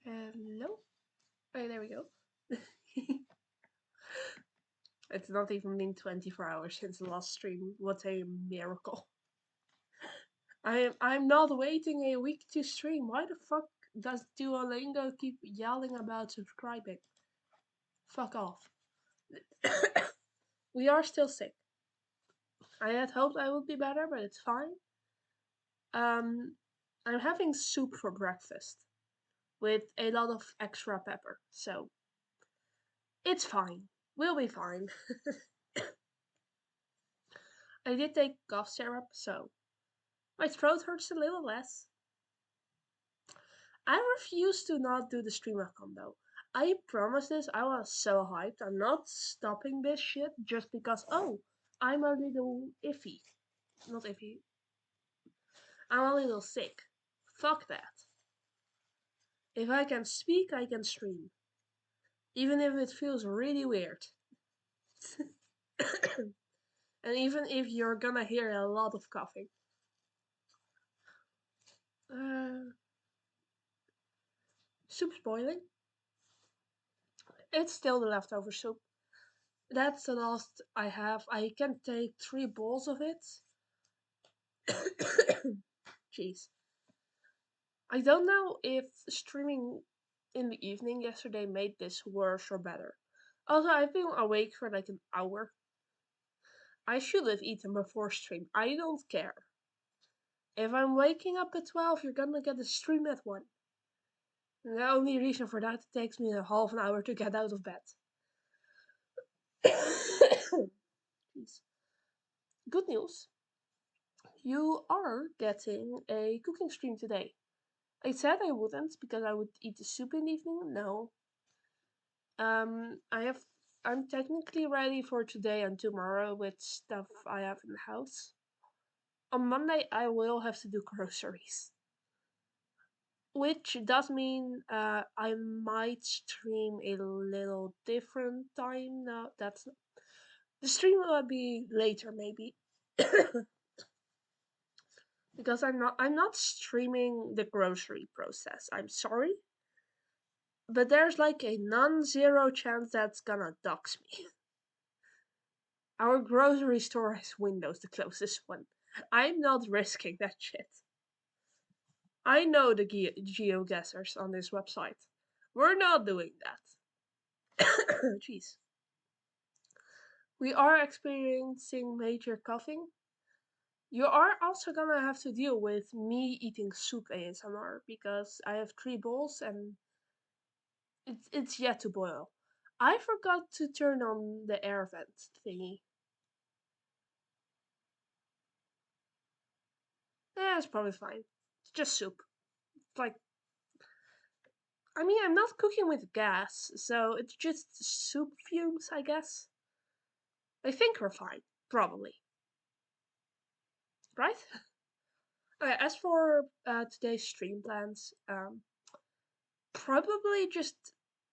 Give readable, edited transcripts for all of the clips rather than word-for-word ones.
Hello. Oh, there we go. It's not even been 24 hours since the last stream. What a miracle. I'm not waiting a week to stream. Why the fuck does Duolingo keep yelling about subscribing? Fuck off. We are still sick. I had hoped I would be better, but it's fine. Um, I'm having soup for breakfast with a lot of extra pepper, so it's fine. We'll be fine. I did take cough syrup, so my throat hurts a little less. I refuse to not do the streamer combo. I promise this, I was so hyped. I'm not stopping this shit just because, oh, I'm a little iffy. Not iffy. I'm a little sick. Fuck that. If I can speak, I can stream. Even if it feels really weird. And even if you're gonna hear a lot of coughing. Uh, Soup's boiling. It's still the leftover soup. That's the last I have. I can take 3 bowls of it. Jeez. I don't know if streaming in the evening yesterday made this worse or better. Also, I've been awake for like an hour. I should have eaten before stream. I don't care. If I'm waking up at 12, you're gonna get a stream at 1. And the only reason for that, it takes me a half an hour to get out of bed. Jeez. Good news. You are getting a cooking stream today. I said I wouldn't because I would eat the soup in the evening. No. I have. I'm technically ready for today and tomorrow with stuff I have in the house. On Monday, I will have to do groceries, which does mean I might stream a little different time. Now that's the stream will be later, maybe, because I'm not streaming the grocery process. I'm sorry, but there's like a non-zero chance that's gonna dox me. Our grocery store has windows, the closest one. I'm not risking that shit. I know the geoguessers on this website. We're not doing that. Jeez. We are experiencing major coughing. You are also gonna have to deal with me eating soup ASMR because I have 3 bowls and it's yet to boil. I forgot to turn on the air vent thingy. Yeah, it's probably fine. It's just soup. It's like, I mean, I'm not cooking with gas, so it's just soup fumes, I guess. I think we're fine. Probably. Right? Okay, as for today's stream plans, probably just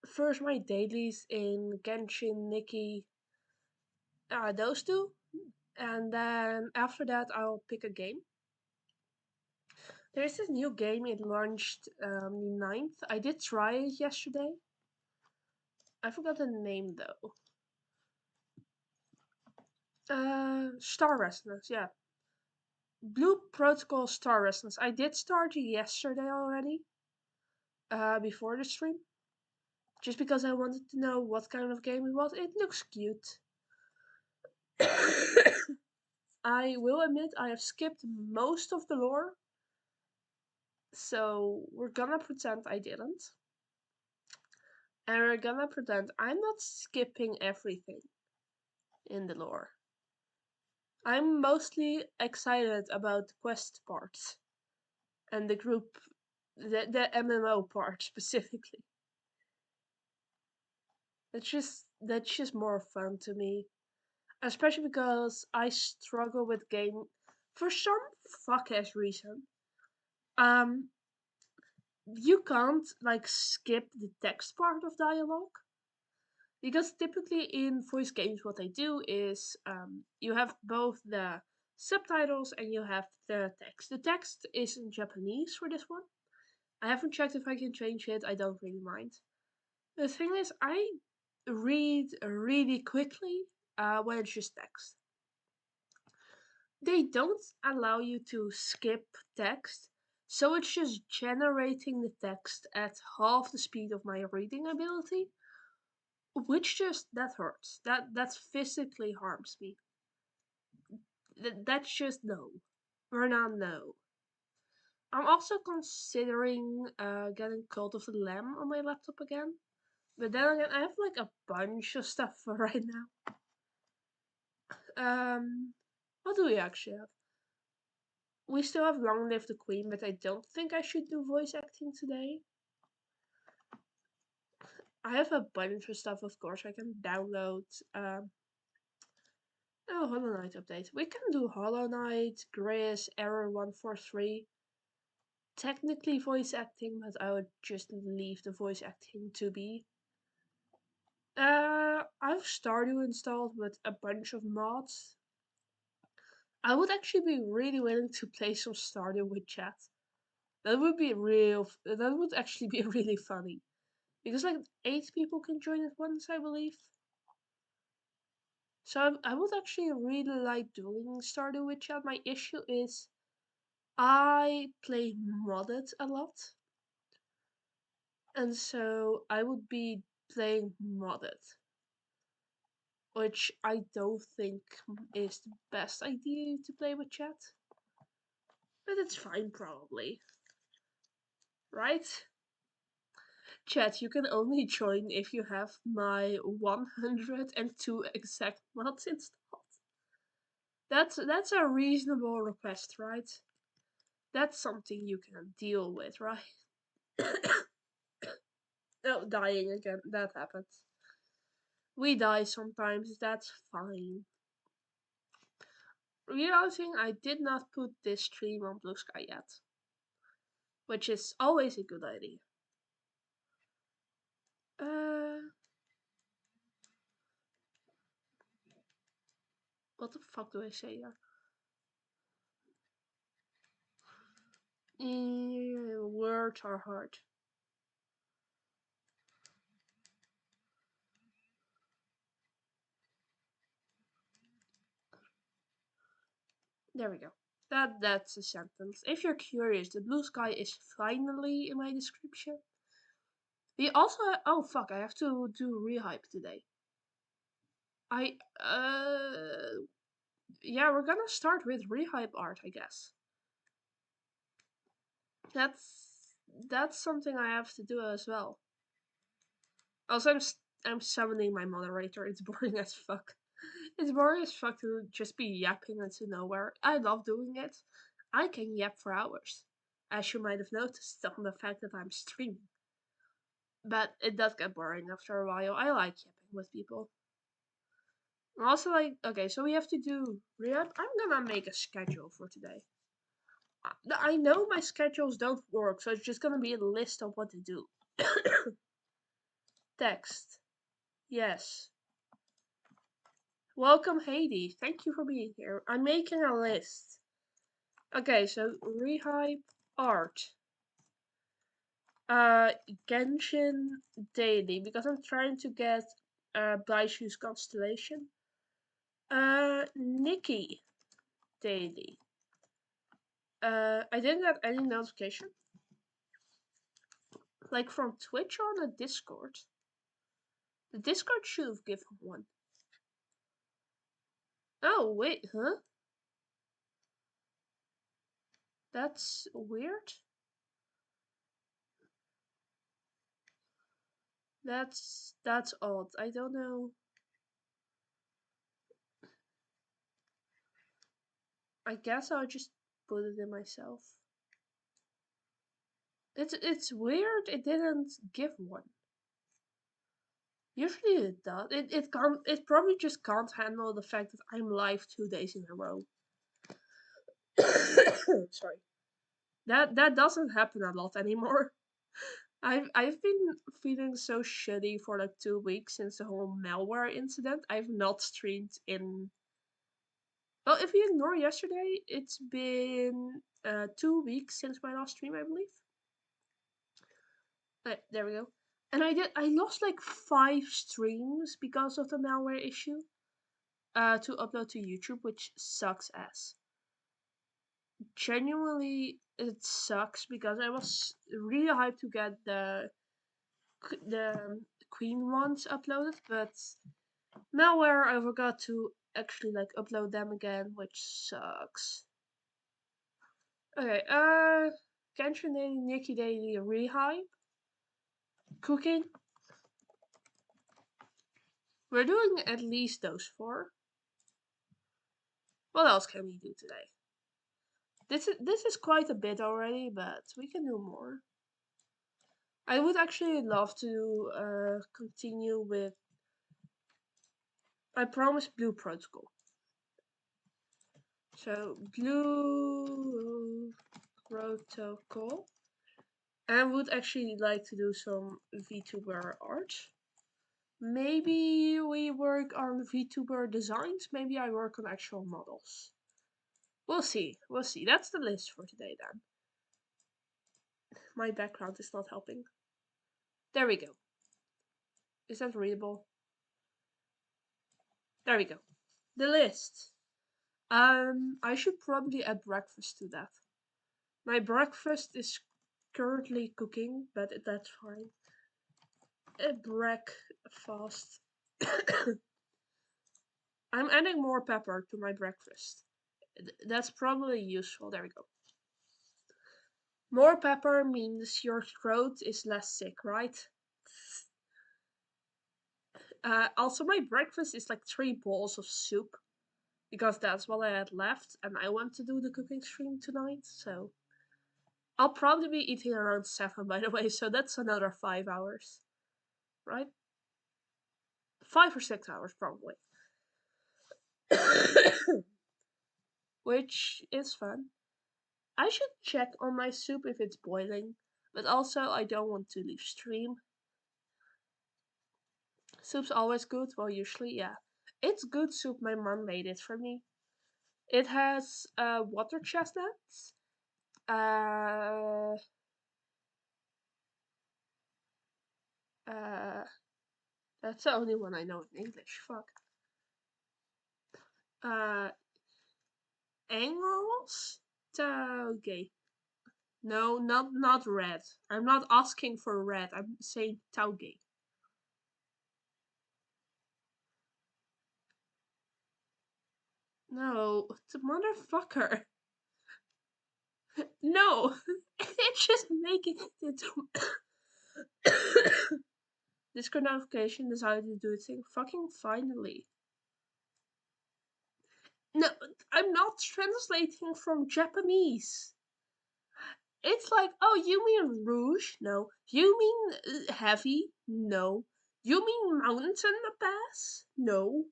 first my dailies in Genshin, Nikki, those two. And then after that, I'll pick a game. There's this new game, it launched the 9th. I did try it yesterday. I forgot the name though. Star Resonance, yeah. Blue Protocol Star Resonance. I did start yesterday already, before the stream, just because I wanted to know what kind of game it was. It looks cute. I will admit I have skipped most of the lore, so we're gonna pretend I didn't. And we're gonna pretend I'm not skipping everything in the lore. I'm mostly excited about the quest parts and the group, the MMO part specifically. That's just more fun to me, especially because I struggle with game for some fuck ass reason. Um, you can't like skip the text part of dialogue because typically in voice games, what they do is you have both the subtitles and you have the text. The text is in Japanese for this one, I haven't checked if I can change it. I don't really mind. The thing is, I read really quickly when it's just text. They don't allow you to skip text, so it's just generating the text at half the speed of my reading ability, which just that hurts. That physically harms me. That's just no. Vernon, no. I'm also considering getting Cult of the Lamb on my laptop again. But then again, I have like a bunch of stuff for right now. What do we actually have? We still have Long Live the Queen, but I don't think I should do voice acting today. I have a bunch of stuff, of course, I can download. Oh, Hollow Knight update. We can do Hollow Knight, Gris, Error 143. Technically voice acting, but I would just leave the voice acting to be. I've Stardew installed with a bunch of mods. I would actually be really willing to play some Stardew with chat. That would be real. That would actually be really funny because like 8 people can join at once, I believe. So I would actually really like doing Stardew with chat. My issue is I play modded a lot, and so I would be playing modded, which I don't think is the best idea to play with chat. But it's fine, probably. Right? Chat, you can only join if you have my 102 exact mods installed. That's a reasonable request, right? That's something you can deal with, right? Oh, dying again. That happens. We die sometimes, that's fine. Realizing I did not put this stream on Blue Sky yet, which is always a good idea. Uh, what the fuck do I say here? Words are hard. There we go. That's a sentence. If you're curious, the blue sky is finally in my description. We also oh fuck, I have to do rehype today. I yeah, we're gonna start with rehype art, I guess. That's something I have to do as well. Also, I'm summoning my moderator. It's boring as fuck. It's boring as fuck to just be yapping into nowhere. I love doing it. I can yap for hours, as you might have noticed on the fact that I'm streaming. But it does get boring after a while. I like yapping with people. Also, like, okay, so we have to do rehab. I'm gonna make a schedule for today. I know my schedules don't work, so it's just gonna be a list of what to do. Text. Yes. Welcome, Heidi. Thank you for being here. I'm making a list. Okay, so rehype art. Genshin daily because I'm trying to get Baishu's constellation. Nikki daily. I didn't get any notification. Like from Twitch or the Discord. The Discord should have given one. Oh wait, huh? That's weird. That's odd. I don't know. I guess I'll just put it in myself. It's weird. It didn't give one. Usually it does. It can't. It probably just can't handle the fact that I'm live 2 days in a row. Sorry. That doesn't happen a lot anymore. I've been feeling so shitty for like 2 weeks since the whole malware incident. I've not streamed in. Well, if you ignore yesterday, it's been 2 weeks since my last stream, I believe. There we go. And I lost like 5 streams because of the malware issue. To upload to YouTube, which sucks ass. Genuinely, it sucks because I was really hyped to get the Queen ones uploaded, but malware I forgot to actually like upload them again, which sucks. Okay, Genshin Daily, Nikki Daily, Rehype, Cooking. We're doing at least those 4. What else can we do today? This is quite a bit already, but we can do more. I would actually love to continue with. I promise Blue Protocol. So Blue Protocol. And I would actually like to do some VTuber art. Maybe we work on VTuber designs. Maybe I work on actual models. We'll see. We'll see. That's the list for today then. My background is not helping. There we go. Is that readable? There we go. The list. I should probably add breakfast to that. My breakfast is currently cooking, but that's fine. A breakfast. I'm adding more pepper to my breakfast. That's probably useful. There we go. More pepper means your throat is less sick, right? Also, my breakfast is like 3 bowls of soup because that's what I had left, and I want to do the cooking stream tonight, so I'll probably be eating around 7, by the way, so that's another 5 hours, right? 5 or 6 hours, probably. Which is fun. I should check on my soup if it's boiling, but also I don't want to leave stream. Soup's always good, well, usually, yeah. It's good soup, my mom made it for me. It has water chestnuts, uh, uh, that's the only one I know in English, fuck. Uh, Angles? Tauge. No, not red. I'm not asking for red. I'm saying tauge. No, the motherfucker. No, it's just making it. Discord notification decided to do its thing. Fucking finally. No, I'm not translating from Japanese. It's like, oh, you mean rouge? No. You mean heavy? No. You mean mountain pass? No.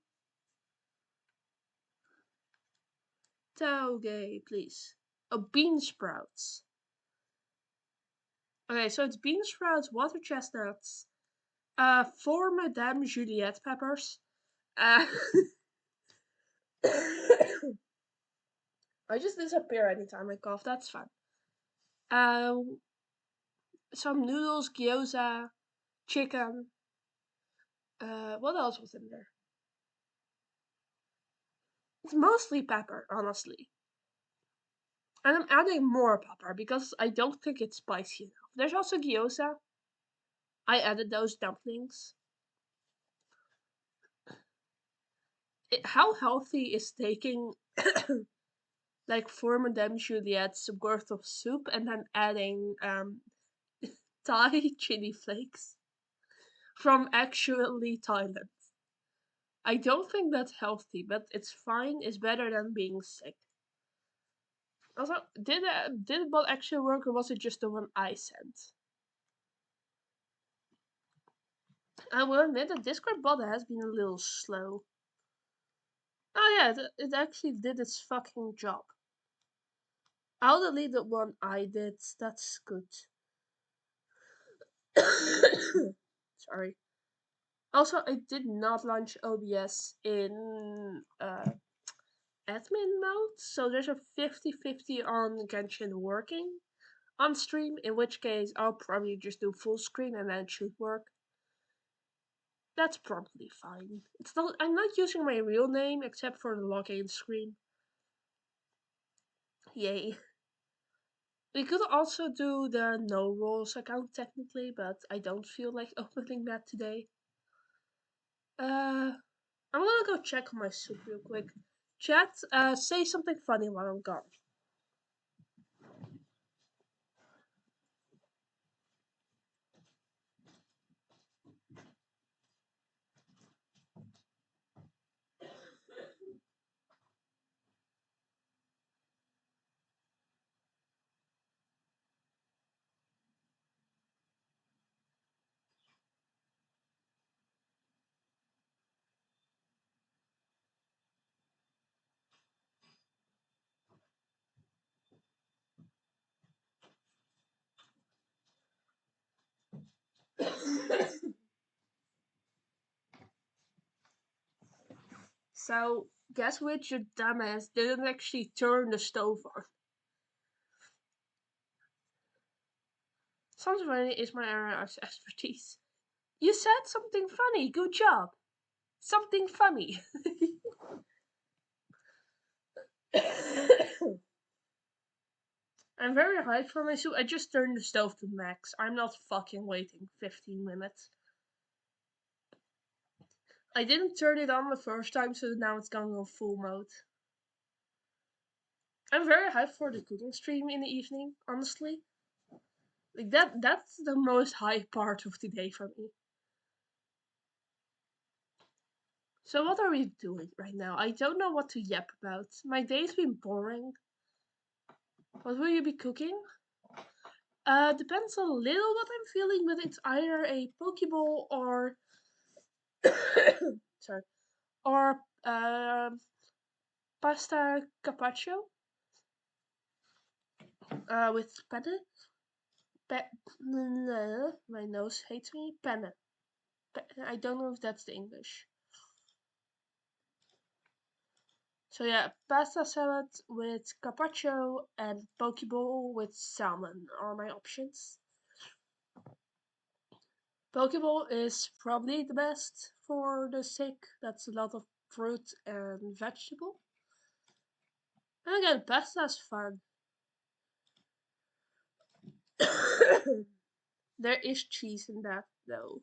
Tauge, please. Oh, bean sprouts. Okay, so it's bean sprouts, water chestnuts, 4 Madame Juliette peppers. Uh, I just disappear anytime I cough. That's fun. Uh, some noodles, gyoza, chicken. What else was in there? It's mostly pepper, honestly. And I'm adding more pepper because I don't think it's spicy enough. There's also gyoza. I added those dumplings. How healthy is taking like 4 Madame Juliette's worth of soup and then adding Thai chili flakes from actually Thailand? I don't think that's healthy, but it's fine. It's better than being sick. Also, did the bot actually work or was it just the one I sent? I will admit that Discord bot has been a little slow. Oh yeah, it actually did its fucking job. I'll delete the one I did. That's good. Sorry. Also, I did not launch OBS in admin mode, so there's a 50-50 on Genshin working. on stream, in which case I'll probably just do full screen and then it should work. That's probably fine. It's not I'm not using my real name except for the login screen. Yay. We could also do the no rules account technically, but I don't feel like opening that today. I'm gonna go check on my soup real quick. Chat, say something funny while I'm gone. So, guess which your dumbass didn't actually turn the stove on. Something funny is my area of expertise. You said something funny. Good job. Something funny. I'm very hyped for my soup. I just turned the stove to max. I'm not fucking waiting 15 minutes. I didn't turn it on the first time, so now it's going on full mode. I'm very hyped for the cooking stream in the evening, honestly. Like that's the most hype part of the day for me. So what are we doing right now? I don't know what to yap about. My day's been boring. What will you be cooking? Depends a little what I'm feeling, but it's either a pokeball or sorry, or pasta carpaccio with penne. My nose hates me. Penne. I don't know if that's the English. So yeah, pasta salad with carpaccio and pokeball with salmon are my options. Pokeball is probably the best for the sick. That's a lot of fruit and vegetable. And again, pasta's fun. There is cheese in that though.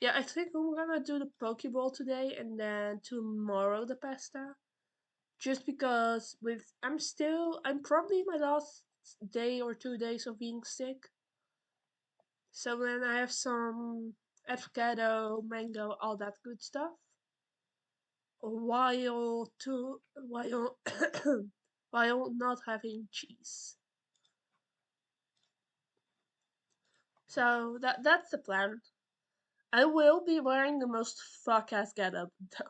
Yeah, I think I'm gonna do the Pokeball today and then tomorrow the pasta. Just because I'm probably my last day or 2 days of being sick. So then I have some avocado, mango, all that good stuff. While while not having cheese. So that's the plan. I will be wearing the most fuck ass getup though.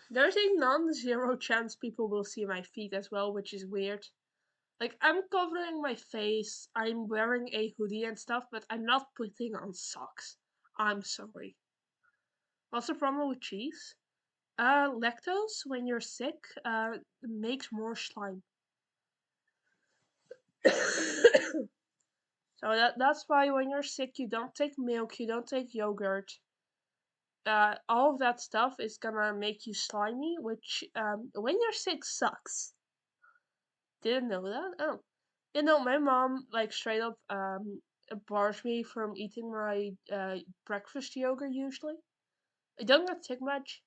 There's a non-zero chance people will see my feet as well, which is weird. Like I'm covering my face, I'm wearing a hoodie and stuff, but I'm not putting on socks. I'm sorry. What's the problem with cheese? Lactose when you're sick makes more slime. So that's why when you're sick you don't take milk, you don't take yogurt. All of that stuff is gonna make you slimy, which when you're sick sucks. Didn't know that. Oh, my mom like straight up bars me from eating my breakfast yogurt usually. I don't get sick much.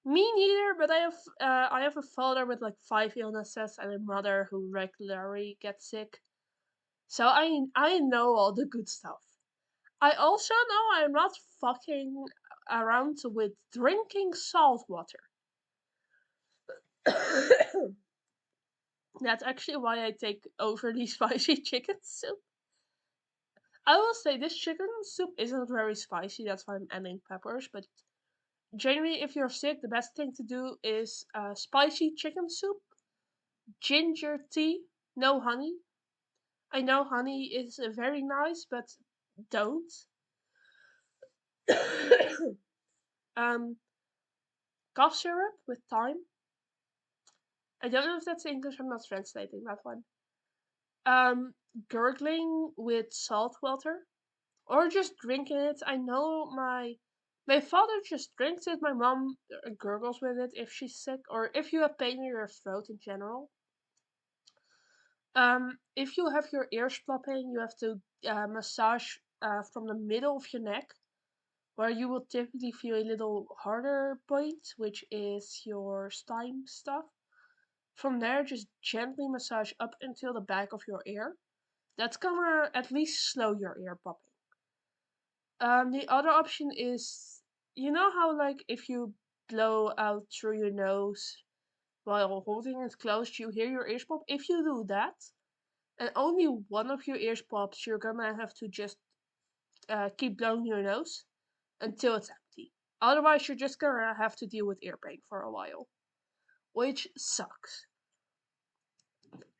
Me neither, but I have a father with like 5 illnesses and a mother who regularly gets sick. So I know all the good stuff. I also know I'm not fucking around with drinking salt water. That's actually why I take overly spicy chicken soup. I will say this chicken soup isn't very spicy, that's why I'm adding peppers, but generally if you're sick, the best thing to do is spicy chicken soup, ginger tea, no honey. I know honey is very nice, but don't. um, Cough syrup with thyme. I don't know if that's English, I'm not translating that one. Um, Gurgling with salt water or just drinking it. I know my father just drinks it. My mom gurgles with it if she's sick or if you have pain in your throat in general. If you have your ears flopping, you have to massage from the middle of your neck, where you will typically feel a little harder point, which is your slime stuff. From there, just gently massage up until the back of your ear. That's gonna at least slow your ear popping. The other option is, you know how like if you blow out through your nose while holding it closed, you hear your ears pop. If you do that, and only one of your ears pops, you're gonna have to just keep blowing your nose until it's empty. Otherwise, you're just gonna have to deal with ear pain for a while, which sucks.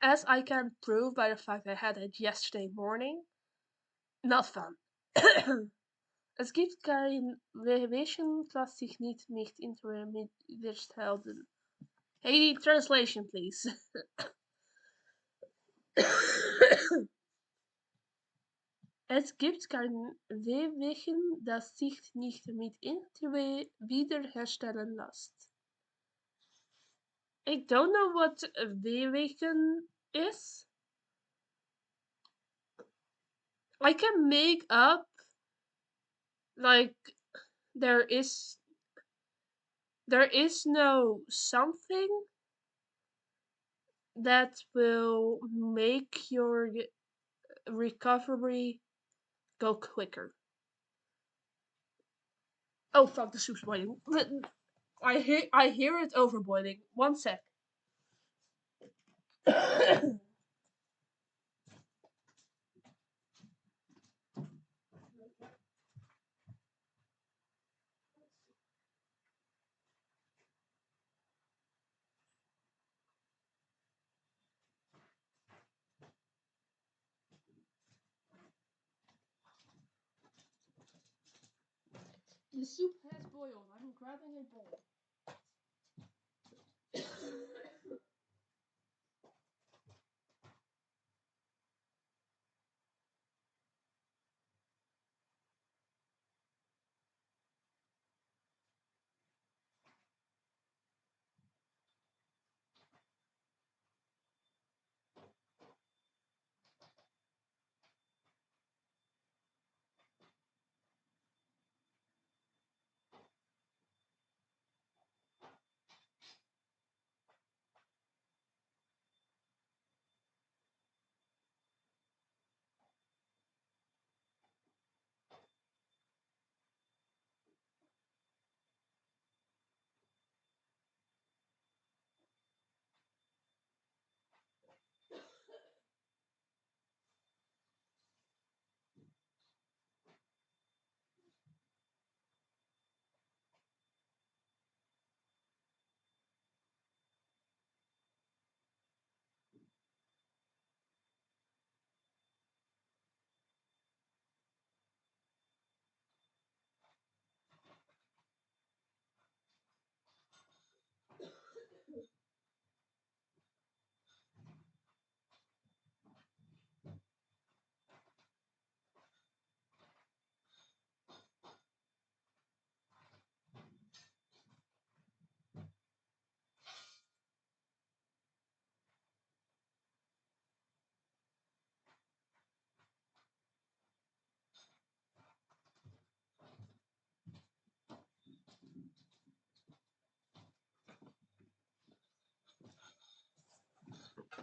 As I can prove by the fact I had it yesterday morning, not fun. Es gibt kein Wischen, das sich nicht intermittent. Hey, translation, please. Es gibt kein Wehwehchen, das sich nicht mit Interview wiederherstellen lässt. I don't know what Wehwehchen is. I can make up like there is there is no something that will make your recovery go quicker. Oh fuck, the soup's boiling. I hear it overboiling. One sec. The soup has boiled. I'm grabbing a bowl.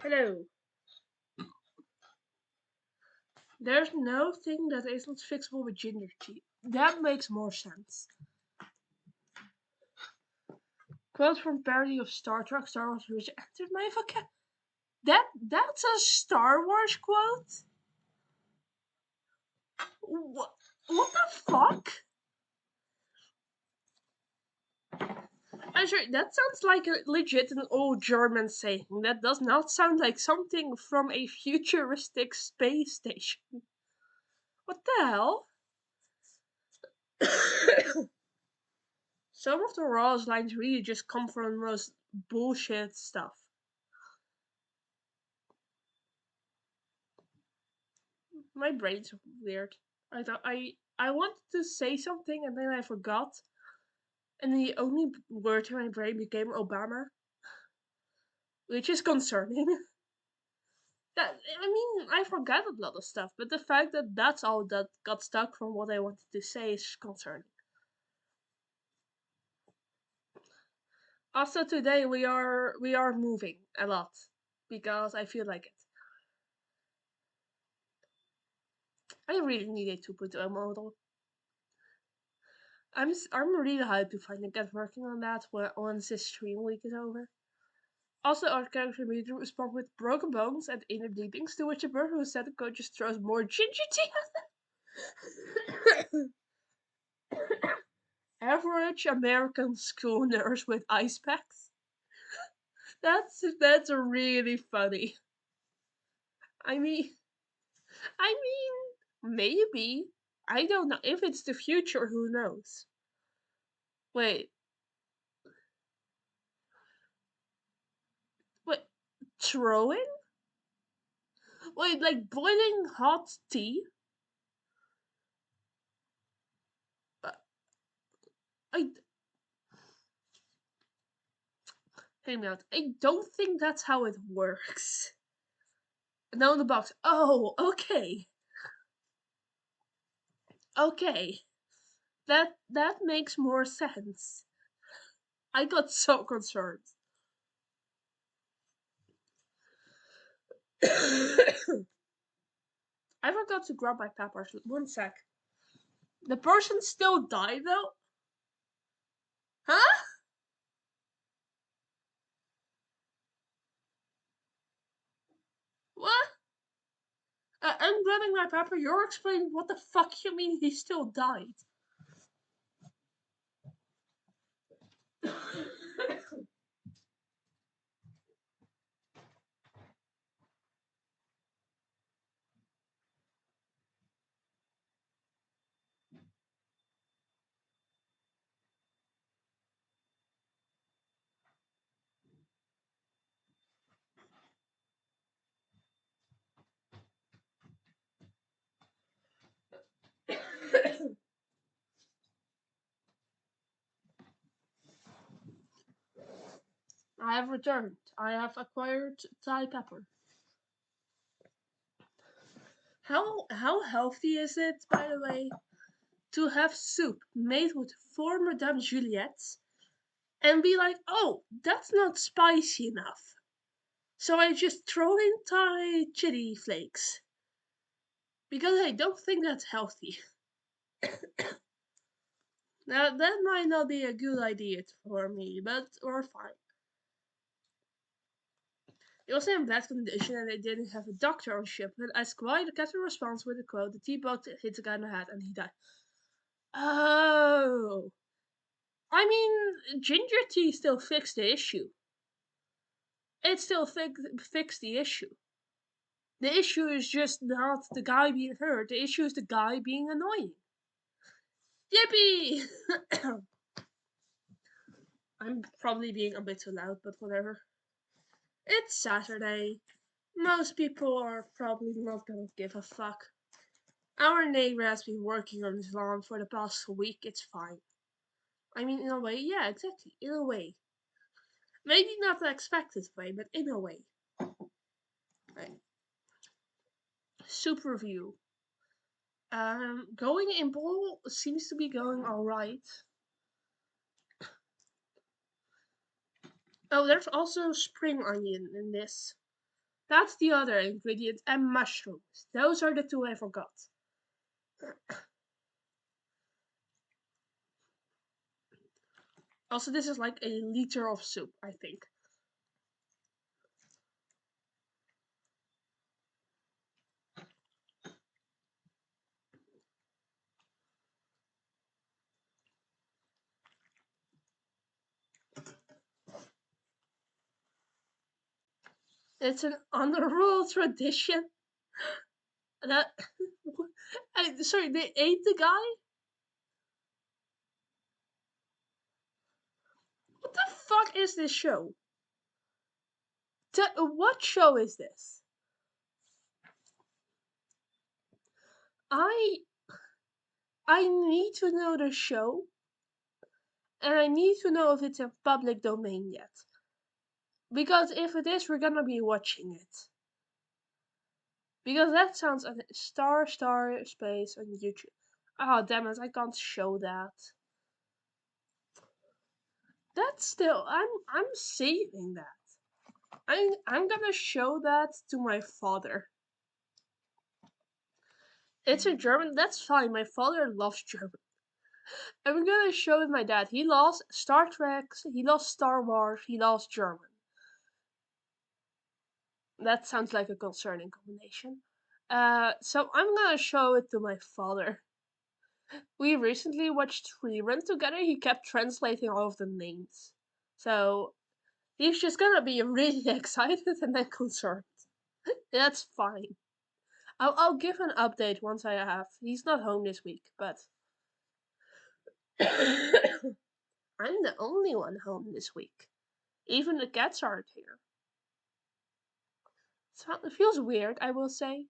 Hello. There's no thing that isn't fixable with ginger tea. That makes more sense. Quote from parody of Star Trek: Star Wars which entered my vocab. That's a Star Wars quote? What the fuck? I'm sorry, that sounds like a legit an old German saying. That does not sound like something from a futuristic space station. What the hell? Some of the rawest lines really just come from the most bullshit stuff. My brain's weird. I wanted to say something and then I forgot, and the only word in my brain became Obama, which is concerning. That I mean, I forgot a lot of stuff, but the fact that that's all that got stuck from what I wanted to say is concerning. Also, today we are moving a lot because I feel like it. I really needed to put a model. I'm really hyped to finally get working on that once this stream week is over. Also, our character immediately respond with broken bones and inner bleedings, to which a bird who said the coach just throws more ginger tea at them. Average American school nurse with ice packs. That's really funny. I mean, maybe. I don't know. If it's the future, who knows? Wait, wait, throwing? Wait, like boiling hot tea? Uh, I Hear me out. I don't think that's how it works. No, in the box. Oh, okay, okay. That makes more sense. I got so concerned. I forgot to grab my peppers. One sec. The person still died though? Huh? What? I'm grabbing my pepper. You're explaining what the fuck you mean he still died. I have returned. I have acquired Thai pepper. How healthy is it, by the way, to have soup made with four Madame Juliettes and be like, oh, that's not spicy enough. So I just throw in Thai chili flakes. Because I don't think that's healthy. Now, that might not be a good idea for me, but we're fine. It was in bad condition and they didn't have a doctor on ship. When asked why, the captain responds with a quote, the T-boat hit the guy in the head and he died. Oh. I mean, ginger tea still fixed the issue. It still fixed the issue. The issue is just not the guy being hurt. The issue is the guy being annoying. Yippee! I'm probably being a bit too loud, but whatever. It's Saturday. Most people are probably not gonna give a fuck. Our neighbor has been working on his lawn for the past week. It's fine. I mean, in a way, yeah, exactly. In a way. Maybe not the expected way, but in a way. Right. Super review. Going in bowl seems to be going alright. Oh, there's also spring onion in this. That's the other ingredient, and mushrooms. Those are the two I forgot. Also, this is like a liter of soup, I think. It's an honorable tradition that. Sorry, they ate the guy? What the fuck is this show? What show is this? I I need to know the show, and I need to know if it's in public domain yet. Because if it is, we're gonna be watching it. Because that sounds a star space on YouTube. Oh damn it! I can't show that. That's still I'm saving that. I'm gonna show that to my father. It's in German. That's fine. My father loves German. I'm gonna show it my dad. He loves Star Trek. He loves Star Wars. He loves German. That sounds like a concerning combination. So I'm gonna show it to my father. We recently watched Rerun together. He kept translating all of the names. So he's just gonna be really excited and then concerned. That's fine. I'll give an update once I have. He's not home this week, but I'm the only one home this week. Even the cats aren't here. So it feels weird, I will say.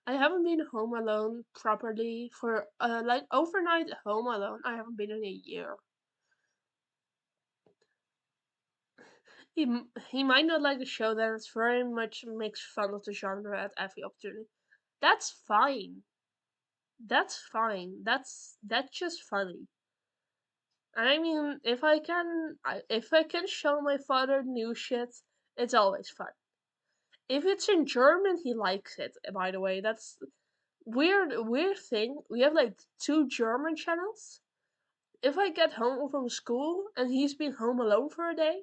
I haven't been home alone properly for like overnight home alone. I haven't been in a year. He might not like the show that it's very much makes fun of the genre at every opportunity. That's fine. That's fine. That's just funny. I mean, if I can show my father new shit, it's always fun. If it's in German, he likes it. By the way, that's weird thing. We have like two German channels. If I get home from school and he's been home alone for a day,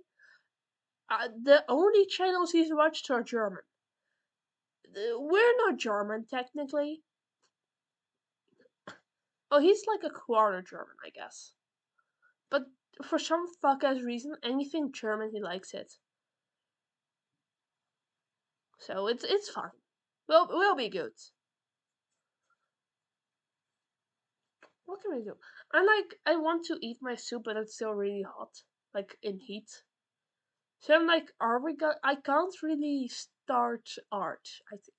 the only channels he's watched are German. We're not German technically. Oh, he's like a quarter German, I guess. But for some fuck ass reason, anything German he likes it. So it's fine. We'll be good. What can we do? I want to eat my soup, but it's still really hot, like in heat. So I'm like, are we going? I can't really start art. I think.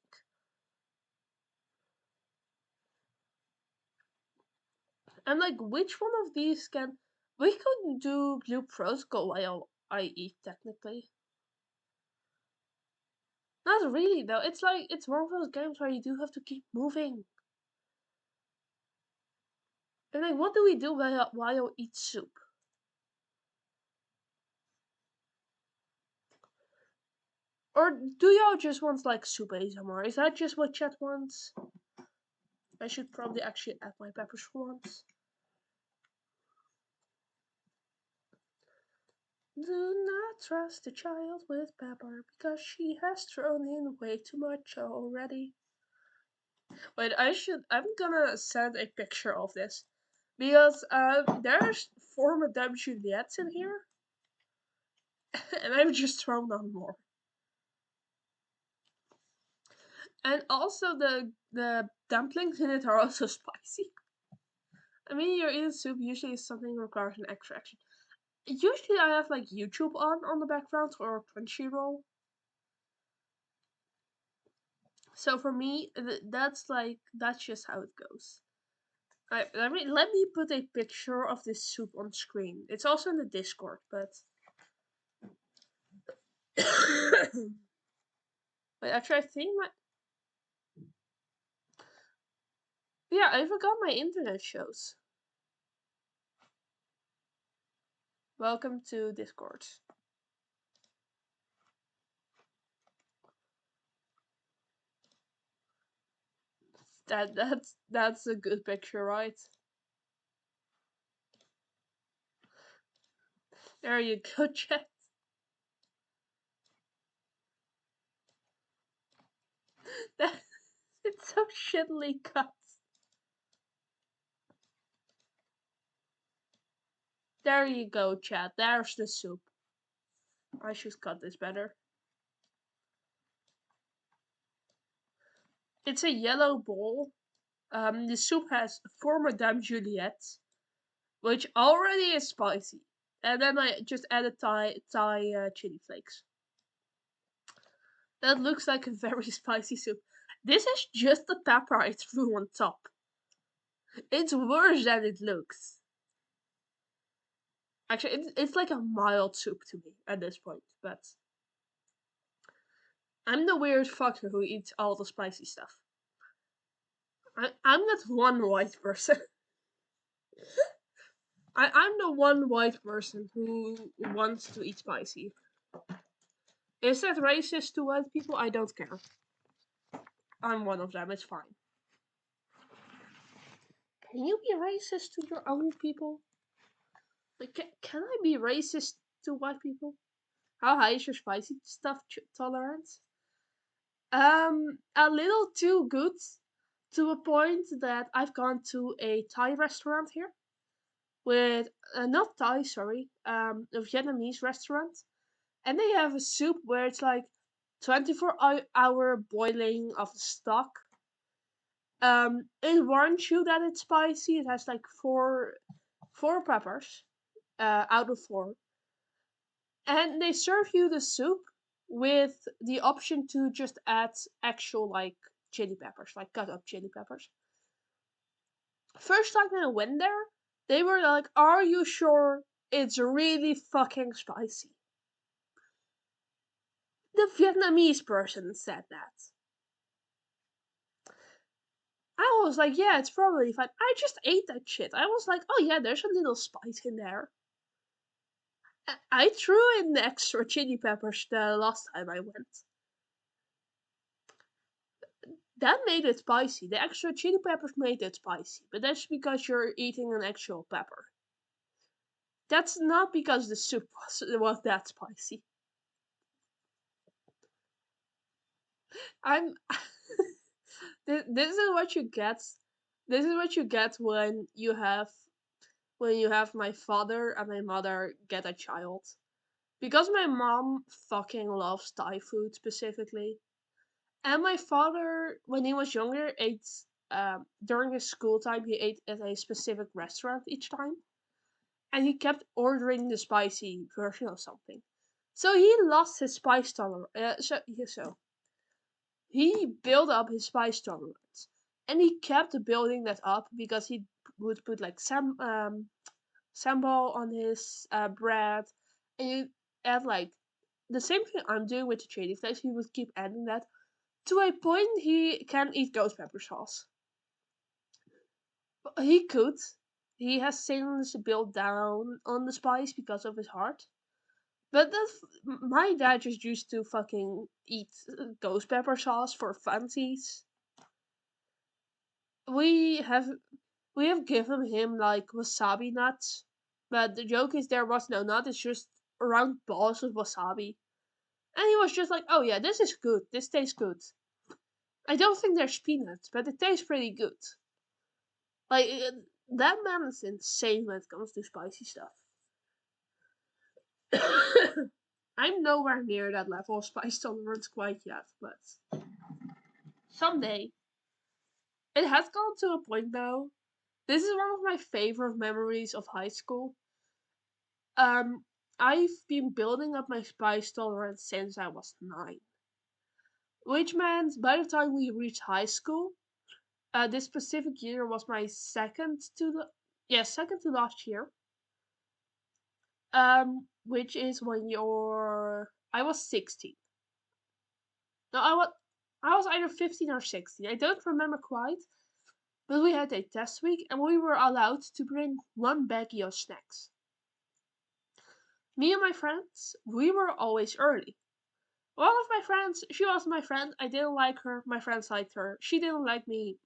I'm like, which one of these can? We could do Blue Protocol while I eat. Technically, not really though. It's like it's one of those games where you do have to keep moving. And like, what do we do while I eat soup? Or do y'all just want like soup ASMR? Is that just what chat wants? I should probably actually add my peppers for once. Do not trust a child with pepper because she has thrown in way too much already. Wait, I'm gonna send a picture of this because there's four Madame Juliettes in here, and I've just thrown on more. And also the dumplings in it are also spicy. I mean, you're eating soup. Usually, something requires an extra action. Usually, I have like YouTube on the background or Crunchyroll. So for me, that's just how it goes. Let me put a picture of this soup on screen. It's also in the Discord, but wait, actually, I think my yeah, I forgot my internet shows. Welcome to Discord. That's a good picture, right? There you go, chat. That it's so shittily cut. There you go, chat. There's the soup. I should cut this better. It's a yellow bowl. The soup has four Madame Juliettes, which already is spicy. And then I just added Thai chili flakes. That looks like a very spicy soup. This is just the pepper I threw on top. It's worse than it looks. Actually, it's like a mild soup to me at this point, but I'm the weird fucker who eats all the spicy stuff. I'm that one white person. I'm the one white person who wants to eat spicy. Is that racist to white people? I don't care. I'm one of them, it's fine. Can you be racist to your own people? Like, can I be racist to white people? How high is your spicy stuff tolerance? A little too good, to a point that I've gone to a Thai restaurant here with not Thai, sorry, a Vietnamese restaurant, and they have a soup where it's like 24-hour boiling of the stock. It warns you that it's spicy. It has like four peppers, out of four, and they serve you the soup with the option to just add actual like chili peppers, like cut up chili peppers. First time I went there, they were like, "Are you sure it's really fucking spicy?" The Vietnamese person said that. I was like, "Yeah, it's probably fine." I just ate that shit. I was like, "Oh yeah, there's a little spice in there." I threw in the extra chili peppers the last time I went. That made it spicy. The extra chili peppers made it spicy, but that's because you're eating an actual pepper. That's not because the soup was that spicy. I'm. This is what you get. This is what you get when you have my father and my mother get a child. Because my mom fucking loves Thai food specifically, and my father, when he was younger, ate during his school time. He ate at a specific restaurant each time, and he kept ordering the spicy version of something. So he lost his spice tolerance. So he built up his spice tolerance, and he kept building that up because he would put like sambal on his bread, and you add like the same thing I'm doing with the chili flakes. He would keep adding that to a point he can eat ghost pepper sauce. He could. He has since built down on the spice because of his heart. But that's my dad just used to fucking eat ghost pepper sauce for funsies. We have we have given him like wasabi nuts, but the joke is there was no nut. It's just round balls of wasabi, and he was just like, "Oh yeah, this is good. This tastes good." I don't think there's peanuts, but it tastes pretty good. Like that man is insane when it comes to spicy stuff. I'm nowhere near that level of spice tolerance quite yet, but someday. It has gone to a point though. This is one of my favorite memories of high school. Um, I've been building up my spice tolerance since I was 9, which meant by the time we reached high school, this specific year was my second to last year. Which is when I was 16. No, I was either 15 or 16. I don't remember quite, but we had a test week and we were allowed to bring one baggie of snacks. Me and my friends, we were always early. One of my friends, she was my friend. I didn't like her. My friends liked her. She didn't like me.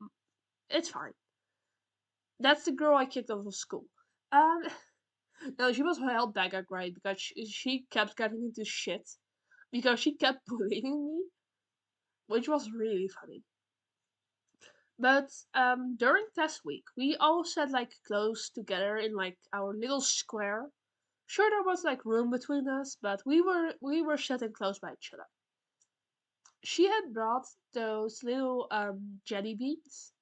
It's fine. That's the girl I kicked out of school. Um, no, she was held back at grade because she kept getting into shit because she kept bullying me, which was really funny. But during test week, we all sat like close together in like our little square. Sure, there was like room between us, but we were sitting close by each other. She had brought those little jelly beans,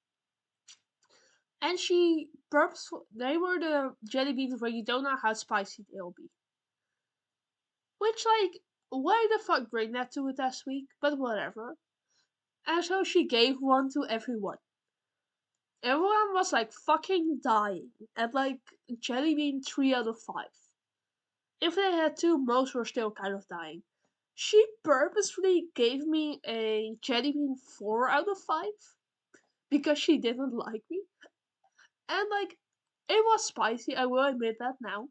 and she purposeful. They were the jelly beans where you don't know how spicy they'll be. Which like, why the fuck bring that to a test week? But whatever. And so she gave one to everyone. Everyone was like fucking dying at like jelly bean 3 out of 5. If they had two, most were still kind of dying. She purposefully gave me a jelly bean 4 out of 5 because she didn't like me. And like, it was spicy, I will admit that now.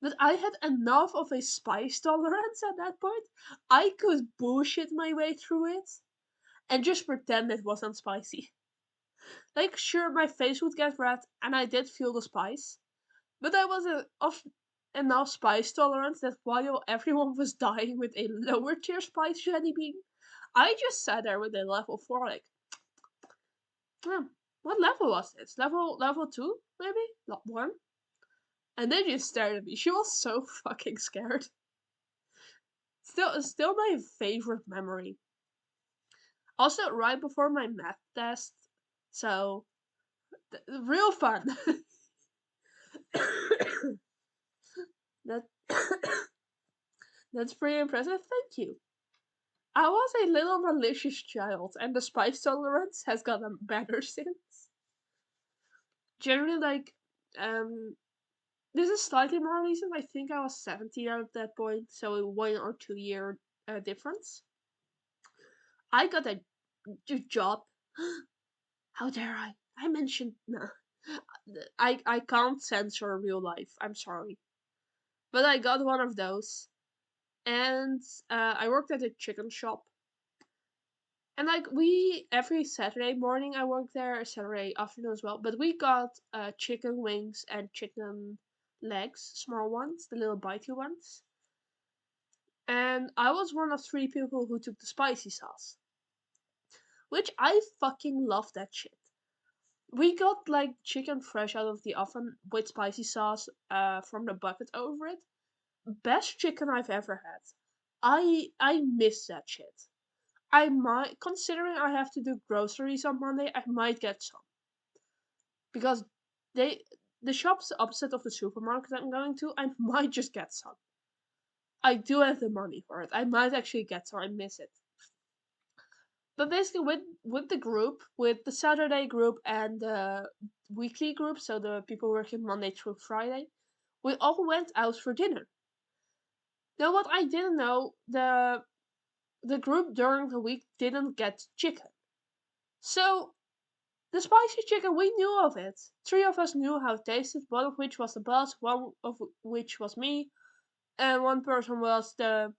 But I had enough of a spice tolerance at that point. I could bullshit my way through it and just pretend it wasn't spicy. Like, sure, my face would get red and I did feel the spice, but I was of enough spice tolerance that while everyone was dying with a lower tier spice jelly bean, I just sat there with a level 4, like, hmm, what level was this? Level 2, maybe? Not 1? And then she stared at me. She was so fucking scared. Still my favorite memory. Also, right before my math test, so real fun. that that's pretty impressive. Thank you. I was a little malicious child, and the spice tolerance has gotten better since. Generally, like, um, this is slightly more recent. I think I was 17 at that point, so a 1 or 2 year difference. I got a job. How dare I? I mentioned no. I can't censor real life. I'm sorry, but I got one of those, and I worked at a chicken shop. And like we every Saturday morning I worked there, Saturday afternoon as well. But we got chicken wings and chicken legs, small ones, the little bitey ones. And I was one of 3 people who took the spicy sauce, which I fucking love that shit. We got like chicken fresh out of the oven with spicy sauce from the bucket over it. Best chicken I've ever had. I miss that shit. I might, considering I have to do groceries on Monday, I might get some because they the shop's opposite of the supermarket I'm going to. I might just get some. I do have the money for it. I might actually get some. I miss it. But basically, with the group, with the Saturday group and the weekly group, so the people working Monday through Friday, we all went out for dinner. Now, what I didn't know, the group during the week didn't get chicken. So the spicy chicken, we knew of it. 3 of us knew how it tasted, one of which was the boss, one of which was me, and one person was the.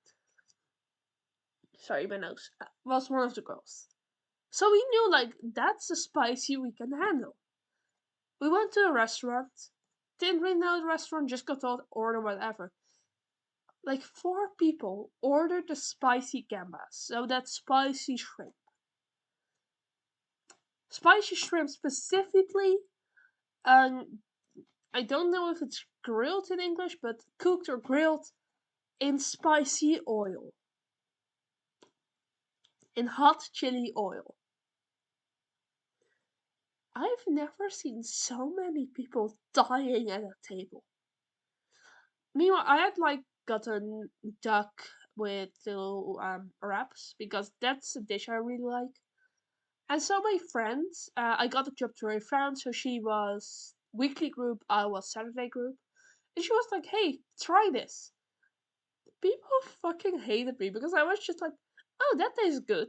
Sorry, my nose. Was one of the girls. So we knew, like, that's a spicy we can handle. We went to a restaurant. Didn't really know the restaurant, just got to order whatever. Like, 4 people ordered the spicy gambas, so that's spicy shrimp. Spicy shrimp specifically, um, I don't know if it's grilled in English, but cooked or grilled in spicy oil, in hot chili oil. I've never seen so many people dying at a table. Meanwhile, I had like gotten duck with little wraps because that's a dish I really like. And so my friends, I got a job through a friend, so she was weekly group, I was Saturday group, and she was like, "Hey, try this." People fucking hated me because I was just like, "Oh, that tastes good."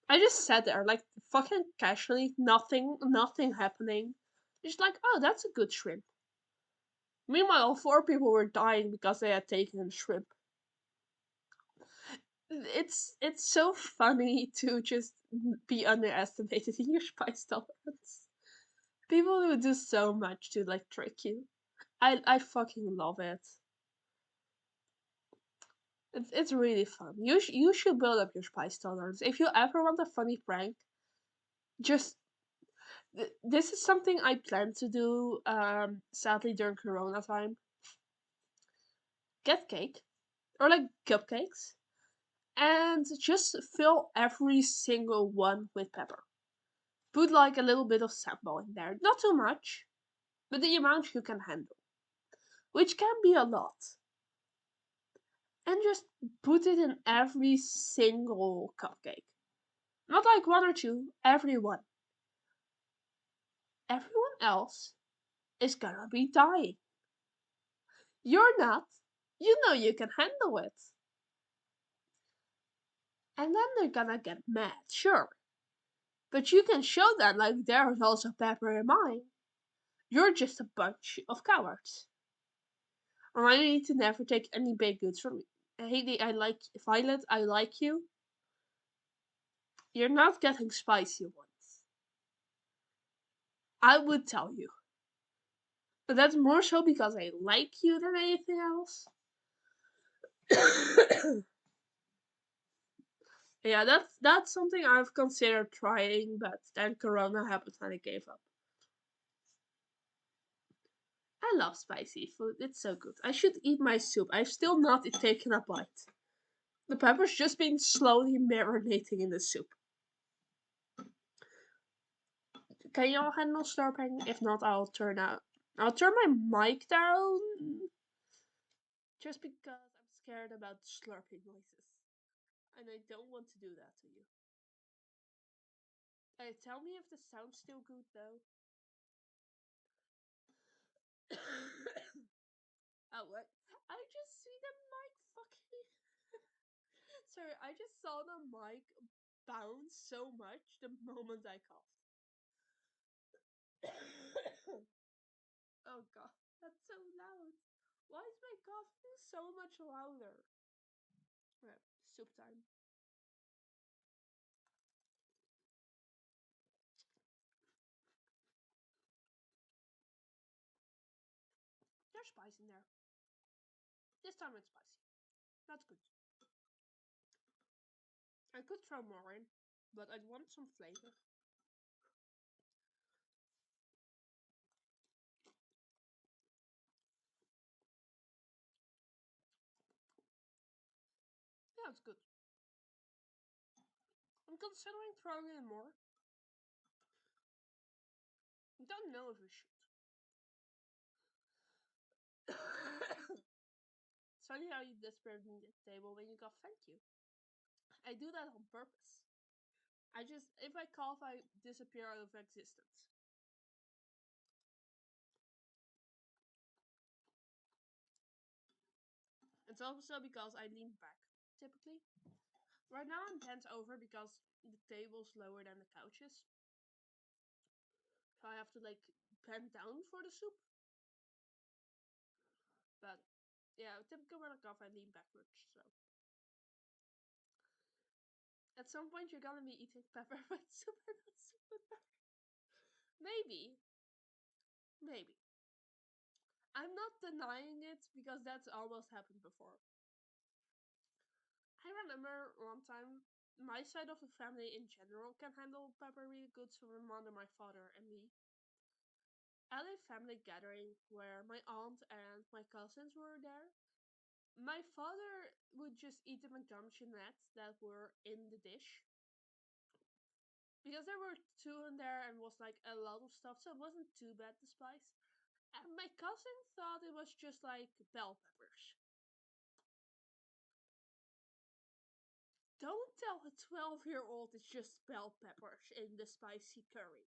I just sat there like fucking casually, nothing happening. Just like, "Oh, that's a good shrimp." Meanwhile, 4 people were dying because they had taken shrimp. It's so funny to just be underestimated in your spice tolerance. People who do so much to like trick you. I fucking love it. It's really fun. You should build up your spice tolerance. If you ever want a funny prank, just this is something I plan to do. Sadly during Corona time, get cake or like cupcakes, and just fill every single one with pepper. Put like a little bit of sambal in there, not too much, but the amount you can handle, which can be a lot. And just put it in every single cupcake. Not like one or two, everyone else is gonna be dying. You're not. You know you can handle it. And then they're gonna get mad, sure. But you can show them, like, there's also pepper in mine. You're just a bunch of cowards. And I need to never take any baked goods from you. Haley, I like Violet, I like you. You're not getting spicy ones. I would tell you. But that's more so because I like you than anything else. Yeah, that's something I've considered trying, but then Corona happened and I gave up. I love spicy food. It's so good. I should eat my soup. I've still not taken a bite. The pepper's just been slowly marinating in the soup. Can y'all handle slurping? If not, I'll turn my mic down. Just because I'm scared about slurping noises. And I don't want to do that to you. Tell me if the sound's still good though. Oh, what? I just see the mic fucking. Sorry, I just saw the mic bounce so much the moment I coughed. Oh god, that's so loud. Why is my coughing so much louder? Right, soup time. There's spice in there. This time it's spicy. That's good. I could throw more in, but I'd want some flavor. Yeah, it's good. I'm considering throwing in more. I don't know if we should. It's funny how you disappeared from the table when you got thank you. I do that on purpose. If I cough, I disappear out of existence. It's also because I lean back, typically. Right now I'm bent over because the table's lower than the couches. So I have to, like, bend down for the soup. But yeah, typically when I cough, I lean backwards. So at some point, you're gonna be eating pepper with soup and not soup with pepper. Maybe, maybe. I'm not denying it because that's almost happened before. I remember one time my side of the family in general can handle pepper really good, so my mother, my father, and me. At a family gathering where my aunt and my cousins were there, my father would just eat the nuts that were in the dish because there were two in there and was like a lot of stuff, so it wasn't too bad the spice. And my cousin thought it was just like bell peppers. Don't tell a 12-year-old it's just bell peppers in the spicy curry.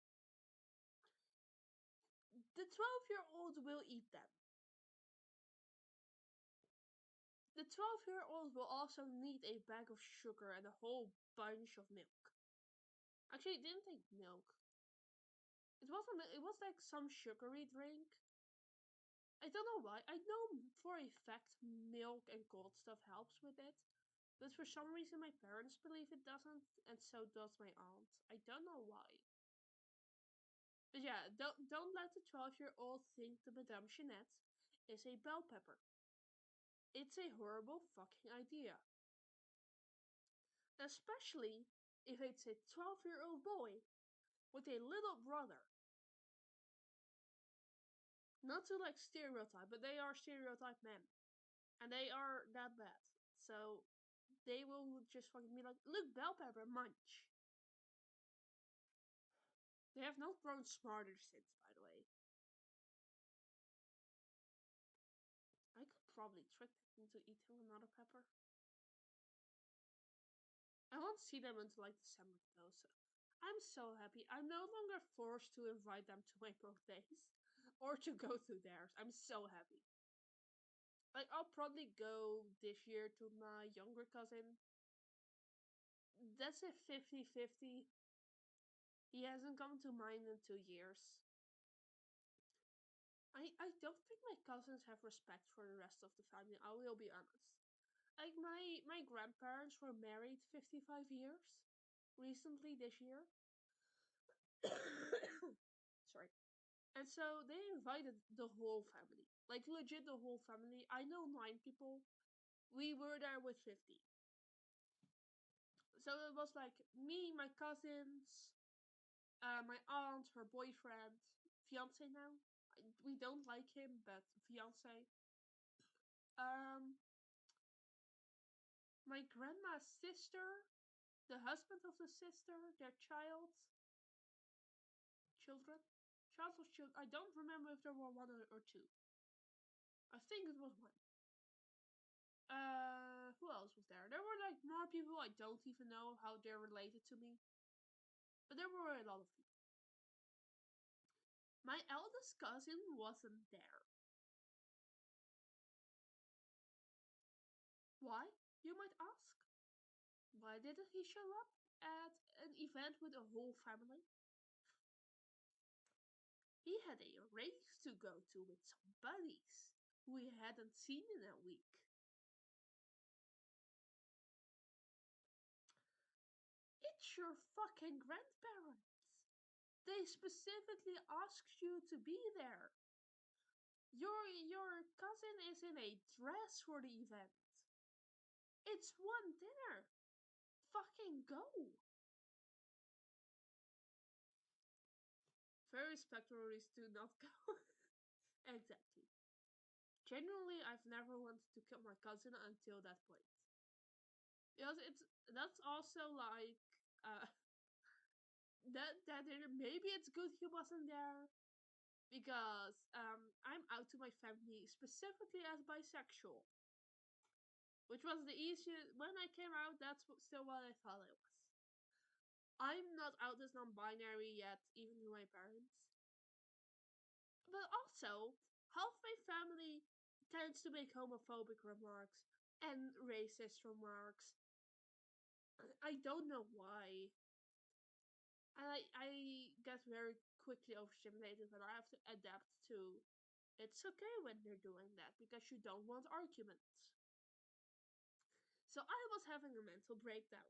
The 12-year-old will eat them. The 12-year-old will also need a bag of sugar and a whole bunch of milk. Actually, it didn't take milk. It wasn't. It was like some sugary drink. I don't know why. I know for a fact milk and cold stuff helps with it, but for some reason my parents believe it doesn't, and so does my aunt. I don't know why. But yeah, don't let the 12-year-old think the Madame Jeanette is a bell pepper. It's a horrible fucking idea. Especially if it's a 12-year-old boy with a little brother. Not to, like, stereotype, but they are stereotype men. And they are that bad. So they will just fucking be like, look, bell pepper, munch. They have not grown smarter since, by the way. I could probably trick them into eating another pepper. I won't see them until like December though, so I'm so happy. I'm no longer forced to invite them to my birthdays or to go to theirs. I'm so happy. Like I'll probably go this year to my younger cousin. That's a 50-50. He hasn't come to mine in 2 years. I don't think my cousins have respect for the rest of the family, I will be honest. Like my grandparents were married 55 years recently this year. Sorry. And so they invited the whole family. Like legit the whole family. I know 9 people. We were there with 50. So it was like me, my cousins, my aunt, her boyfriend, fiance now. We don't like him, but fiance. Um, my grandma's sister, the husband of the sister, their children, child or children. I don't remember if there were one or two. I think it was one. Who else was there? There were like more people I don't even know how they're related to me, but there were a lot of people. My eldest cousin wasn't there. Why? You might ask. Why didn't he show up at an event with a whole family? He had a race to go to with some buddies who he hadn't seen in a week. It's your fucking grandparents. They specifically asked you to be there. Your cousin is in a dress for the event. It's one dinner. Fucking go. Very respectful do not go. Exactly. Genuinely, I've never wanted to kill my cousin until that point. Because that's also like uh that maybe it's good he wasn't there because I'm out to my family specifically as bisexual, which was the easiest when I came out. That's still what I thought it was. I'm not out as non-binary yet, even to my parents. But also, half my family tends to make homophobic remarks and racist remarks. I don't know why. And I get very quickly overstimulated when I have to adapt to it's okay when they're doing that because you don't want arguments. So I was having a mental breakdown,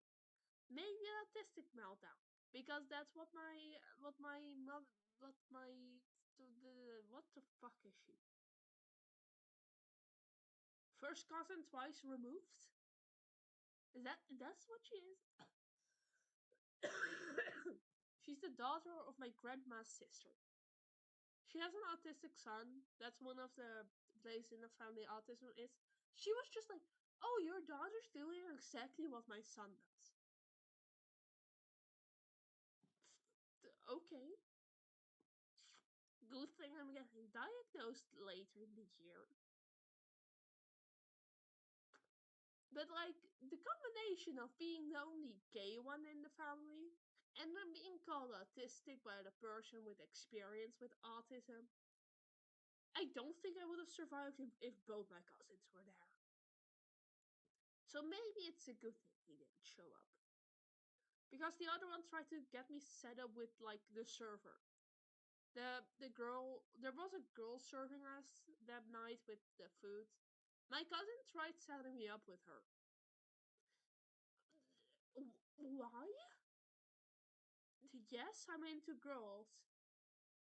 maybe an autistic meltdown, because that's what my mother what my the what the fuck is she? First cousin twice removed? That's what she is? She's the daughter of my grandma's sister. She has an autistic son. That's one of the places in the family autism is. She was just like, oh, your daughter's doing exactly what my son does. Okay. Good thing I'm getting diagnosed later in the year. But like the combination of being the only gay one in the family and then being called autistic by the person with experience with autism, I don't think I would have survived if both my cousins were there. So maybe it's a good thing he didn't show up. Because the other one tried to get me set up with like the server. The girl there was a girl serving us that night with the food. My cousin tried setting me up with her. Why? Yes, I'm into girls.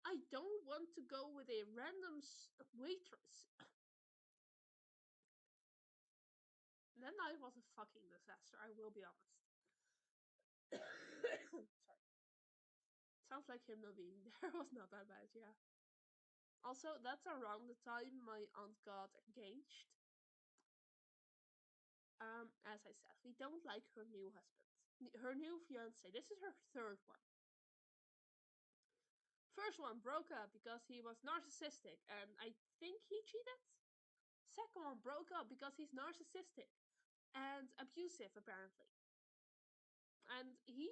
I don't want to go with a random waitress. That night was a fucking disaster, I will be honest. Sorry. Sounds like him not being there was not that bad, yeah. Also, that's around the time my aunt got engaged. As I said, we don't like her new husband. Her new fiance. This is her third one. First one broke up because he was narcissistic and I think he cheated. Second one broke up because he's narcissistic and abusive, apparently. and he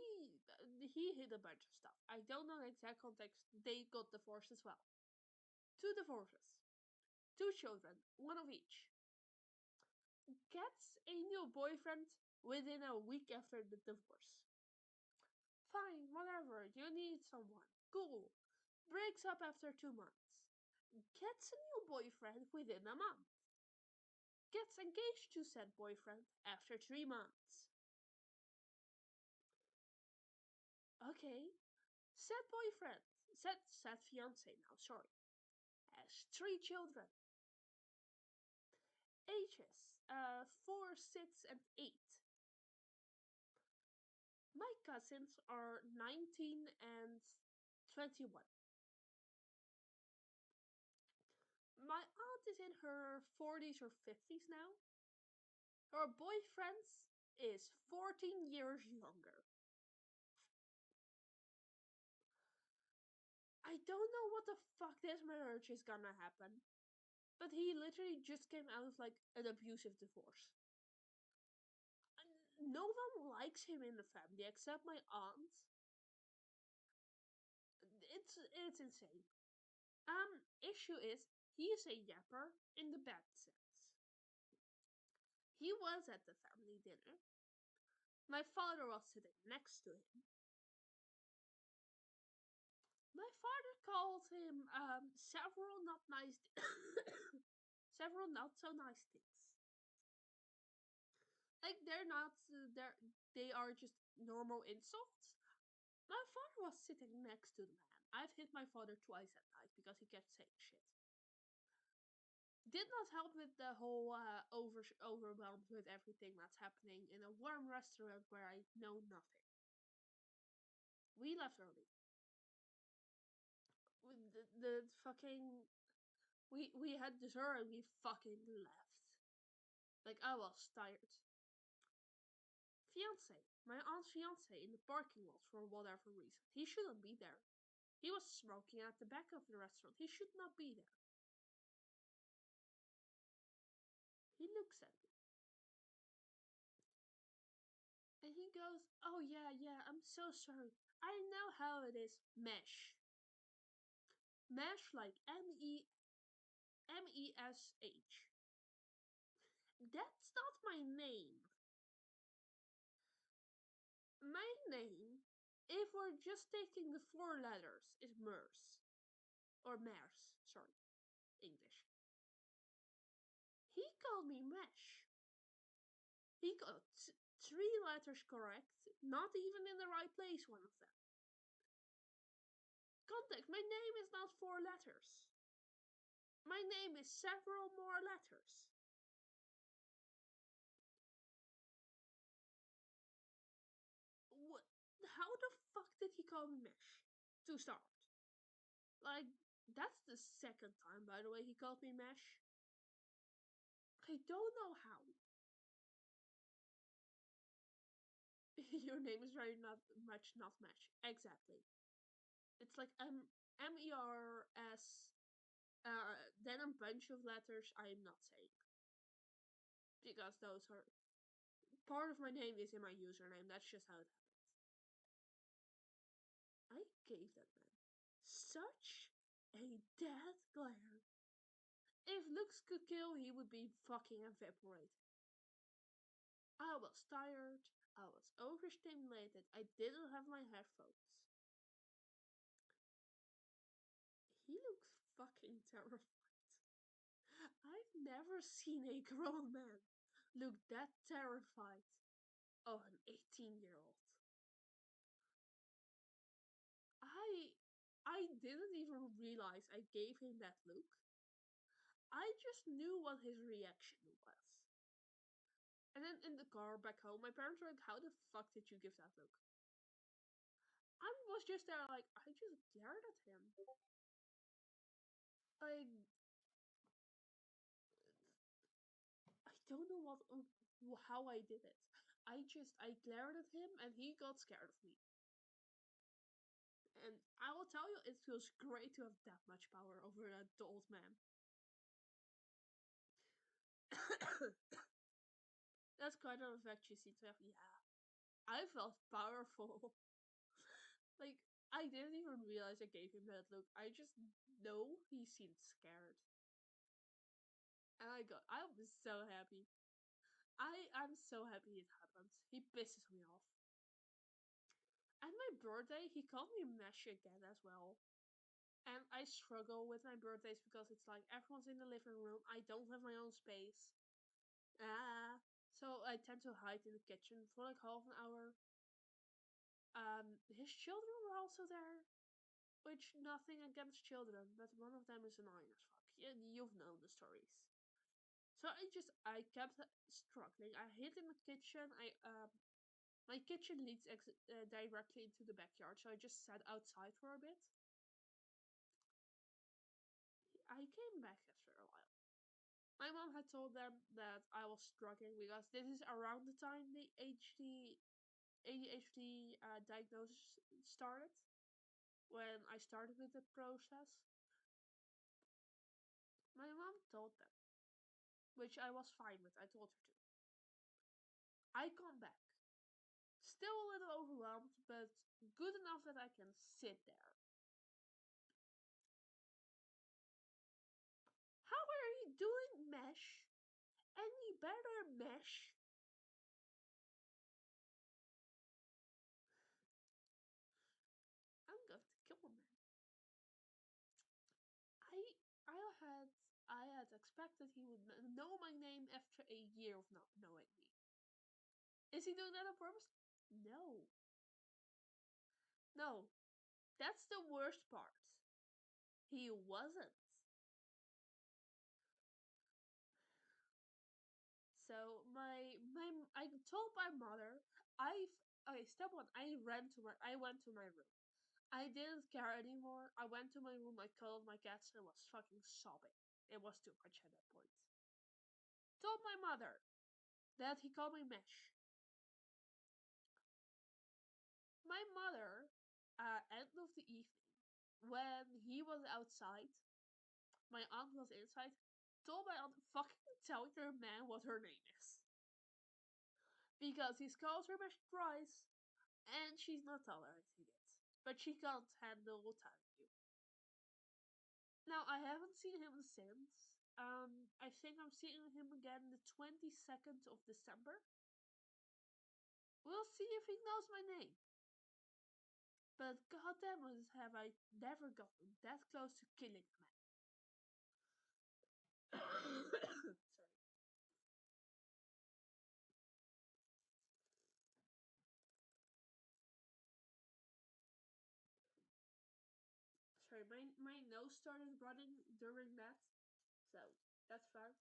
hid a bunch of stuff. I don't know the exact context. They got divorced as well. Two divorces, two children, one of each. Gets a new boyfriend within a week after the divorce. Fine, whatever. You need someone. Cool. Breaks up after 2 months. Gets a new boyfriend within a month. Gets engaged to said boyfriend after 3 months. Okay. Said boyfriend, said fiance now, sorry, has 3 children. Ages 4, 6, and 8. My cousins are 19 and 21. My aunt is in her 40s or 50s now. Her boyfriend is 14 years younger. I don't know what the fuck this marriage is gonna happen, but he literally just came out of like an abusive divorce. No one likes him in the family except my aunt. It's insane. Issue is he is a yapper in the bad sense. He was at the family dinner. My father was sitting next to him. My father called him several not nice, several not so nice things. Like they're not, they are just normal insults. My father was sitting next to the man. I've hit my father twice at night because he kept saying shit. Did not help with the whole overwhelmed with everything that's happening in a warm restaurant where I know nothing. We left early. With the fucking we had dessert and we fucking left. Like I was tired. Fiance, my aunt's fiance, in the parking lot for whatever reason. He shouldn't be there. He was smoking at the back of the restaurant. He should not be there. He looks at me and he goes, "Oh yeah, yeah, I'm so sorry. I know how it is. Mesh. Mesh like Mesh. That's not my name. My name, if we're just taking the 4 letters, is Mers. Or Mers, sorry, English. He called me Mesh. He got 3 letters correct, not even in the right place, one of them. Context, my name is not 4 letters. My name is several more letters. What? How the fuck did he call me Mesh? To start. Like, that's the second time, by the way, he called me Mesh. I don't know how. Your name is very not much not Mesh. Exactly. It's like MERS, then a bunch of letters I'm not saying. Because those are part of my name is in my username. That's just how it happens. I gave that man such a dead glare. If looks could kill, he would be fucking evaporated. I was tired. I was overstimulated. I didn't have my headphones. He looks fucking terrified. I've never seen a grown man look that terrified of an 18-year-old. I I didn't even realize I gave him that look. I just knew what his reaction was. And then in the car back home, my parents were like, "How the fuck did you give that look?" I was just there like, I just glared at him. Like, I don't know how I did it. I glared at him and he got scared of me. And I will tell you, it feels great to have that much power over an adult man. That's quite an effect you see to have. Yeah. I felt powerful. Like, I didn't even realize I gave him that look. I just know he seemed scared. And I was so happy. I'm so happy it happened. He pisses me off. And my birthday, he called me Mesh again as well. And I struggle with my birthdays because it's like everyone's in the living room. I don't have my own space. Ah. So I tend to hide in the kitchen for like half an hour. His children were also there, which nothing against children, but one of them is annoying as fuck. Yeah, you've known the stories. So I kept struggling. I hid in the kitchen. My kitchen leads directly into the backyard, so I just sat outside for a bit. I came back after a while. My mom had told them that I was struggling because this is around the time the ADHD diagnosis started. When I started with the process, my mom told them, which I was fine with. I told her to. I come back, still a little overwhelmed, but good enough that I can sit there. How are you doing, Mesh? Any better, Mesh? I'm going to kill a man. I I had I had expected he would know my name after a year of not knowing me. Is he doing that on purpose? No. No. That's the worst part. He wasn't. So I told my mother I okay, step one, I went to my room. I didn't care anymore. I went to my room, I called my cats and was fucking sobbing. It was too much at that point. Told my mother that he called me Mesh. My mother, end of the evening, when he was outside, my aunt was inside, told my aunt, fucking tell your man what her name is. Because he's called her Mesh twice, and she's not tolerating it. But she can't handle telling you. Now, I haven't seen him since. I think I'm seeing him again the 22nd of December. We'll see if he knows my name. But goddamn it, have I never gotten that close to killing a man. Sorry. Sorry, my nose started running during that. So, that's fine.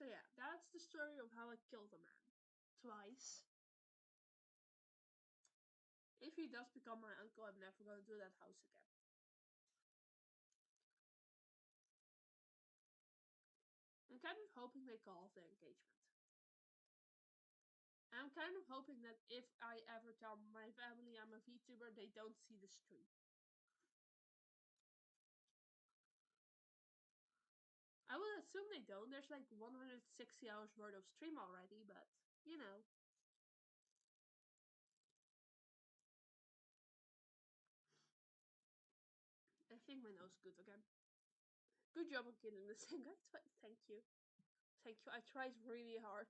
So yeah, that's the story of how I killed a man. Twice. If he does become my uncle, I'm never gonna do that house again. I'm kind of hoping they call off the engagement. I'm kind of hoping that if I ever tell my family I'm a VTuber, they don't see the stream. I would assume they don't. There's like 160 hours worth of stream already, but you know. I think my nose is good again. Good job on killing the singer. Thank you. Thank you. I tried really hard.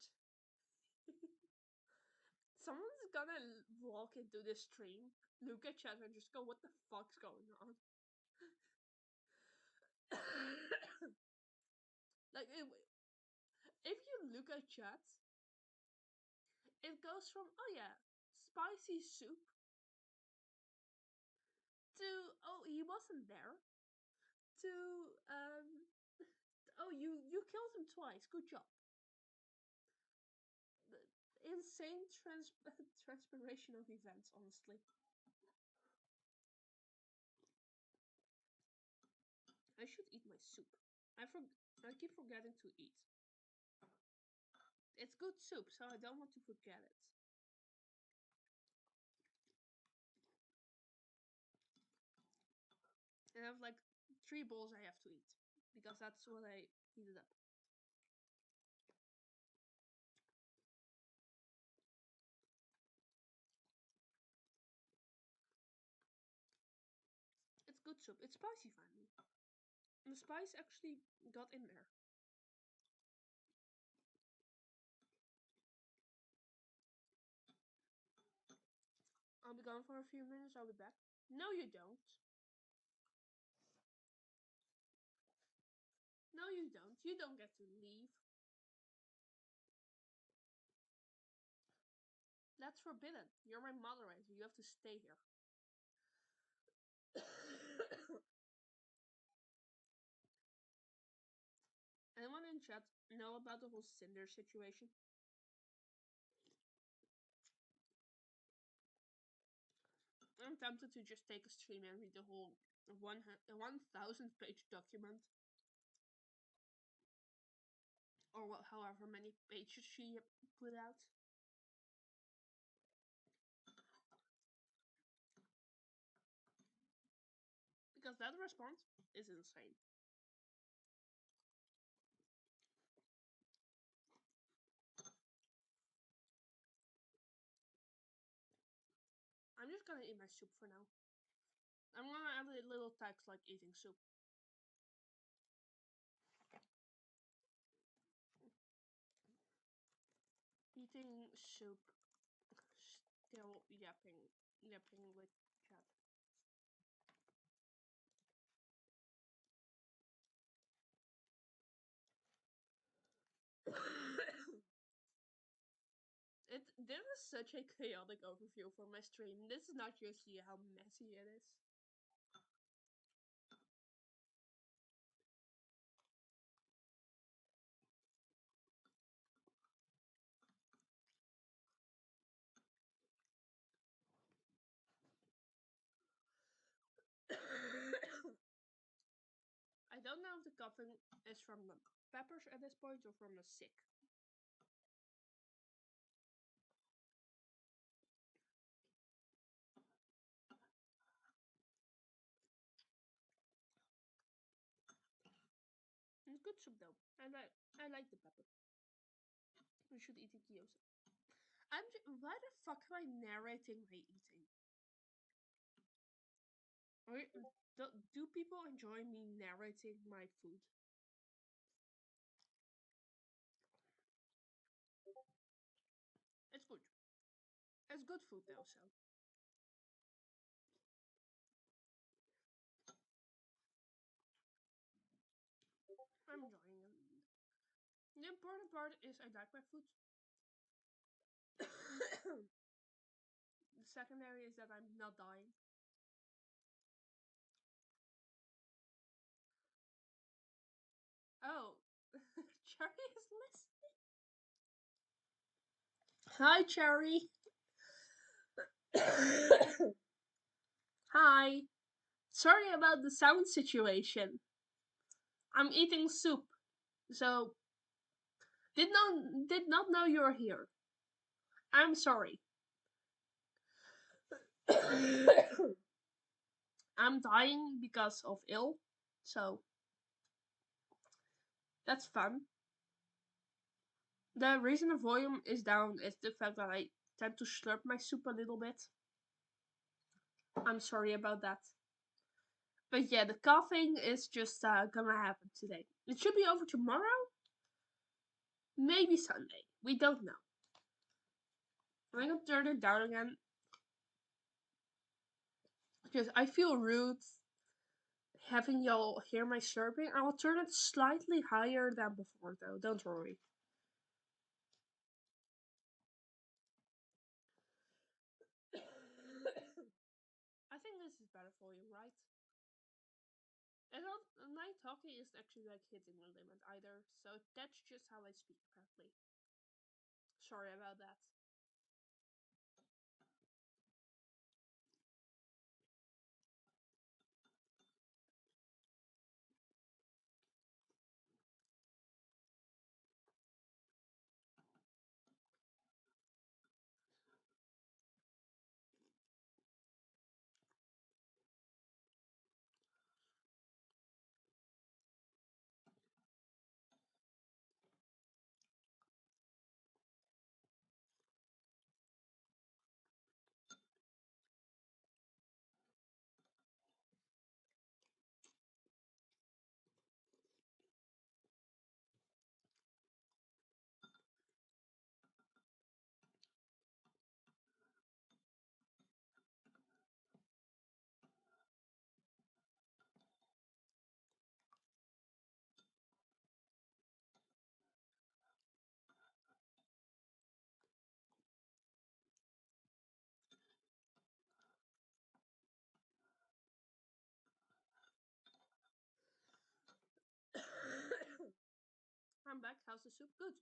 Someone's gonna walk into the stream, look at chat, and just go, "What the fuck's going on?" Like, if you look at chat, it goes from, "Oh yeah, spicy soup," to, "Oh, he wasn't there," to, "Oh, you killed him twice. Good job." The insane transpiration of events, honestly. I should eat my soup. I keep forgetting to eat. It's good soup, so I don't want to forget it. And I have like 3 bowls I have to eat. because that's what I heated up. It's good soup. It's spicy finally. And the spice actually got in there. I'll be gone for a few minutes. I'll be back. No, you don't. No, you don't. You don't get to leave. That's forbidden. You're my moderator. You have to stay here. Anyone in chat know about the whole Cinder situation? I'm tempted to just take a stream and read the whole 1,000 page document. Or however many pages she put out. Because that response is insane. I'm just gonna eat my soup for now. I'm gonna add a little text like eating soup. Eating soup. Still yapping with chat. This is such a chaotic overview for my stream. This is not usually how messy it is. I don't know if the coughing is from the peppers at this point or from the sick. It's good soup though. I like the pepper. We should eat it gyoza. Why the fuck am I narrating my eating? Do people enjoy me narrating my food? It's good. It's good food though, so I'm enjoying it. The important part is I like my food. The secondary is that I'm not dying. Oh, Cherry is listening. Hi, Cherry. Hi. Sorry about the sound situation. I'm eating soup, so did not know you're here. I'm sorry. I'm dying because of ill, so that's fun. The reason the volume is down is the fact that I tend to slurp my soup a little bit. I'm sorry about that. But yeah, the coughing is just gonna happen today. It should be over tomorrow. Maybe Sunday. We don't know. I'm gonna turn it down again. Because I feel rude having y'all hear my slurping. I will turn it slightly higher than before though, don't worry. I think this is better for you, right? And my talking isn't actually like hitting the limit either, so that's just how I speak apparently. Sorry about that. how's the soup? Good.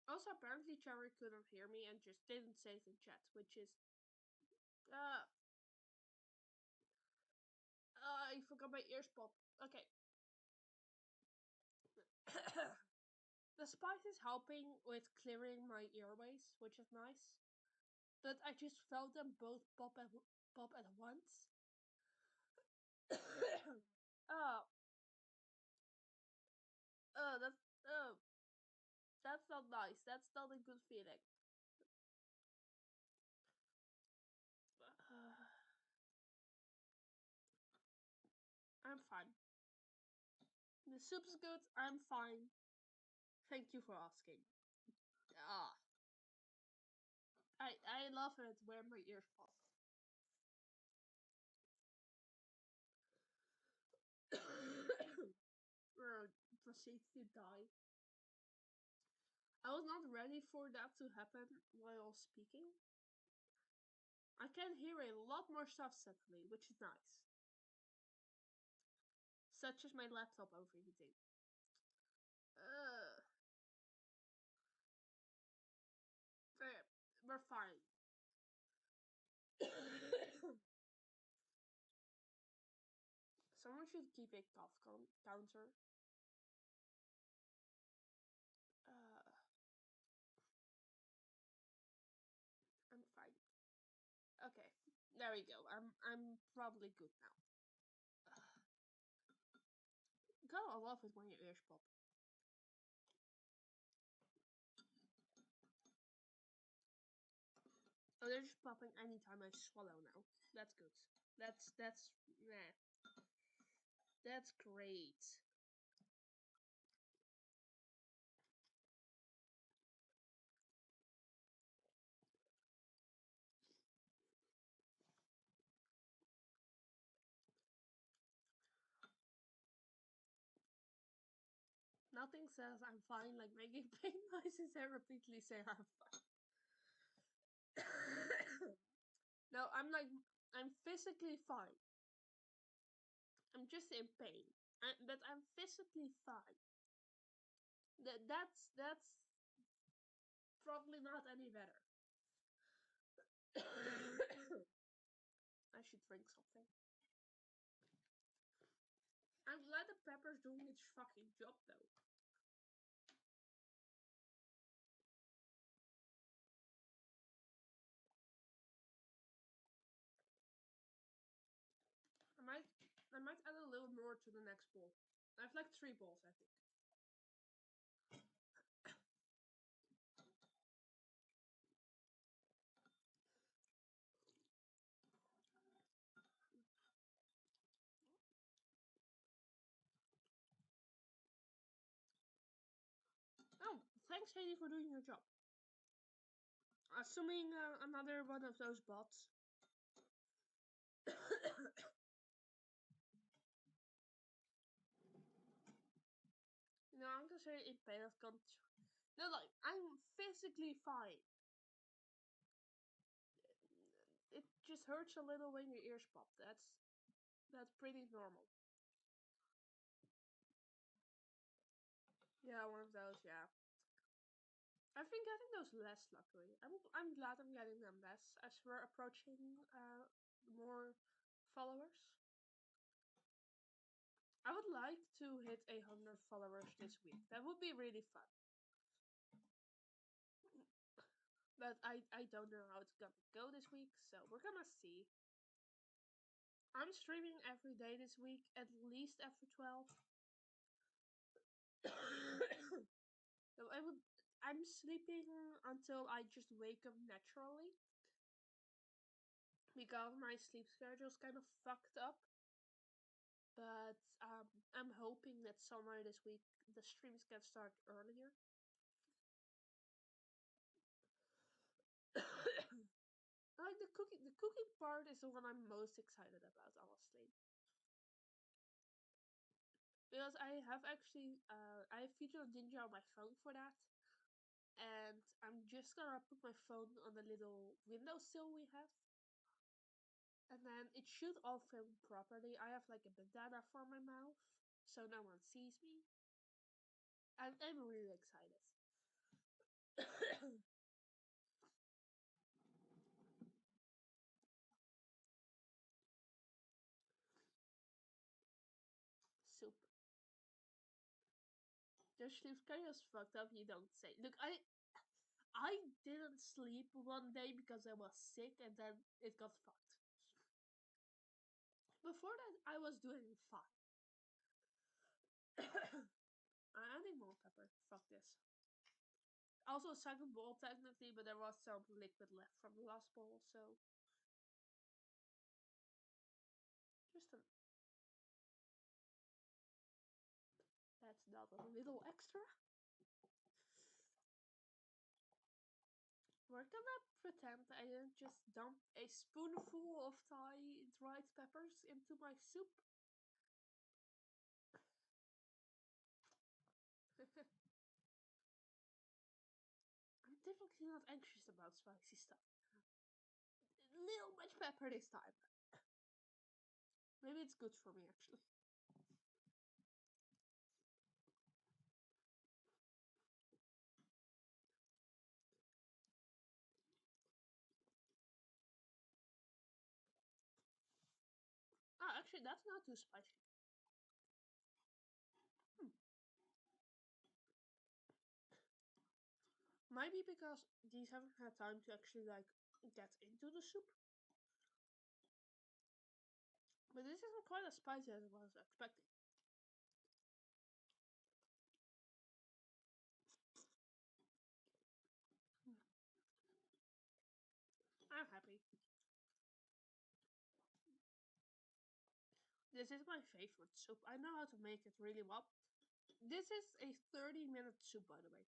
Also, apparently Cherry couldn't hear me and just didn't save in chat, which is uh I forgot my ears pop. Okay. The spice is helping with clearing my airways, which is nice. But I just felt them both pop at once. Oh, oh, oh, that's not nice. That's not a good feeling. I'm fine. The soup's good. I'm fine. Thank you for asking. Ah, I love it where my ears pop. Proceed to die. I was not ready for that to happen while speaking. I can hear a lot more stuff suddenly, which is nice. Such as my laptop overheating. Uh, we're fine. Someone should keep a cough counter. Uh, I'm fine. Okay, there we go. I'm probably good now. God, I love it when your ears pop. Oh, they're just popping anytime I swallow now. That's good. That's nah. That's great. Nothing says I'm fine like making pain noises and repeatedly say I'm fine. No, I'm physically fine. I'm just in pain. But I'm physically fine. That's probably not any better. I should drink something. I'm glad the pepper's doing its fucking job though. I might I might add a little more to the next bowl. I have like 3 bowls, I think. Oh, thanks Haley for doing your job. Assuming another one of those bots. No, I'm gonna say it pain of control. No, like I'm physically fine. It just hurts a little when your ears pop. That's pretty normal. Yeah, one of those. Yeah, I've been getting those less. Luckily, I'm glad I'm getting them less as we're approaching more followers. I would like to hit 100 followers this week. That would be really fun. But I don't know how it's gonna go this week, so we're gonna see. I'm streaming every day this week, at least after 12. So I'm sleeping until I just wake up naturally. Because my sleep schedule is kind of fucked up. But I'm hoping that somewhere this week the streams can start earlier. Like the cooking part is the one I'm most excited about, honestly. Because I have actually I have featured Ninja on my phone for that. And I'm just gonna put my phone on the little windowsill we have. And then it should all film properly. I have like a bandana for my mouth, so no one sees me. I'm really excited. Soup. Their sleep's kind of fucked up. You don't say. Look, I didn't sleep one day because I was sick, and then it got fucked. Before that, I was doing fine. I'm adding more pepper. Fuck this. Also, a second bowl technically, but there was some liquid left from the last bowl, so just a that's not a little extra. We're gonna pretend I didn't just dump a spoonful of Thai dried peppers into my soup. I'm typically not anxious about spicy stuff. A little much pepper this time. Maybe it's good for me actually. Ah, actually, that's not too spicy. Hmm. Might be because these haven't had time to actually like get into the soup. But this isn't quite as spicy as I was expecting. I'm happy. This is my favorite soup. I know how to make it really well. This is a 30-minute soup, by the way.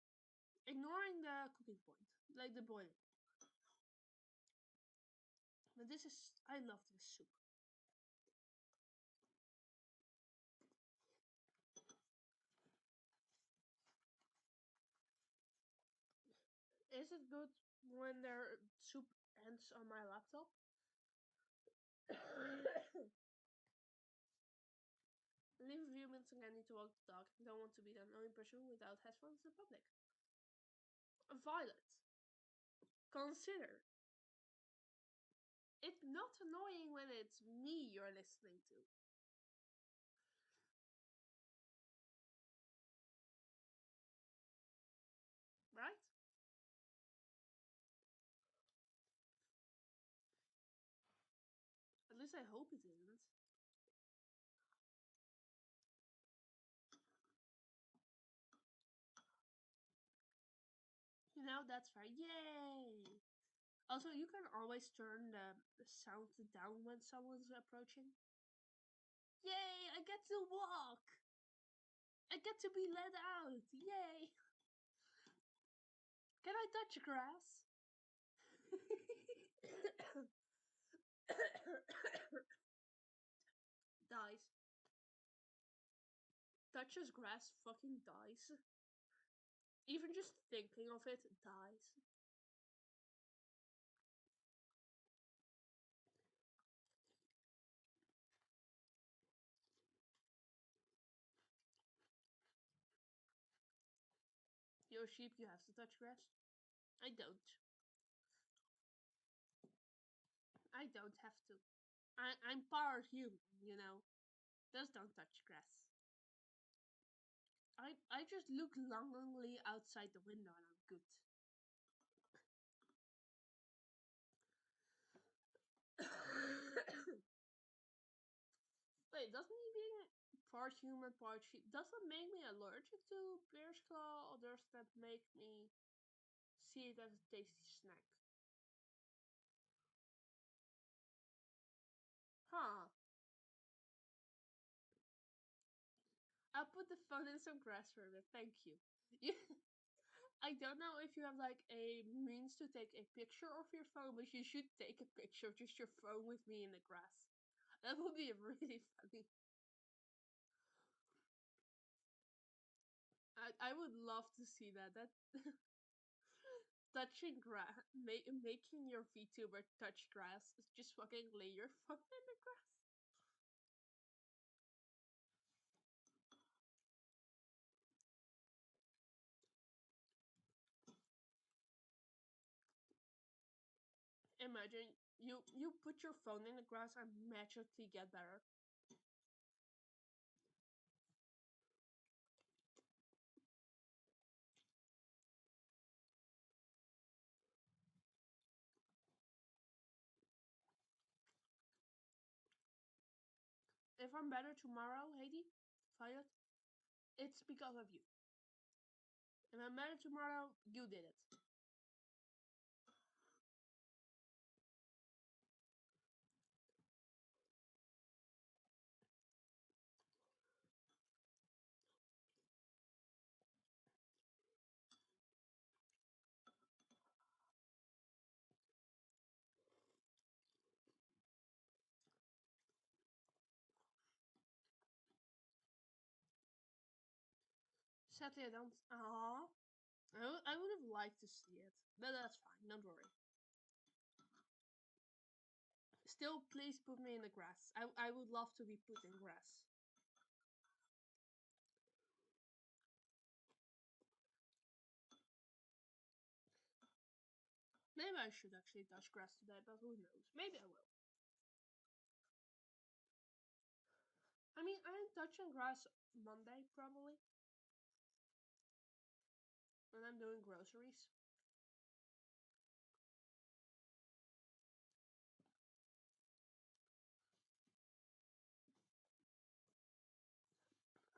Ignoring the cooking point, like the boiling. But this is, I love this soup. Is it good when their soup ends on my laptop? Leave a few minutes and I need to walk the dog. I don't want to be the annoying person without headphones in public. Violet, consider it's not annoying when it's me you're listening to, right? At least I hope it isn't. You know, that's right. Yay! Also, you can always turn the sound down when someone's approaching. Yay! I get to walk! I get to be let out! Yay! Can I touch grass? Dies. Touches grass, fucking dies. Even just thinking of it dies. You're a sheep, you have to touch grass. I don't. I don't have to. I'm part human, you know. Just don't touch grass. I just look longingly outside the window and I'm good. Wait, doesn't he being part human, part sheep, does that make me allergic to bear's claw, or does that make me see it as a tasty snack? Huh. I'll put the phone in some grass for a bit, thank you. You I don't know if you have like a means to take a picture of your phone, but you should take a picture of just your phone with me in the grass. That would be really funny. I would love to see that. That touching grass, making your VTuber touch grass, just fucking lay your phone in the grass. Imagine you put your phone in the grass and magically get better. If I'm better tomorrow, Heidi, Violet, it's because of you. If I'm better tomorrow, you did it. Sadly, I don't. Ah, I would have liked to see it, but that's fine. Don't worry. Still, please put me in the grass. I would love to be put in grass. Maybe I should actually touch grass today, but who knows? Maybe I will. I mean, I'm touching grass Monday probably, when I'm doing groceries.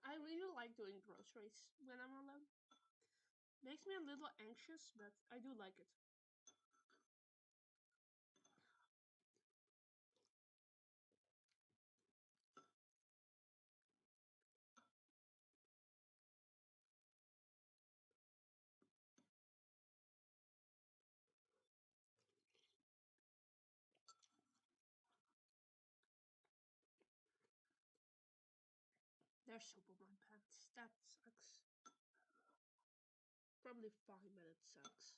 I really like doing groceries when I'm alone. Makes me a little anxious, but I do like it. There's soap on my pants. That sucks. Probably fine, but it sucks.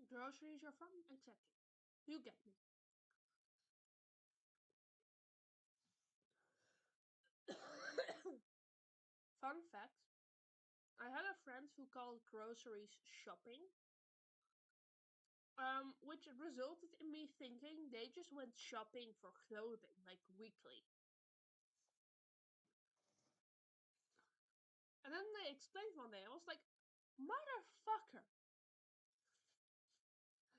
Groceries are fun? Exactly. You get me. Fun fact, I had a friend who called groceries shopping, which resulted in me thinking they just went shopping for clothing, like weekly. And then they explained one day, I was like, motherfucker,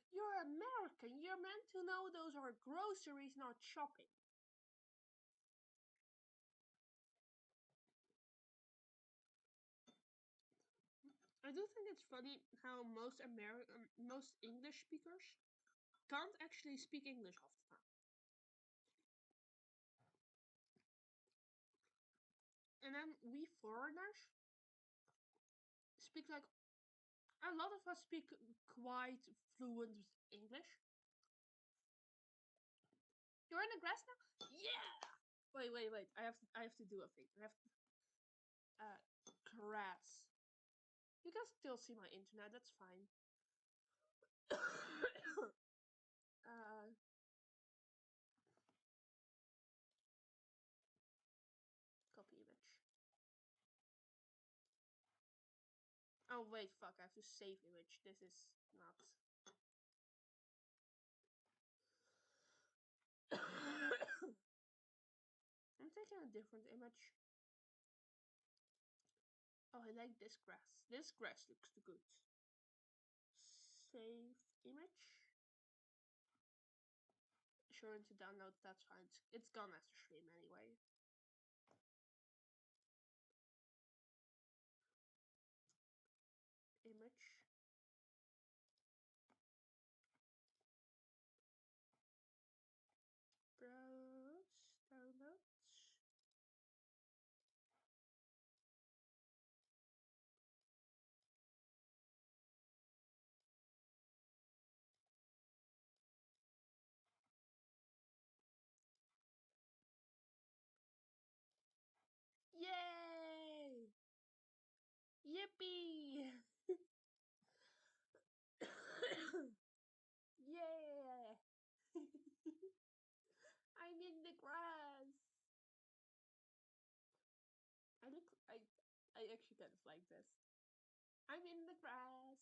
you're American, you're meant to know those are groceries, not shopping. I do think it's funny how most English speakers can't actually speak English half the time. And then we foreigners speak like a lot of us speak quite fluent English. You're in the grass now? Yeah. Wait. I have to do a thing. I have grass. You can still see my internet. That's fine. uh, copy image. Oh wait, fuck! I have to save image. This is not. I'm taking a different image. Oh, I like this grass. This grass looks good. Save image. Sure, to download. That's fine. It's gone after stream anyway. Image. Browse. Downloads. Yay! Yippee! Yeah! I'm in the grass! sentence like this. I'm in the grass.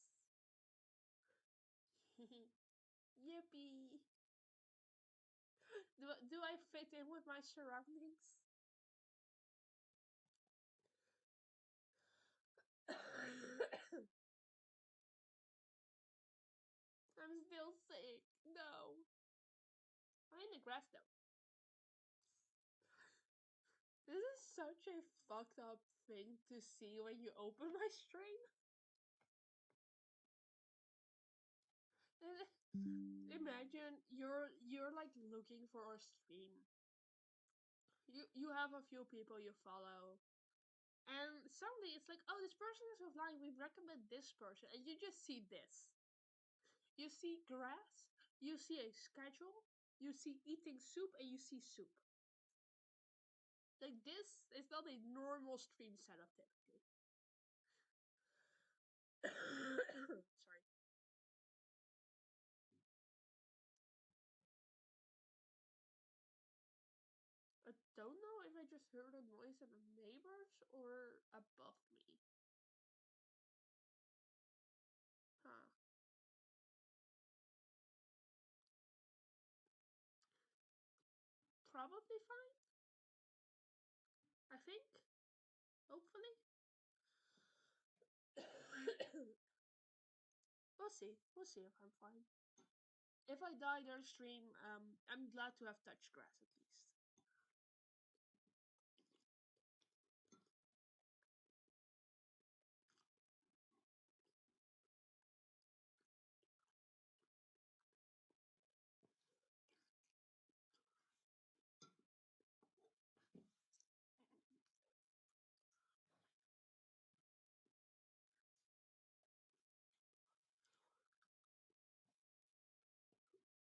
Yippee. Do I fit in with my surroundings? I'm still sick. No. I'm in the grass though. This is such a fucked up thing to see when you open my stream. Imagine you're like looking for a stream. You have a few people you follow, and suddenly it's like, oh, this person is offline. We recommend this person, and you just see this. You see grass. You see a schedule. You see eating soup, and you see soup. Like this is not a normal stream setup typically. Sorry. I don't know if I just heard a noise at the neighbors or above me. Huh. Probably fine, I think. Hopefully. We'll see. We'll see if I'm fine. If I die during stream, I'm glad to have touched grass at least.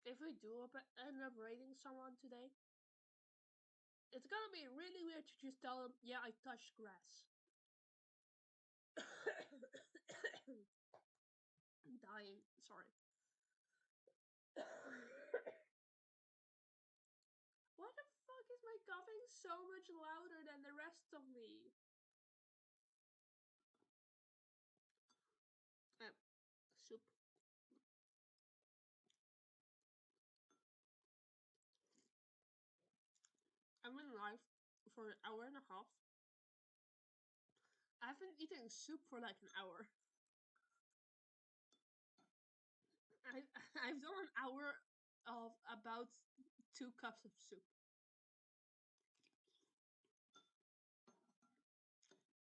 If we do end up raiding someone today, it's gonna be really weird to just tell them, yeah, I touched grass. I'm dying. Sorry. Why the fuck is my coughing so much louder than the rest of me? Soup. I've been live for an hour and a half. I've been eating soup for like an hour. I've done an hour of about 2 cups of soup.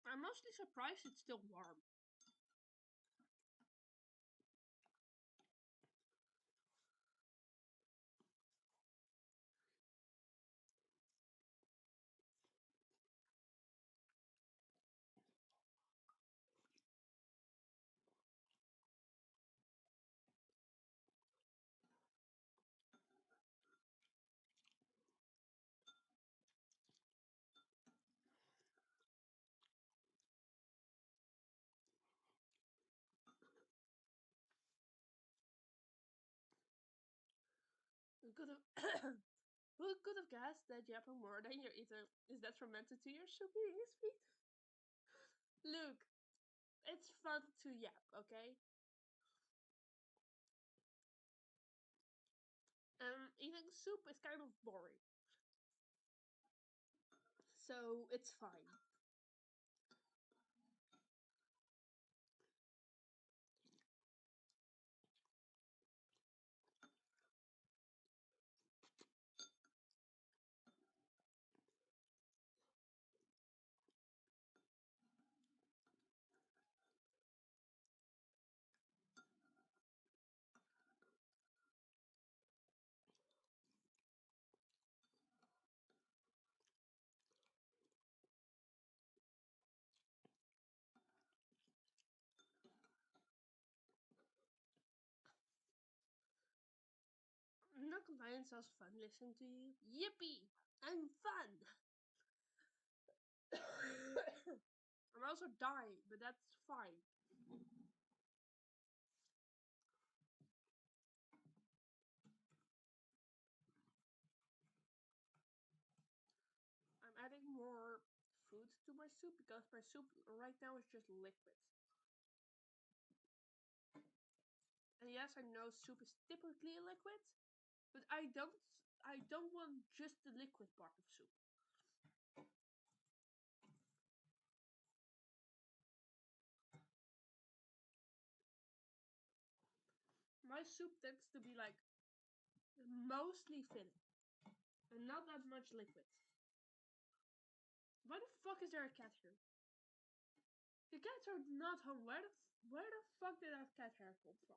I'm mostly surprised it's still warm. Who could have who could have guessed that yapping more than your eater is detrimental to your superior speed? Look, it's fun to yap, okay? Eating soup is kind of boring. So it's fine. I'm not complaining, sounds fun listening to you. Yippee! I'm fun! I'm also dying, but that's fine. I'm adding more food to my soup because my soup right now is just liquid. And yes, I know soup is typically a liquid, but I don't want just the liquid part of soup. My soup tends to be like mostly filling and not that much liquid. Why the fuck is there a cat here? The cats are not home. Where the fuck did that cat hair come from?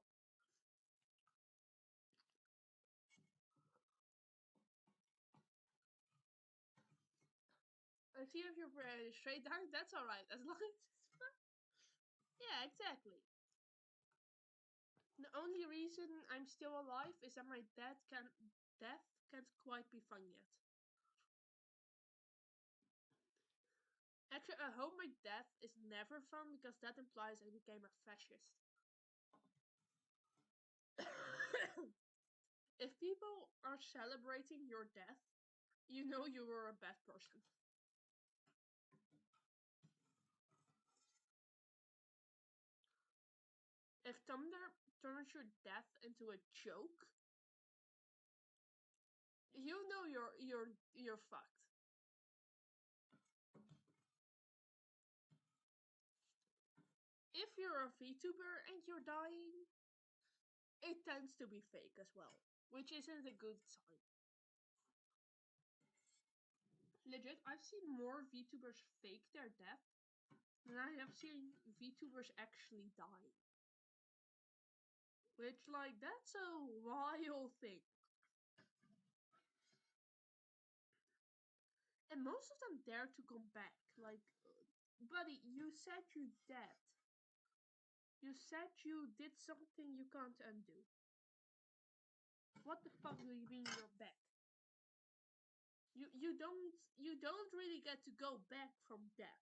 I see if you're straight down. That's all right, as long as it's fun. Yeah, exactly. The only reason I'm still alive is that my death can't quite be fun yet. Actually, I hope my death is never fun because that implies I became a fascist. If people are celebrating your death, you know you were a bad person. If thunder turns your death into a joke, you know you're fucked. If you're a VTuber and you're dying, it tends to be fake as well, which isn't a good sign. Legit, I've seen more VTubers fake their death than I have seen VTubers actually dying. Which, like, that's a wild thing. And most of them dare to come back. Like, buddy, you said you're dead. You said you did something you can't undo. What the fuck do you mean you're back? You don't really get to go back from death.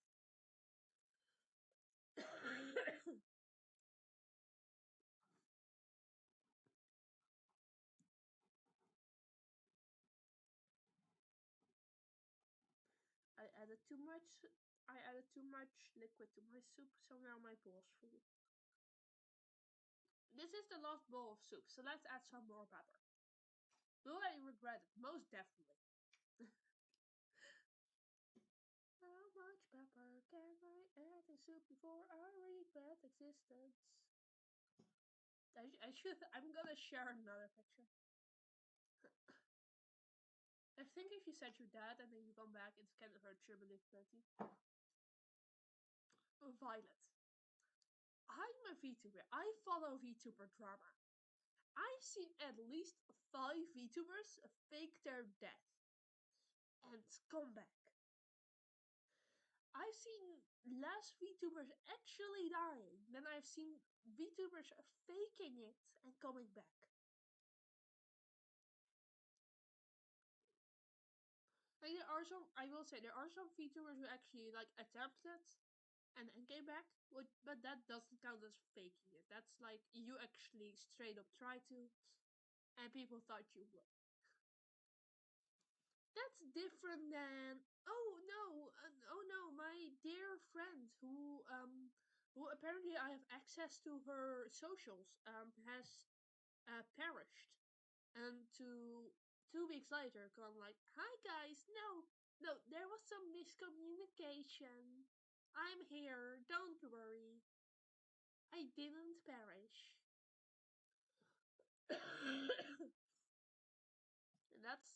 I added too much I added too much liquid to my soup, so now my bowl's full. This is the last bowl of soup, so let's add some more pepper. Will I regret it? Most definitely. How much pepper can I add in soup before I regret existence? I'm gonna share another picture. I think if you said you're dead and then you come back, it's kind of hurt your believability. Violet. I'm a VTuber. I follow VTuber drama. I've seen at least 5 VTubers fake their death and come back. I've seen less VTubers actually dying than I've seen VTubers faking it and coming back. Like I will say, there are some VTubers who actually like attempted and came back, but that doesn't count as faking it. That's like you actually straight up tried to, and people thought you would. That's different than oh no, my dear friend who apparently I have access to her socials has perished, and 2 weeks later gone like, hi guys, no, there was some miscommunication. I'm here, don't worry, I didn't perish. And that's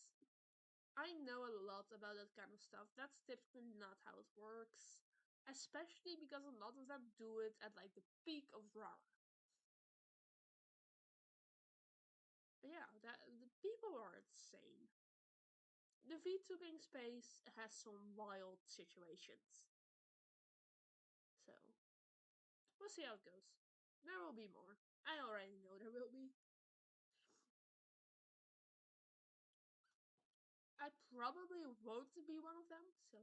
I know a lot about that kind of stuff. That's typically not how it works. Especially because a lot of them do it at like the peak of drama. But yeah, the people are insane. The VTubing space has some wild situations. So we'll see how it goes. There will be more. I already know there will be. I probably won't be one of them, so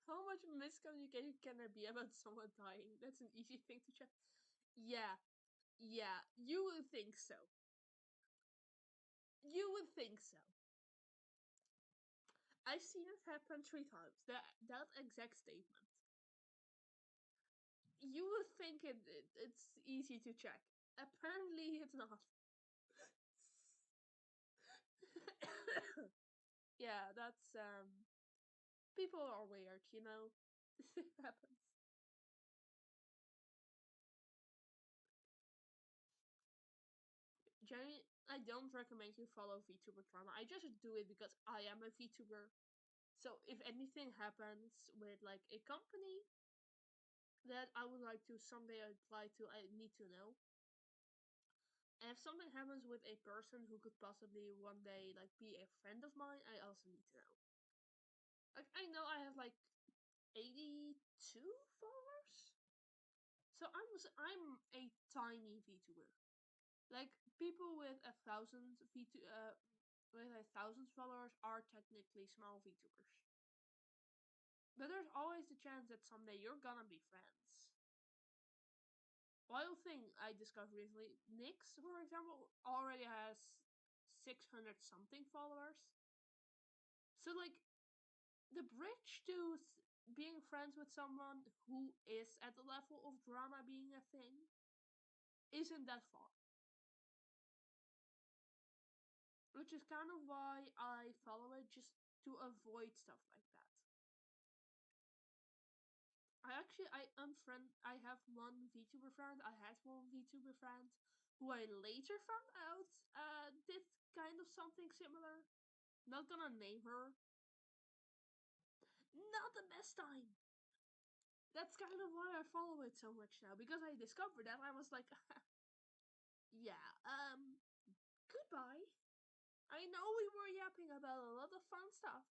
how much miscommunication can there be about someone dying? That's an easy thing to check. Yeah, yeah, you would think so. You would think so. I've seen it happen 3 times. That exact statement. You would think it's easy to check. Apparently, it's not. Yeah, that's people are weird, you know. It happens. Jenny, I don't recommend you follow VTuber drama. I just do it because I am a VTuber. So if anything happens with like a company that I would like to someday apply to, I need to know. And if something happens with a person who could possibly one day like be a friend of mine, I also need to know. Like I know I have like 82 followers. So I'm a tiny VTuber. Like people with with 1,000 followers are technically small VTubers. But there's always the chance that someday you're gonna be friends. Wild thing I discovered recently, Nyx, for example, already has 600 something followers. So like the bridge to being friends with someone who is at the level of drama being a thing isn't that far. Which is kind of why I follow it, just to avoid stuff like that. I have one VTuber friend. I had one VTuber friend who I later found out did kind of something similar. Not gonna name her. Not the best time. That's kind of why I follow it so much now, because I discovered that I was like, yeah, goodbye. I know we were yapping about a lot of fun stuff.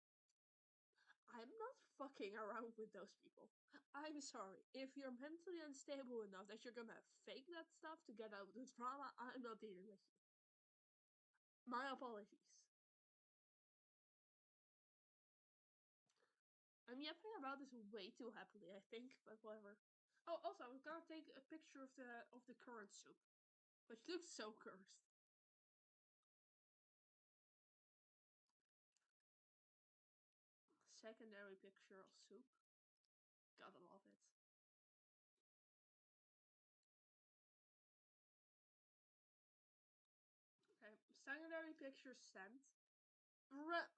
I'm not fucking around with those people. I'm sorry. If you're mentally unstable enough that you're gonna fake that stuff to get out of the drama, I'm not dealing with you. My apologies. I'm yapping about this way too happily, I think, but whatever. Oh, also, I was gonna take a picture of the current soup, which looks so cursed. Secondary picture of soup. Gotta love it. Okay, secondary picture sent.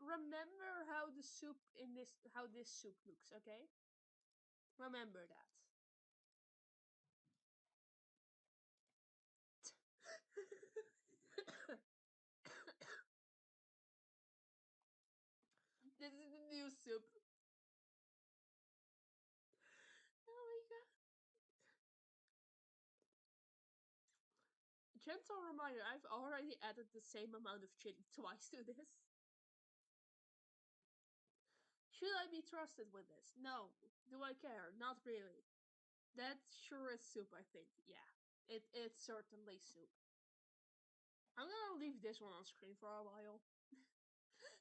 Remember how the soup in this how this soup looks, okay? Remember that. This is the new soup. Oh my god. Gentle reminder, I've already added the same amount of chili twice to this. Should I be trusted with this? No. Do I care? Not really. That sure is soup, I think. Yeah. It's certainly soup. I'm gonna leave this one on screen for a while.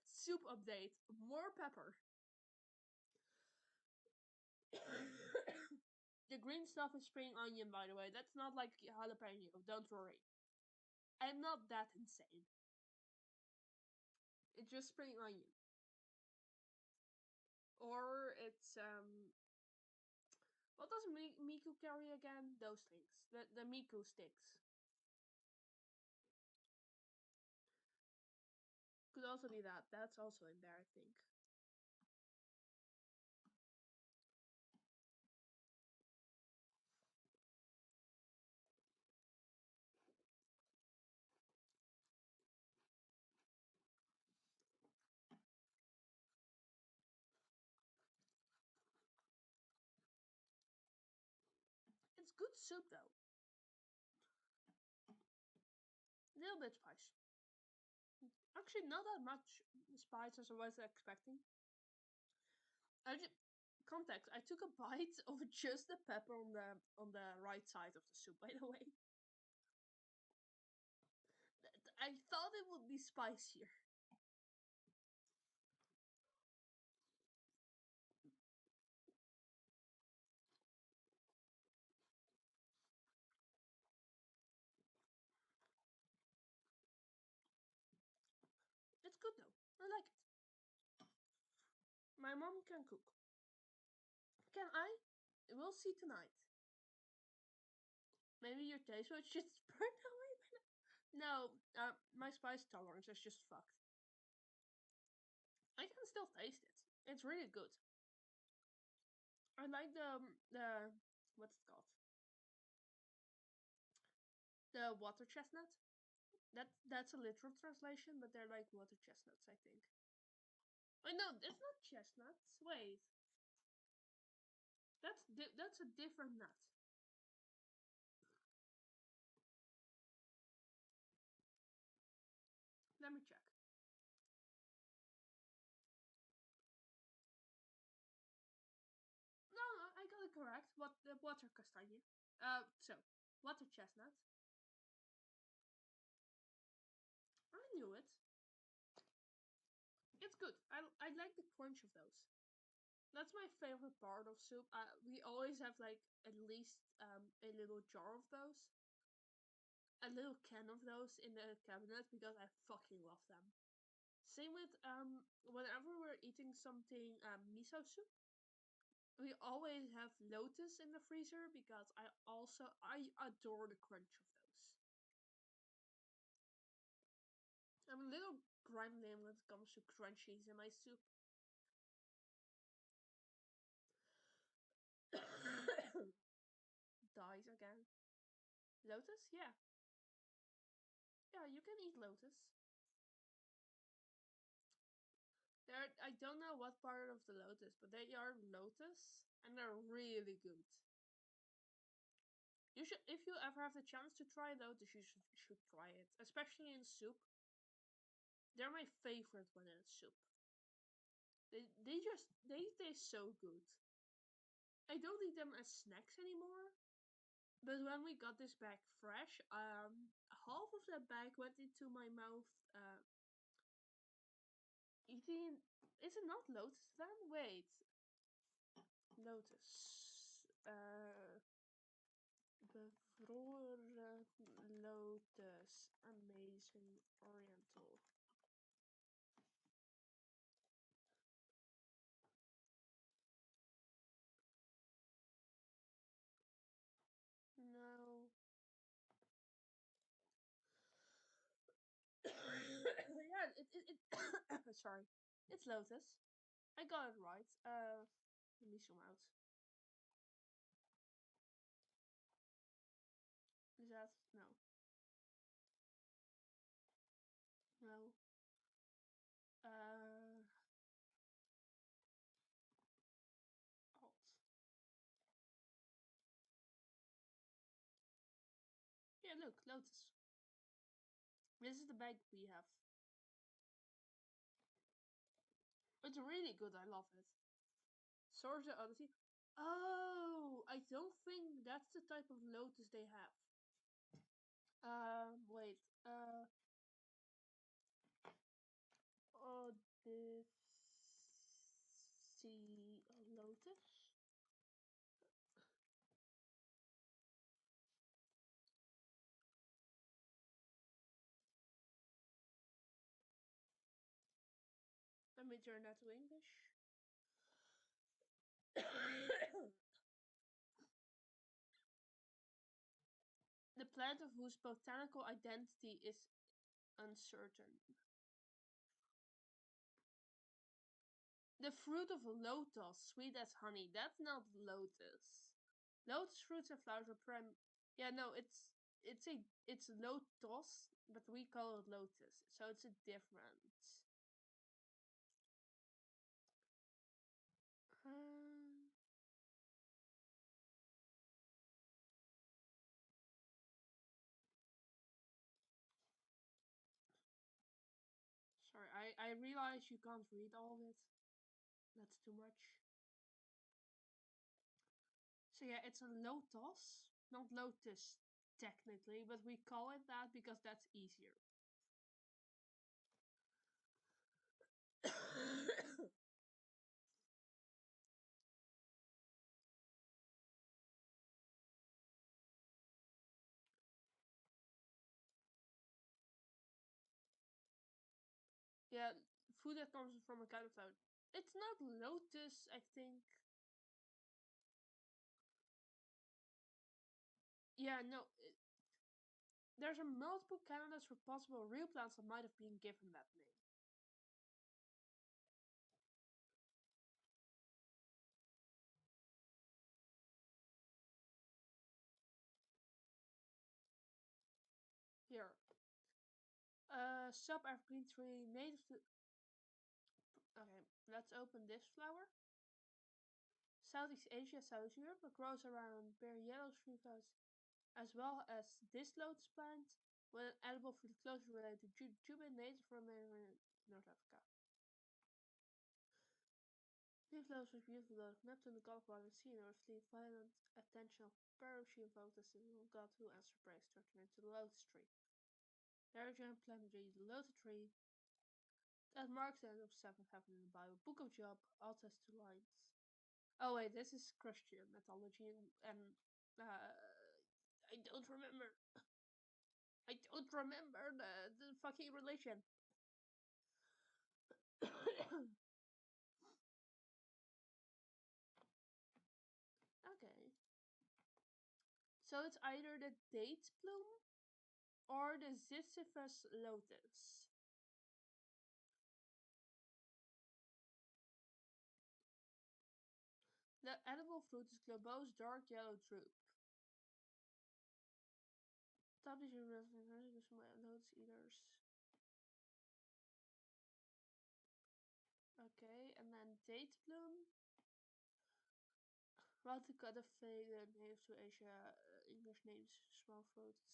Soup update. More pepper. The green stuff is spring onion, by the way. That's not like jalapeno. Don't worry. I'm not that insane. It's just spring onion. Or it's what does Miku carry again? Those things. The Miku sticks. Could also be that. That's also in there, I think. It's good soup though. A little bit spice. Actually, not that much spice as I was expecting. I just context. I took a bite of just the pepper on the right side of the soup. By the way, I thought it would be spicier. It's good though. I like it. My mom can cook. Can I? We'll see tonight. Maybe your taste buds just burn away. No, my spice tolerance is just fucked. I can still taste it. It's really good. I like the what's it called? The water chestnut. That's a literal translation, but they're like water chestnuts, I think. Oh no, it's not chestnuts. Wait, that's a different nut. Let me check. No, no, I got it correct. What the water castagne? So water chestnut. I knew it. It's good. I like the crunch of those. That's my favorite part of soup. We always have like at least a little jar of those, a little can of those in the cabinet because I fucking love them. Same with whenever we're eating something miso soup, we always have lotus in the freezer because I adore the crunch of those. I'm a little gremlin when it comes to crunchies in my soup. Dies again. Lotus? Yeah. Yeah, you can eat lotus. I don't know what part of the lotus, but they are lotus and they're really good. You should, if you ever have the chance to try lotus, you should try it, especially in soup. They're my favorite when it's soup. They taste so good. I don't eat them as snacks anymore, but when we got this bag fresh, half of that bag went into my mouth. Eating, is it not lotus then? Wait, lotus. Bevroren lotus, amazing oriental. No. Yeah, it sorry. It's lotus. I got it right. Let me zoom out. Is that no? No. Uh, alt. Yeah, look, lotus. This is the bag we have. It's really good. I love it. Source of Odyssey. Oh, I don't think that's the type of lotus they have. Wait. Odyssey lotus. Let me turn that to English. The plant of whose botanical identity is uncertain. The fruit of a lotus, sweet as honey. That's not lotus. Lotus fruits and flowers are Yeah, no, it's lotus, but we call it lotus, so it's a different. Um, Sorry, I realize you can't read all of it. That's too much. So yeah, it's a lotus, not lotus technically, but we call it that because that's easier. Yeah, food that comes from a kind of cloud. It's not lotus, I think. Yeah, no. There's a multiple candidates for possible real plants that might have been given that name. Here. Sub-evergreen tree native to... Okay, let's open this flower. Southeast Asia, South Europe, it grows around bare yellow tree flowers, as well as this lotus plant, with an edible fruit closely related to jujube, native from North Africa. These flowers were beautiful though. Neptune, the god of water, sea, and earth, fleet, violent attention of Pharaoh, she invoked as the god who answered praise, turned her into the lotus tree. There is a plant tree, the lotus tree, that marks the end of seventh heaven in the Bible. Book of Job, all has 2 lines. Oh wait, this is Christian mythology, and I don't remember. I don't remember the fucking religion. Okay. So it's either the date bloom or the Sisyphus lotus. The edible fruit is globose dark yellow drupe. Top is your lotus eaters. Okay, and then date bloom. Raticata fade native to Asia. English names small fruits,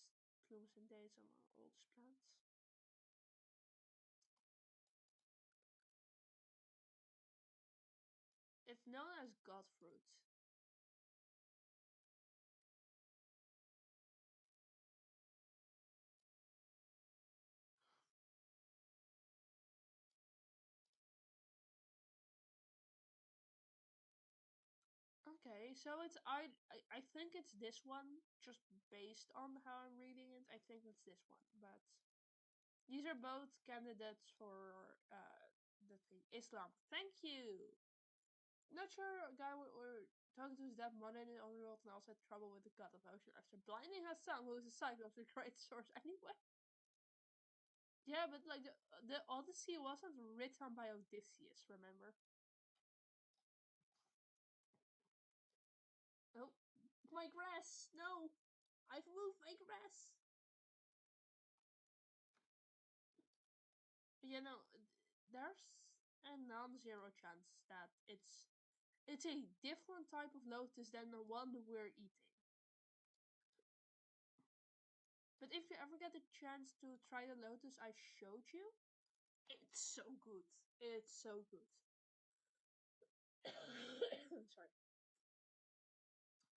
blooms and dates among oldest plants. It's known as god fruit. Okay, so it's I think it's this one, just based on how I'm reading it. I think it's this one, but these are both candidates for the thing. Islam. Thank you. Not sure a guy we're talking to his dad mother in the underworld and also had trouble with the god of ocean after blinding her son, who is a cyclops, a great source anyway. Yeah, but like the Odyssey wasn't written by Odysseus, remember? Oh, my grass! No! I've moved my grass! You know, there's a non-zero chance that it's a different type of lotus than the one we're eating. But if you ever get a chance to try the lotus I showed you, it's so good. It's so good. Sorry.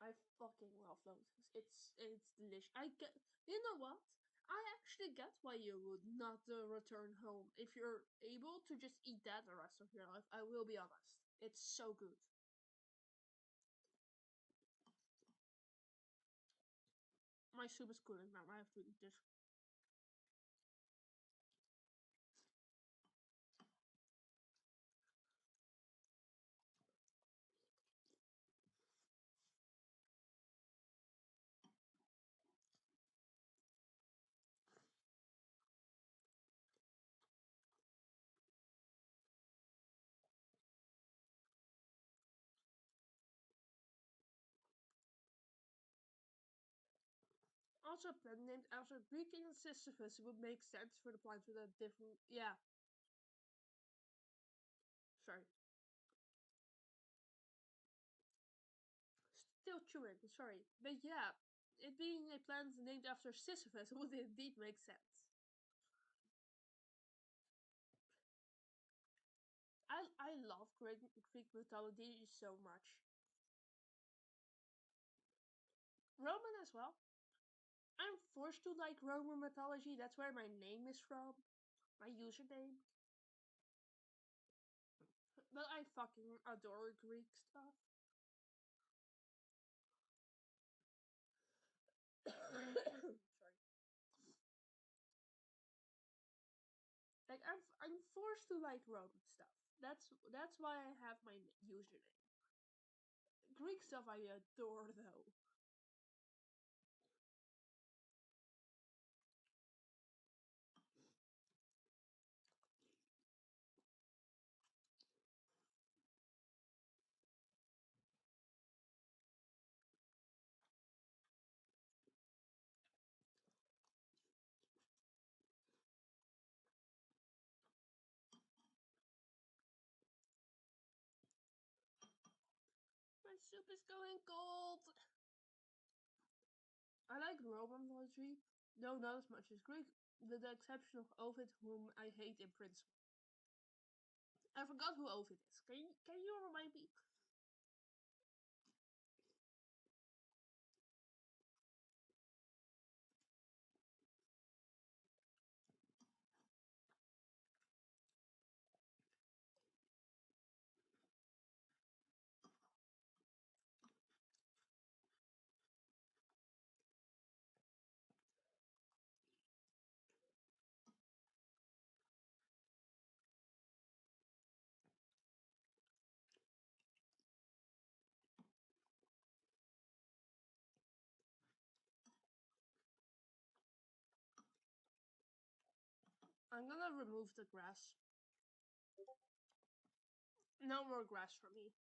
I fucking love lotus. It's delicious. I get. You know what? I actually get why you would not return home if you're able to just eat that the rest of your life. I will be honest. It's so good. My soup is cooling now. I have to eat this. Also, a plant named after Greek king Sisyphus would make sense for the plant with a different. Yeah, sorry. Still chewing, sorry. But yeah, it being a plant named after Sisyphus would indeed make sense. I love Greek mythology so much. Roman as well. I'm forced to like Roman mythology. That's where my name is from, my username. But I fucking adore Greek stuff. Sorry. Like I'm forced to like Roman stuff. That's why I have my username. Greek stuff I adore though. My soup is going cold. I like Roman poetry, though not as much as Greek, with the exception of Ovid, whom I hate in principle. I forgot who Ovid is. Can you remind me? I'm gonna remove the grass. No more grass for me.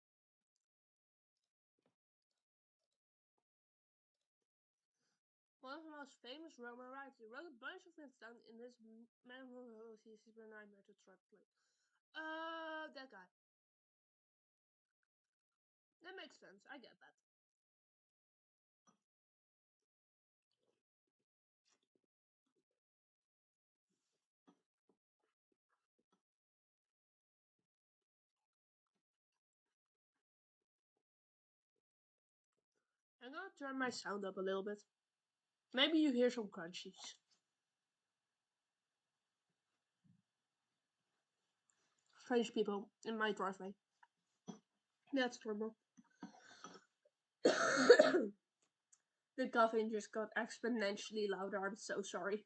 One of the most famous Roman writers wrote a bunch of things down in this memorable thesis a nightmare to translate. That guy. That makes sense. I get that. I'm gonna turn my sound up a little bit. Maybe you hear some crunchies. French people in my driveway. That's normal. The coughing just got exponentially louder. I'm so sorry.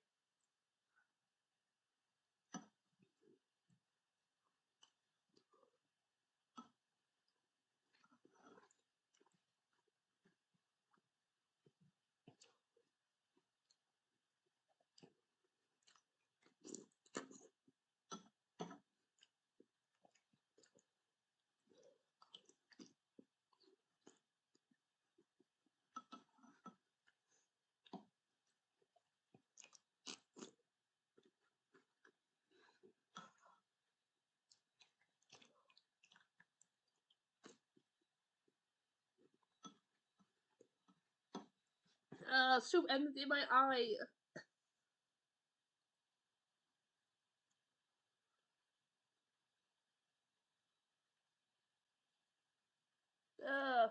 Soup ended in my eye. Uh,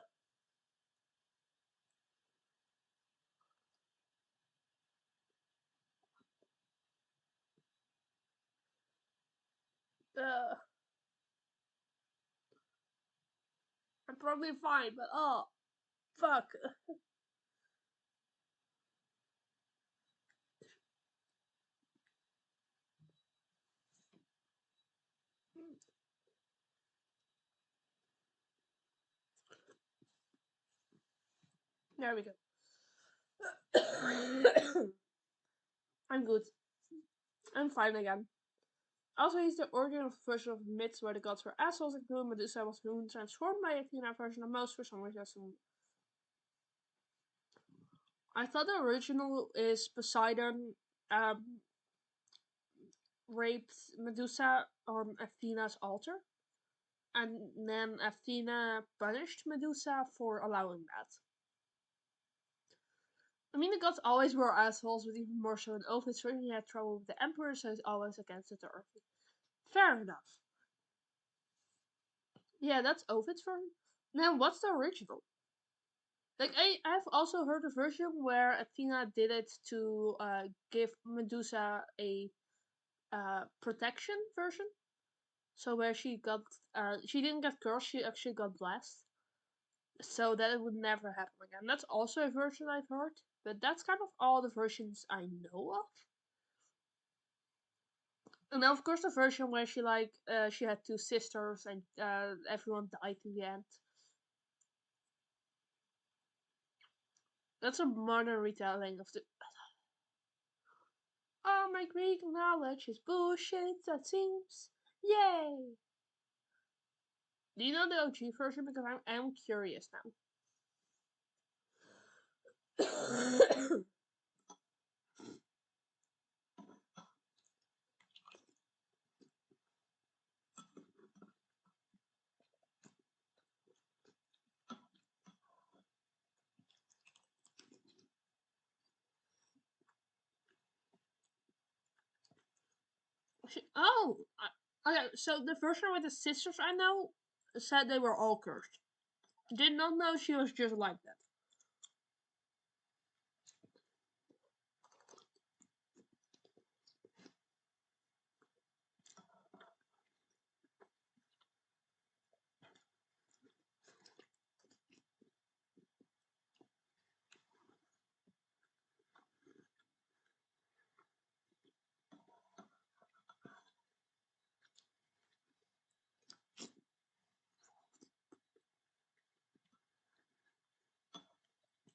uh, I'm probably fine, but oh, fuck. There we go. I'm good. I'm fine again. Also, he's the original version of myths where the gods were assholes, including Medusa was whom transformed by Athena version of most for some reason. I thought the original is Poseidon raped Medusa on Athena's altar, and then Athena punished Medusa for allowing that. I mean, the gods always were assholes, but even more so in Ovid's version, he had trouble with the emperor, so he's always against the Earth. Fair enough. Yeah, that's Ovid's version. Now, what's the original? Like, I've also heard a version where Athena did it to give Medusa a protection version. So where she didn't get cursed, she actually got blessed. So that it would never happen again. That's also a version I've heard, but that's kind of all the versions I know of. And of course, the version where she had two sisters and everyone died in the end. That's a modern retelling of the. Oh, my Greek knowledge is bullshit. That seems. Yay! Do you know the OG version? Because I'm curious now. Oh, okay. So the version with the sisters I know said they were all cursed. Did not know she was just like that.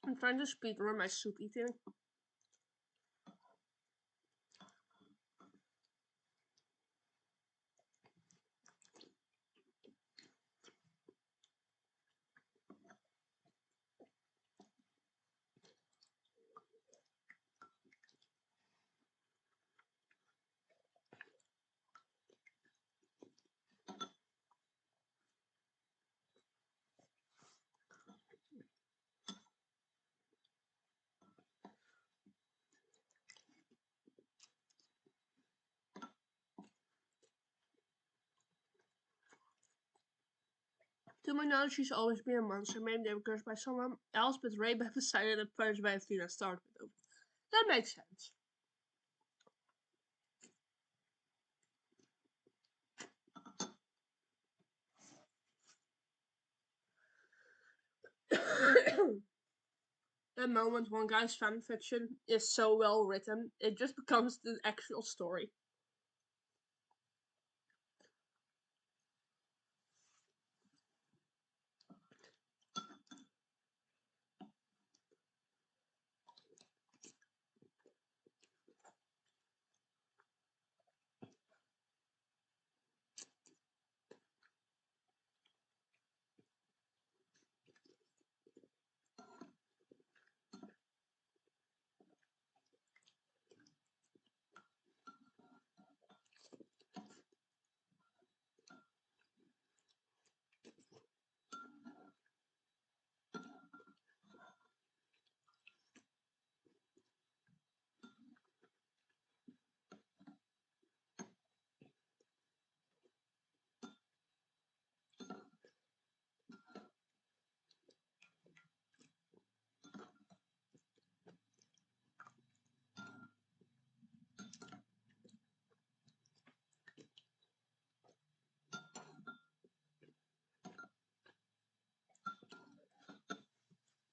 I'm trying to speedrun my soup eating. To my knowledge, she's always been a monster. Maybe they were cursed by someone else, but Ray-Ban decided and punished by Athena started with them. That makes sense. The moment one guy's fanfiction is so well written, it just becomes the actual story.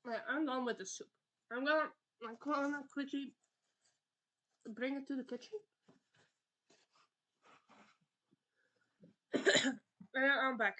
Right, I'm done with the soup. I'm gonna quickly bring it to the kitchen. And I'm back.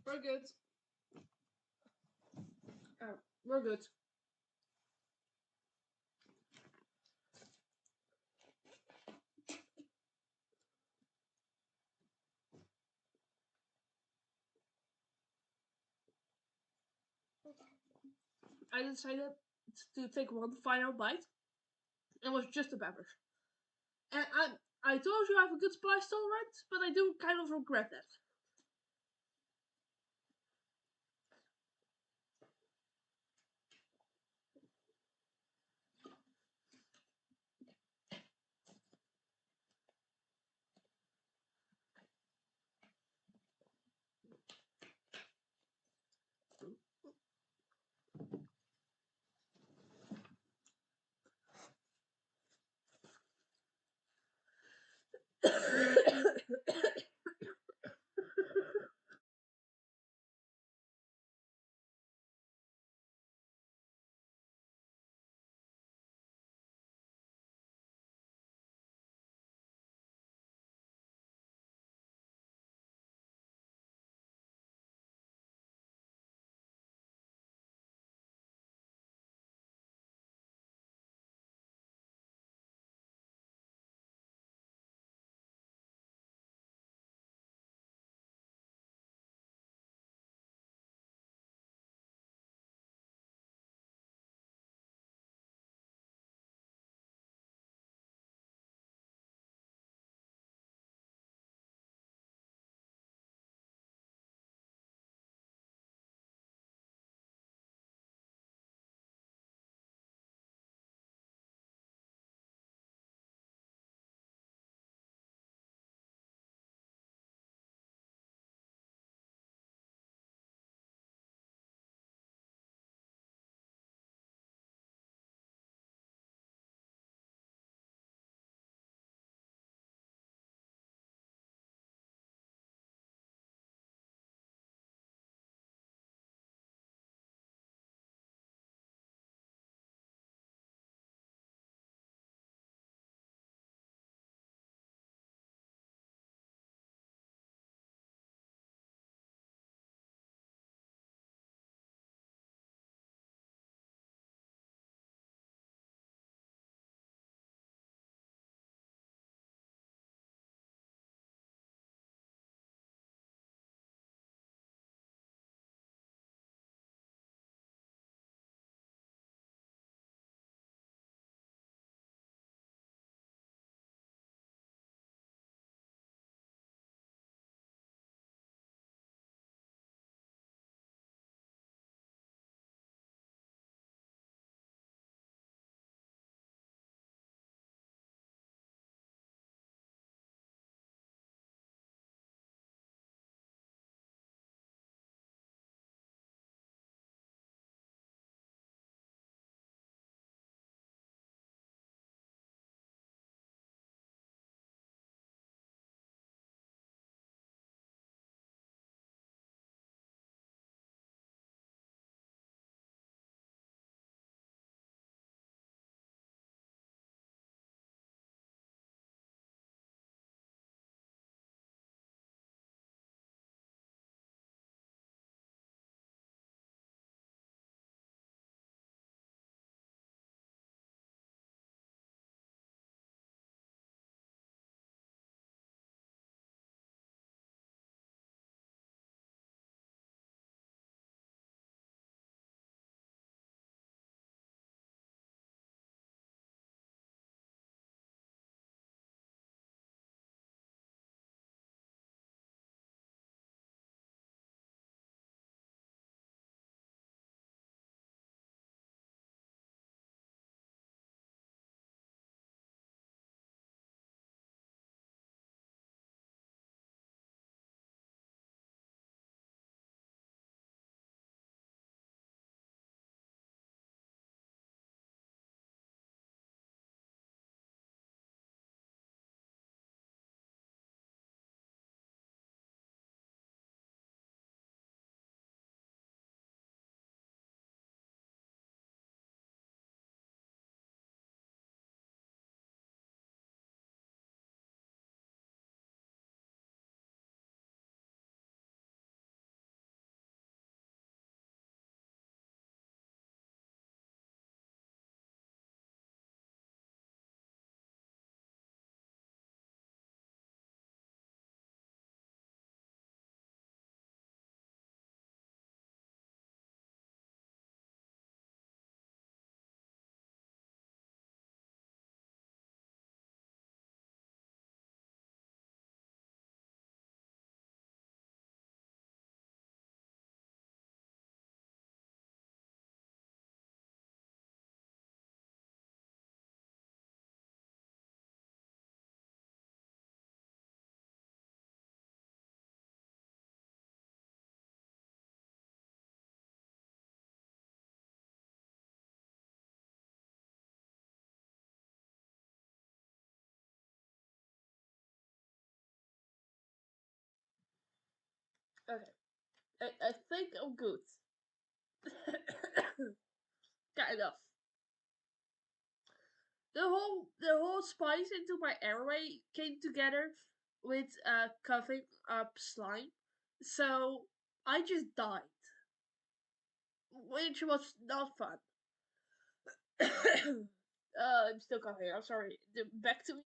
We're good. Oh, we're good. I decided to take one final bite. It was just a beverage. And I told you I have a good spice tolerance, but I do kind of regret that. Okay, I think I'm good. Kind of. The whole spice into my airway came together with coughing up slime, so I just died, which was not fun. I'm still coughing. I'm sorry. Back to me.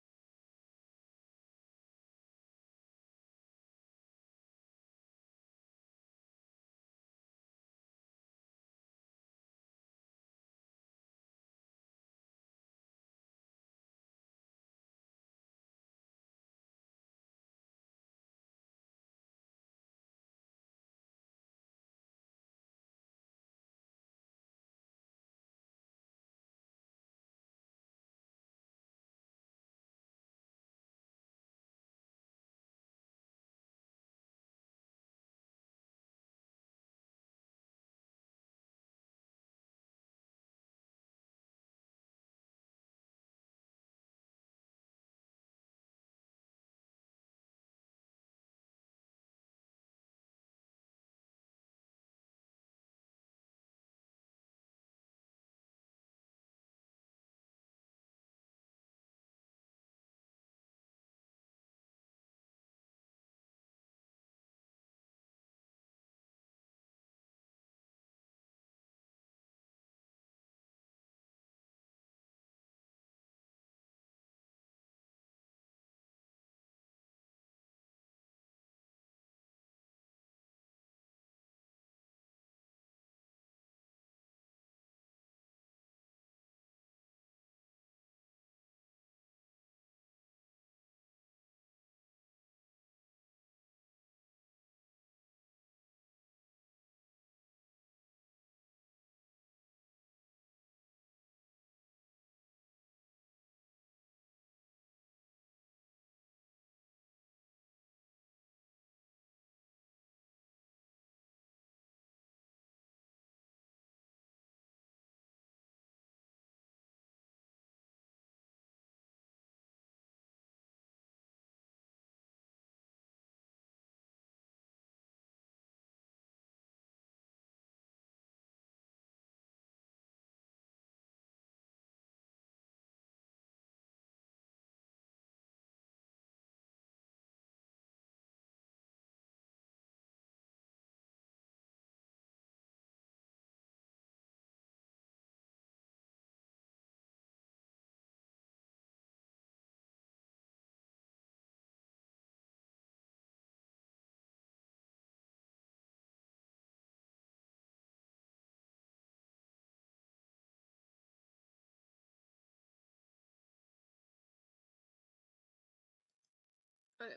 Okay,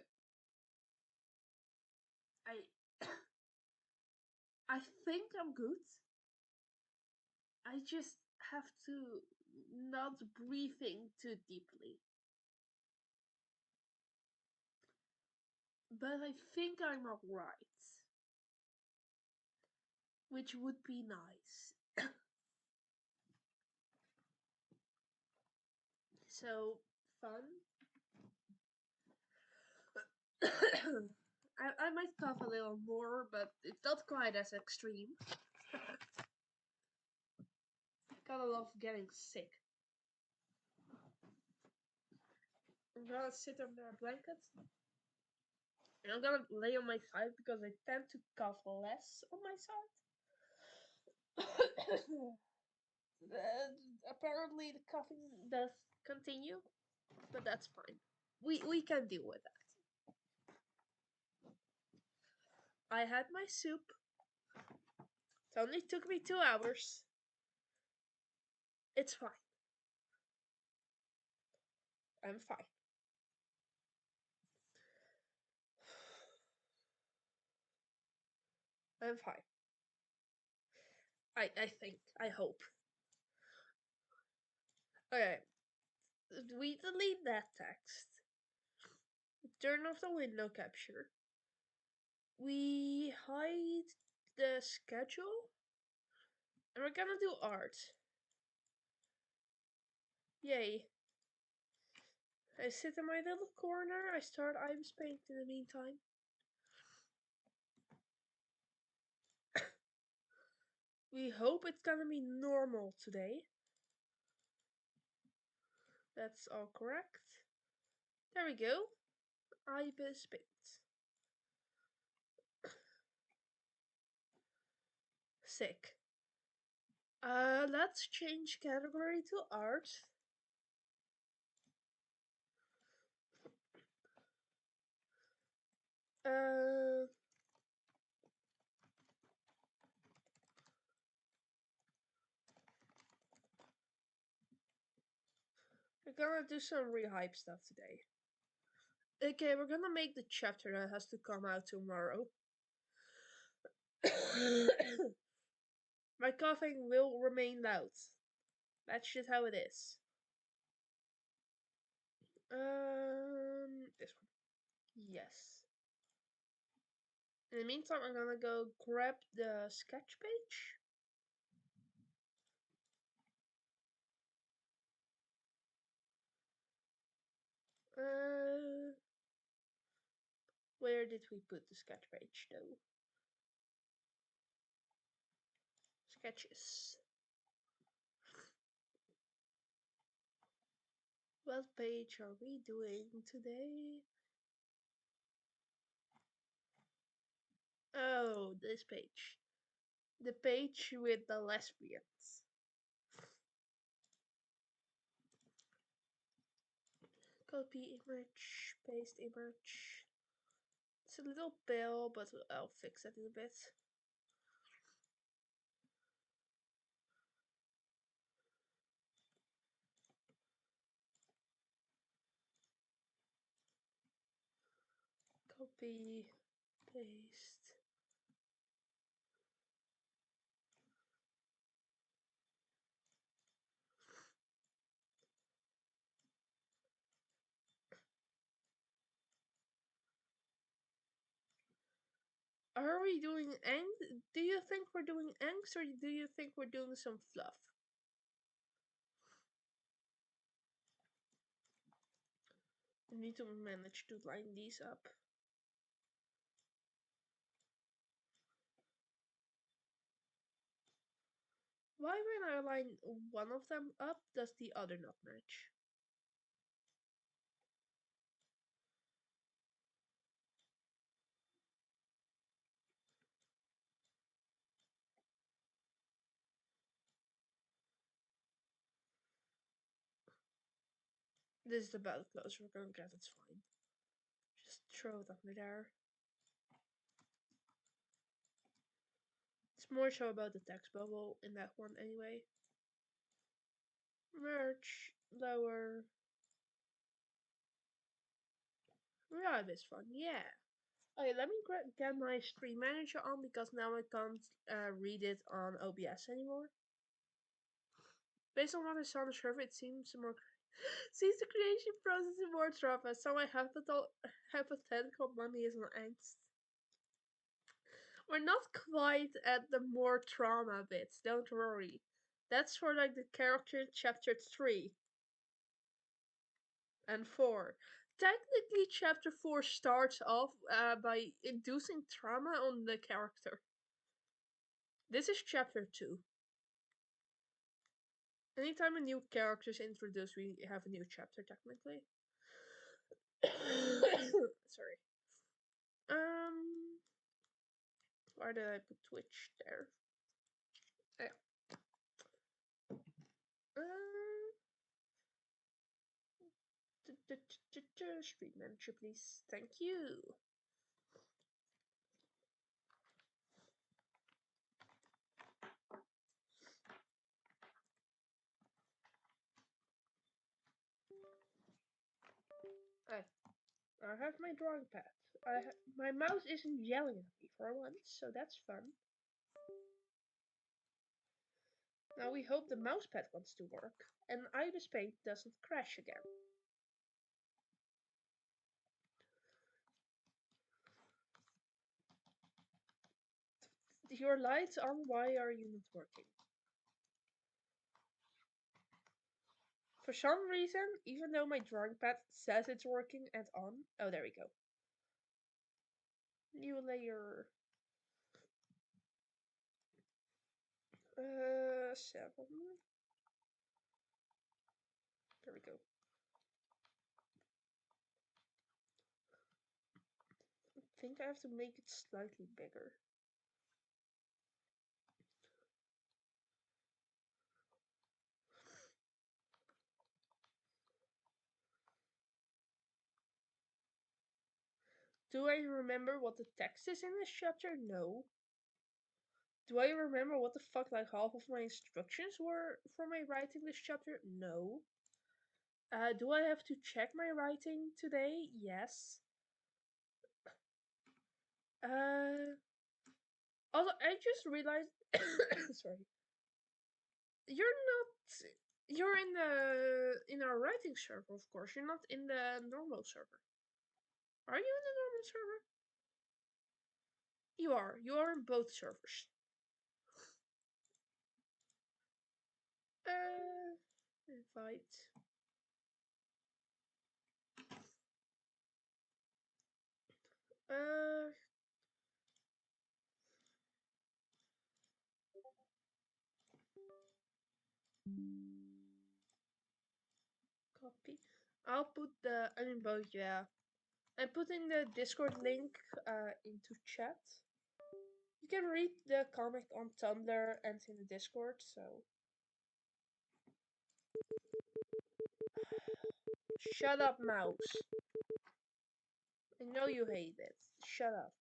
I I think I'm good. I just have to not breathing too deeply. But I think I'm alright, which would be nice. So fun. I might cough a little more, but it's not quite as extreme. Gotta love getting sick. I'm gonna sit under a blanket and I'm gonna lay on my side because I tend to cough less on my side. Apparently, the coughing does continue, but that's fine. We can deal with that. I had my soup. It only took me 2 hours. It's fine. I'm fine. I'm fine. I think. I hope. Okay. We delete that text. Turn off the window capture. We hide the schedule. And we're gonna do art. Yay. I sit in my little corner. I start ice paint in the meantime. We hope it's gonna be normal today. That's all correct. There we go. Ibis bit. Sick. Let's change category to art. Uh, we're gonna do some rehype stuff today. Okay, we're gonna make the chapter that has to come out tomorrow. My coughing will remain loud. That's just how it is. This one. Yes. In the meantime, I'm gonna go grab the sketch page. Uh, where did we put the sketch page though? Sketches. What page are we doing today? Oh, this page. The page with the lesbians. Copy image, paste image. It's a little pale, but I'll fix it in a bit. Copy, paste. Are we doing angst? Do you think we're doing angst, or do you think we're doing some fluff? We need to manage to line these up. Why when I line one of them up, does the other not match? This is about as close we're gonna get, it's fine. Just throw it under there. It's more so about the text bubble in that one anyway. Merge, lower. Right, it's fun, yeah. Okay, let me get my Stream Manager on because now I can't read it on OBS anymore. Based on what I saw on the server, it seems more seems the creation process is more trauma. So my hypothetical money is an angst. We're not quite at the more trauma bits, don't worry. That's for like the character in chapter 3 and 4. Technically, chapter 4 starts off by inducing trauma on the character. This is chapter 2. Anytime a new character is introduced, we have a new chapter, technically. Sorry. Why did I put Twitch there? Yeah. Street manager, please. Thank you. I have my drawing pad. My mouse isn't yelling at me for once, so that's fun. Now we hope the mousepad wants to work, and Ibis Paint doesn't crash again. Your light's on, why are you not working? For some reason, even though my drawing pad says it's working and on, oh, there we go. New layer. Seven. There we go. I think I have to make it slightly bigger. Do I remember what the text is in this chapter? No. Do I remember what the fuck like half of my instructions were for my writing this chapter? No. Do I have to check my writing today? Yes. Uh, Also, I just realized. Sorry, you're not. You're in our writing server, of course. You're not in the normal server. Are you in the normal server? You are. You are in both servers. Invite. Uh, copy. I'll put the. I mean both. Yeah. I'm putting the Discord link into chat. You can read the comic on Tumblr and in the Discord. So shut up, mouse. I know you hate it. Shut up.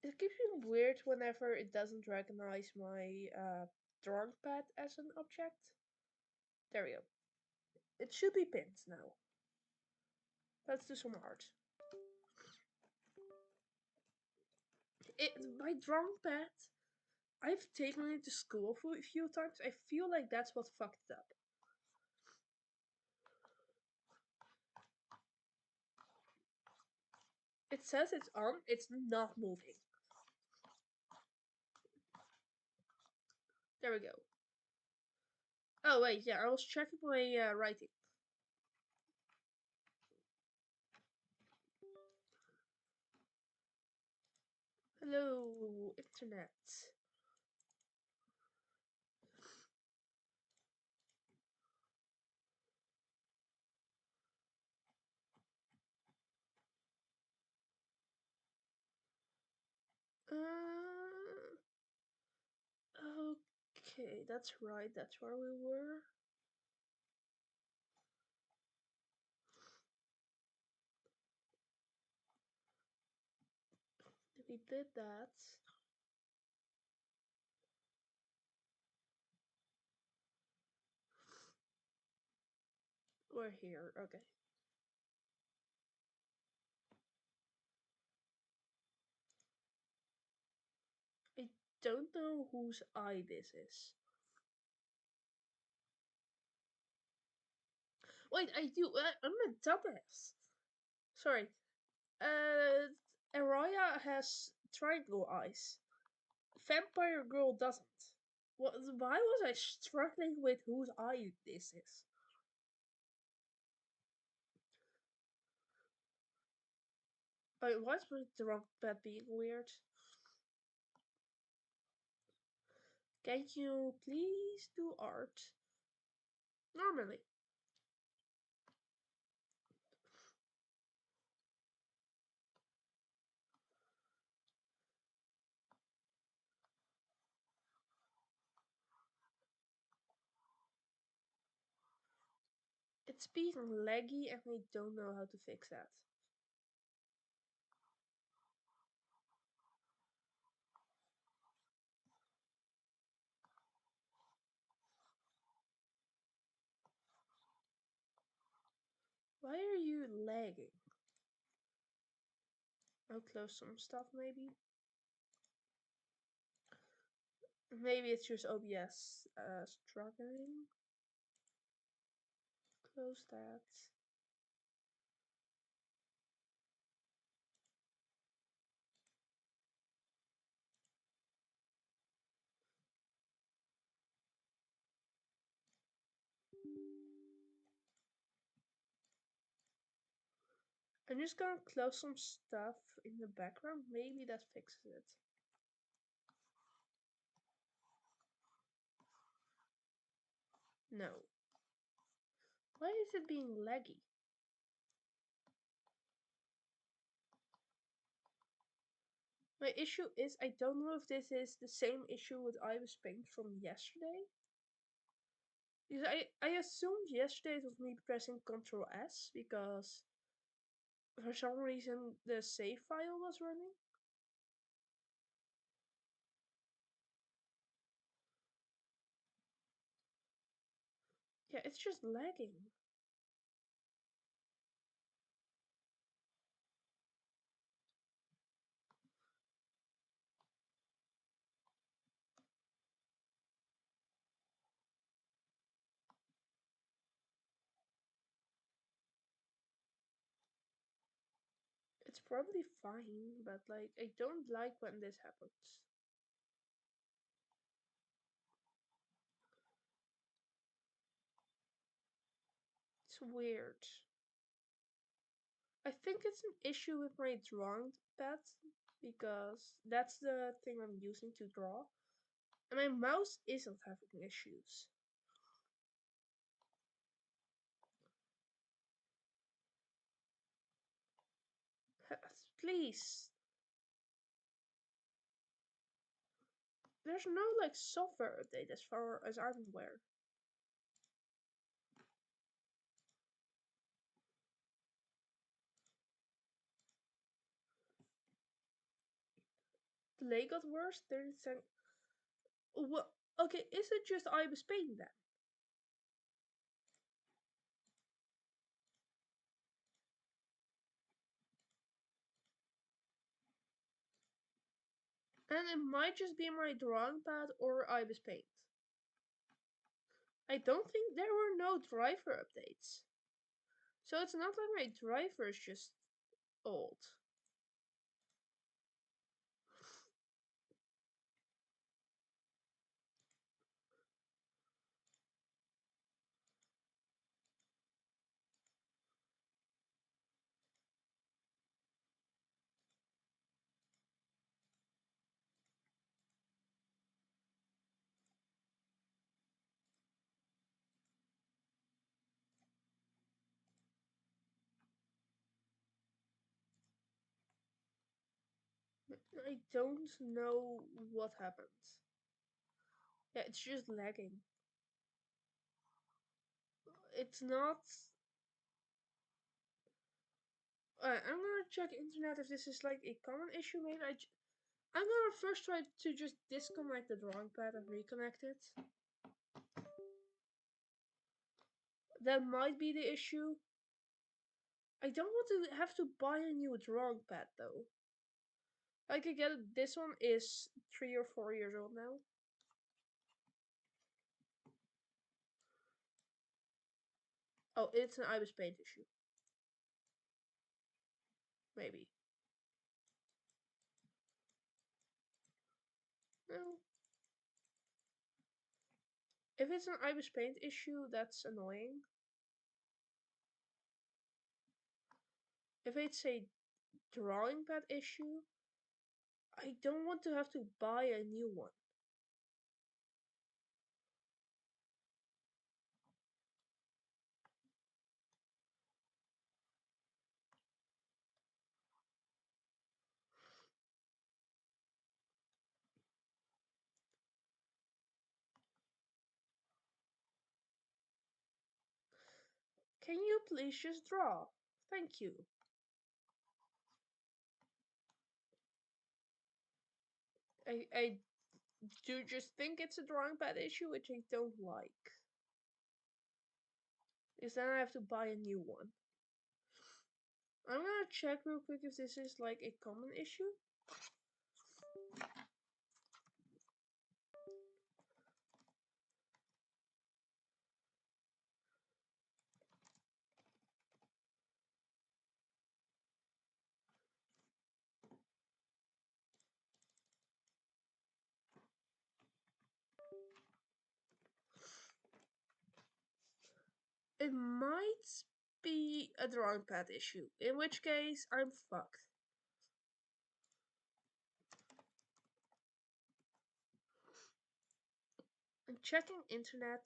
It keeps being weird whenever it doesn't recognize my drawing pad as an object. There we go. It should be pinned now. Let's do some art. My drawing pad, I've taken it to school for a few times. I feel like that's what fucked it up. It says it's on, it's not moving. There we go. Oh wait, yeah, I was checking my writing. Hello, internet. Okay, that's right, that's where we were. We did that. We're here, okay. I don't know whose eye this is. Wait, I do. I'm a dumbass. Sorry. Uh, Araya has triangle eyes. Vampire Girl doesn't. Why was I struggling with whose eye this is? Why is my drunk bed being weird? Can you please do art? Normally. It's being laggy and I don't know how to fix that. Why are you lagging? I'll close some stuff maybe. Maybe it's just OBS struggling. Close that. I'm just gonna close some stuff in the background. Maybe that fixes it. No. Why is it being laggy? My issue is I don't know if this is the same issue with Ibis Paint from yesterday. Because I assumed yesterday it was me pressing Ctrl S because for some reason the save file was running. Yeah, it's just lagging. It's probably fine, but like I don't like when this happens. It's weird. I think it's an issue with my drawing pad because that's the thing I'm using to draw. And my mouse isn't having issues. Please. There's no like software update as far as I'm aware. Delay got worse. 30 seconds. Well, okay, is it just Ibis Paint then? And it might just be my drawing pad or Ibis Paint. I don't think there were no driver updates. So it's not like my driver is just old. I don't know what happened. Yeah, it's just lagging. It's not. I'm gonna check internet if this is like a common issue. Maybe I'm gonna first try to just disconnect the drawing pad and reconnect it. That might be the issue. I don't want to have to buy a new drawing pad though. I could get it. This one is 3 or 4 years old now. Oh, it's an Ibis Paint issue. Maybe. No. If it's an Ibis Paint issue, that's annoying. If it's a drawing pad issue, I don't want to have to buy a new one. Can you please just draw? Thank you. I do just think it's a drawing pad issue, which I don't like. Because then I have to buy a new one. I'm gonna check real quick if this is like a common issue. It might be a drawing pad issue, in which case I'm fucked. I'm checking internet.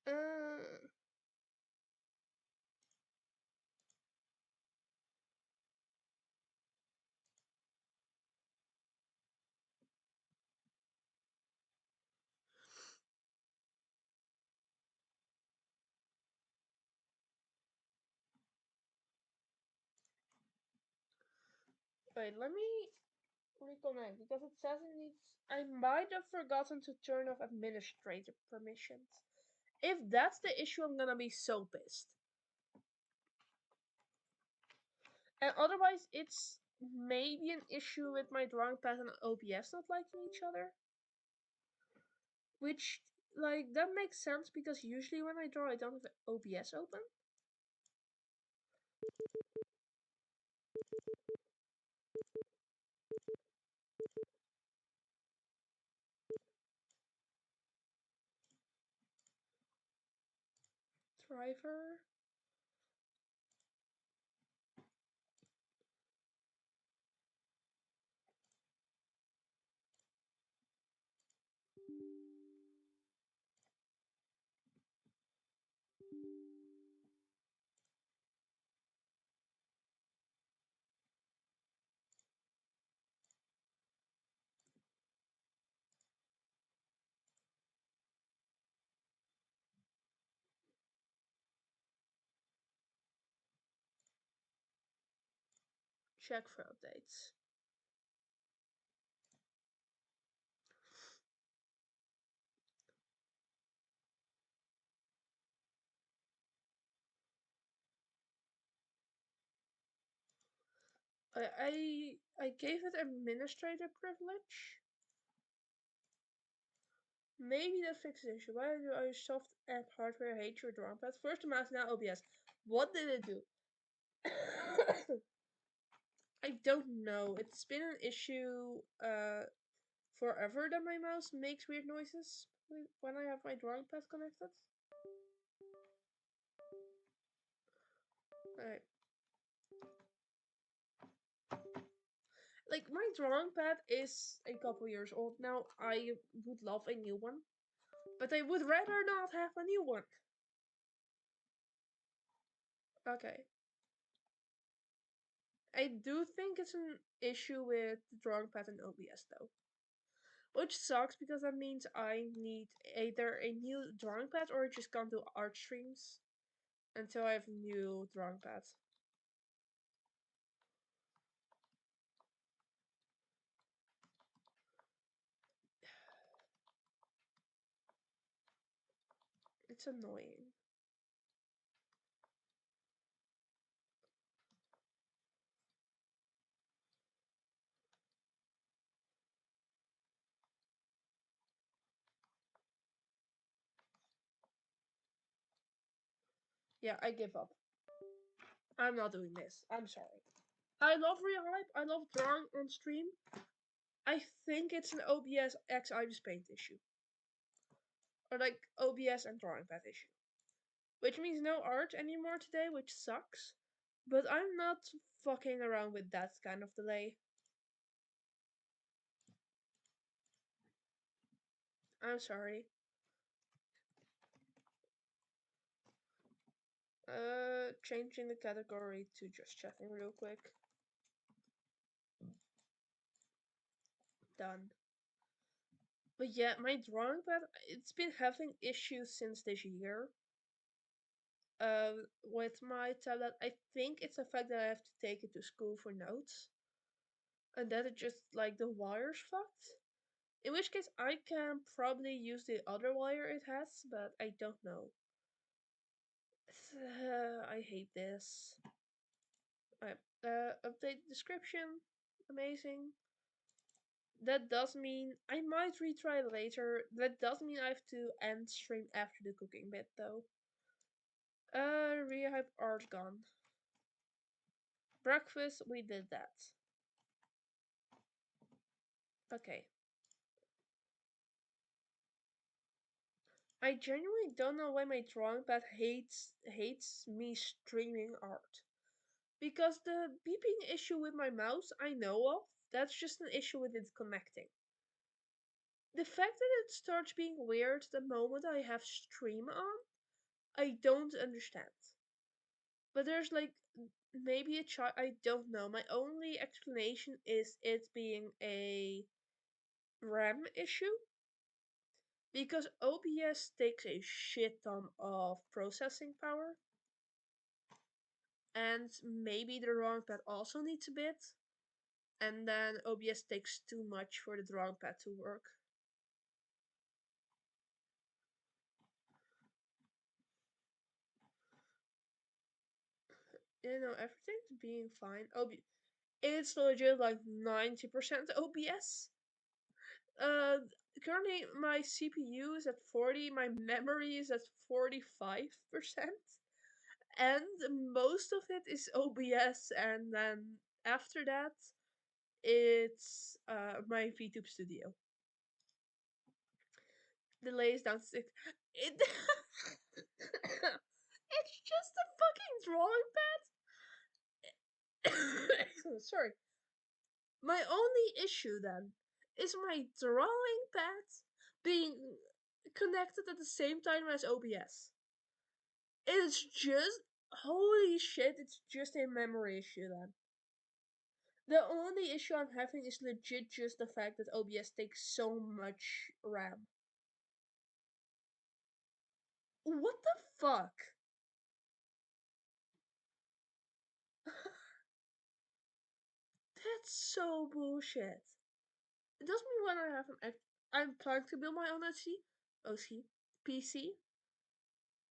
Uh, Wait, let me reconnect because it says it needs. I might have forgotten to turn off administrator permissions. If that's the issue, I'm gonna be so pissed. And otherwise, it's maybe an issue with my drawing pad and OBS not liking each other. Which, like, that makes sense because usually when I draw, I don't have OBS open. Driver. Check for updates. I gave it administrator privilege. Maybe that fixes the issue. Why do our soft app hardware hate your drawing pad? First the mouse, now OBS. What did it do? I don't know. It's been an issue forever that my mouse makes weird noises when I have my drawing pad connected. Alright. Like my drawing pad is a couple years old now. I would love a new one. But I would rather not have a new one. Okay. I do think it's an issue with the drawing pad and OBS though. Which sucks because that means I need either a new drawing pad or I just can't do art streams until I have a new drawing pad. It's annoying. Yeah, I give up. I'm not doing this. I'm sorry. I love Rehype. I love drawing on stream. I think it's an OBS X Ibis Paint issue. Or like OBS and drawing pad issue. Which means no art anymore today, which sucks. But I'm not fucking around with that kind of delay. I'm sorry. Changing the category to just chatting real quick. Done. But yeah, my drawing pad, it's been having issues since this year. With my tablet, I think it's the fact that I have to take it to school for notes. And that it just, like, the wire's fucked. In which case, I can probably use the other wire it has, but I don't know. I hate this. Alright, update description. Amazing. That does mean I might retry later. That does mean I have to end stream after the cooking bit though. Rehype art gone. Breakfast, we did that. Okay. I genuinely don't know why my drawing pad hates me streaming art. Because the beeping issue with my mouse I know of, that's just an issue with it connecting. The fact that it starts being weird the moment I have stream on, I don't understand. But there's like maybe a child. I don't know. My only explanation is it being a RAM issue because OBS takes a shit ton of processing power, and maybe the drawing pad also needs a bit, and then OBS takes too much for the drawing pad to work. Everything's being fine. It's legit like 90% OBS. Uh, Currently my CPU is at 40, my memory is at 45%, and most of it is OBS, and then after that, it's my VTube Studio. Delays down to 6. It it's just a fucking drawing pad. Sorry. My only issue then is my drawing pad being connected at the same time as OBS. It's just holy shit, it's just a memory issue then. The only issue I'm having is legit just the fact that OBS takes so much RAM. What the fuck? That's so bullshit. It doesn't mean when I have I'm planning to build my own PC.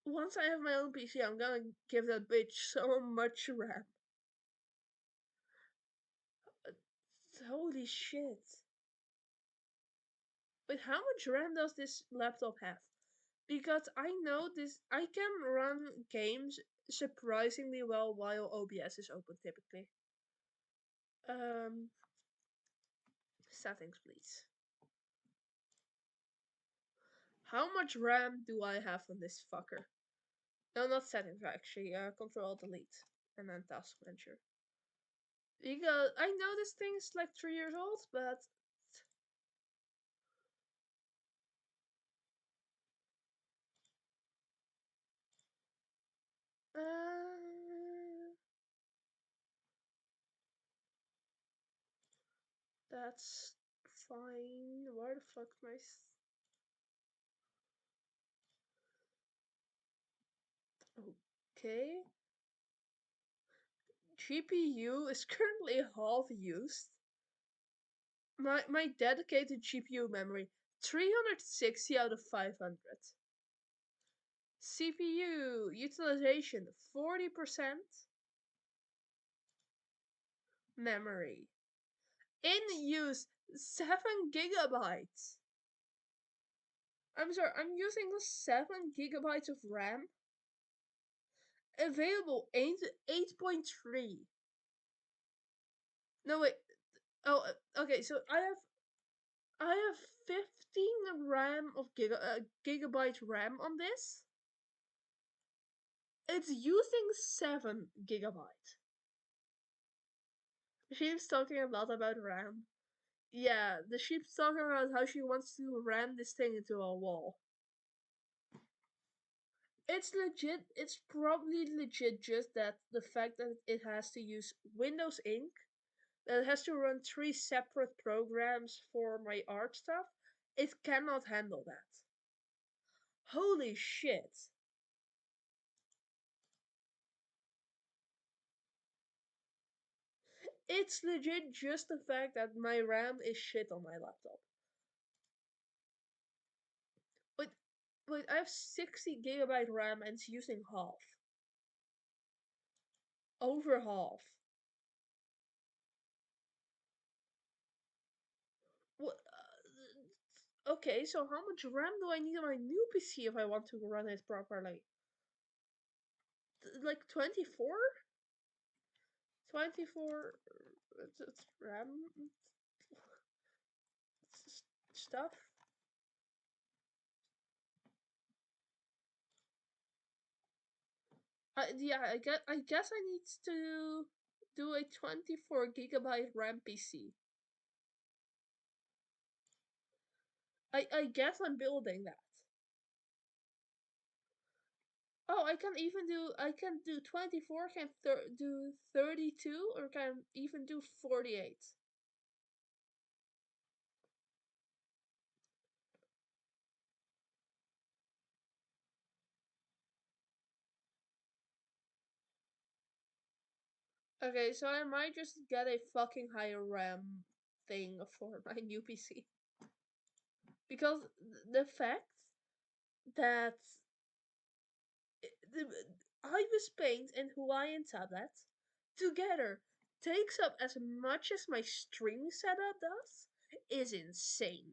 Once I have my own PC, I'm gonna give that bitch so much RAM. Holy shit. But how much RAM does this laptop have? Because I know I can run games surprisingly well while OBS is open typically. Um, Settings, please. How much RAM do I have on this fucker? No, not settings, actually. Control Delete and then Task Manager. Because I know this thing's like 3 years old, but uh, that's fine. Where the fuck am I? Okay. GPU is currently half used. My dedicated GPU memory 360 out of 500. CPU utilization 40%. Memory in use 7 GB. I'm sorry, I'm using 7 GB of RAM. Available 8.3. No wait. Oh, okay. So I have 15 RAM of gigabyte RAM on this. It's using 7 GB. She's talking a lot about RAM. Yeah, the sheep's talking about how she wants to ram this thing into a wall. It's legit. It's probably legit just that the fact that it has to use Windows Ink, that it has to run 3 separate programs for my art stuff, it cannot handle that. Holy shit. It's legit just the fact that my RAM is shit on my laptop. But I have 60 GB RAM and it's using half. Over half. Okay, so how much RAM do I need on my new PC if I want to run it properly? Like 24? 24 RAM stuff? I guess I need to do a 24 GB RAM PC. I guess I'm building that. Oh, I can do 24, can do 32, or can even do 48. Okay, so I might just get a fucking higher RAM thing for my new PC. Because the fact that the Ibis Paint and Hawaiian Tablet together takes up as much as my stream setup does is insane.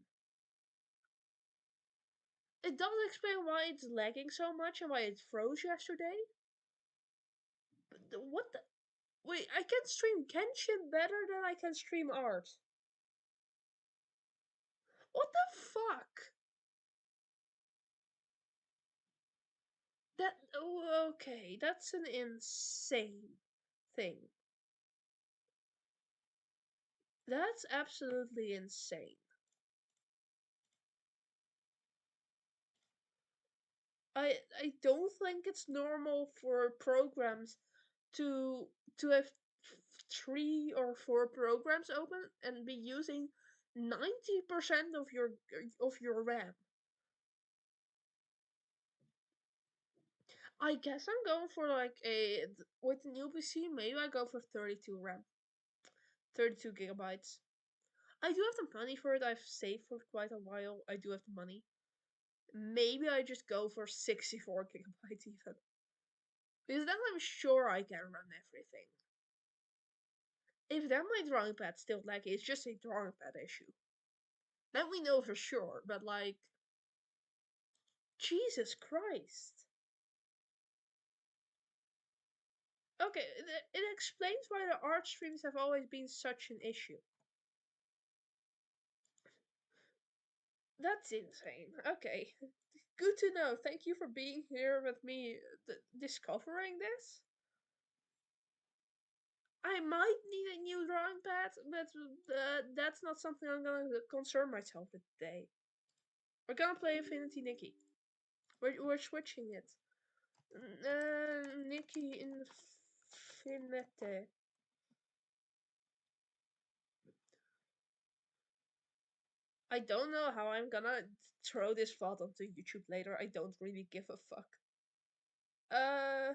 It does explain why it's lagging so much and why it froze yesterday. But what the? Wait, I can stream Genshin better than I can stream art. What the fuck? Okay, that's an insane thing. That's absolutely insane. I don't think it's normal for programs to to have 3 or 4 programs open and be using 90% of your RAM. I guess I'm going for like a with the new PC. Maybe I go for 32 RAM, 32 GB. I do have the money for it. I've saved for quite a while. I do have the money. Maybe I just go for 64 GB even, because then I'm sure I can run everything. If then my drawing pad's still laggy, it's just a drawing pad issue. Then we know for sure. But like, Jesus Christ. Okay, it explains why the art streams have always been such an issue. That's insane. Okay, good to know. Thank you for being here with me discovering this. I might need a new drawing pad, but that's not something I'm gonna concern myself with today. We're gonna play Infinity Nikki. We're switching it. Nikki Infinite. I don't know how I'm gonna throw this VOD onto YouTube later. I don't really give a fuck. Uh,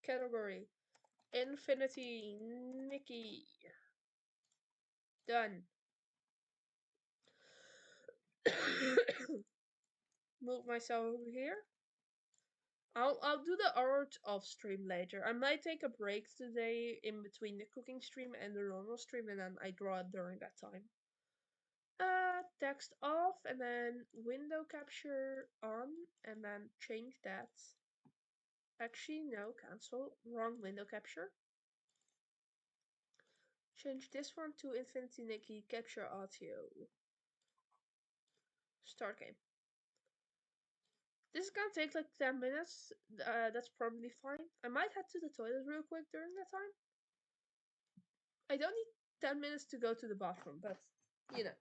Category Infinity Nikki. Done. Move myself over here. I'll do the art off stream later. I might take a break today in between the cooking stream and the normal stream, and then I draw it during that time. Text off, and then window capture on, and then change that. Actually, no, cancel. Wrong window capture. Change this one to Infinity Nikki capture audio. Start game. This is gonna take like 10 minutes. That's probably fine. I might head to the toilet real quick during that time. I don't need 10 minutes to go to the bathroom, but you know.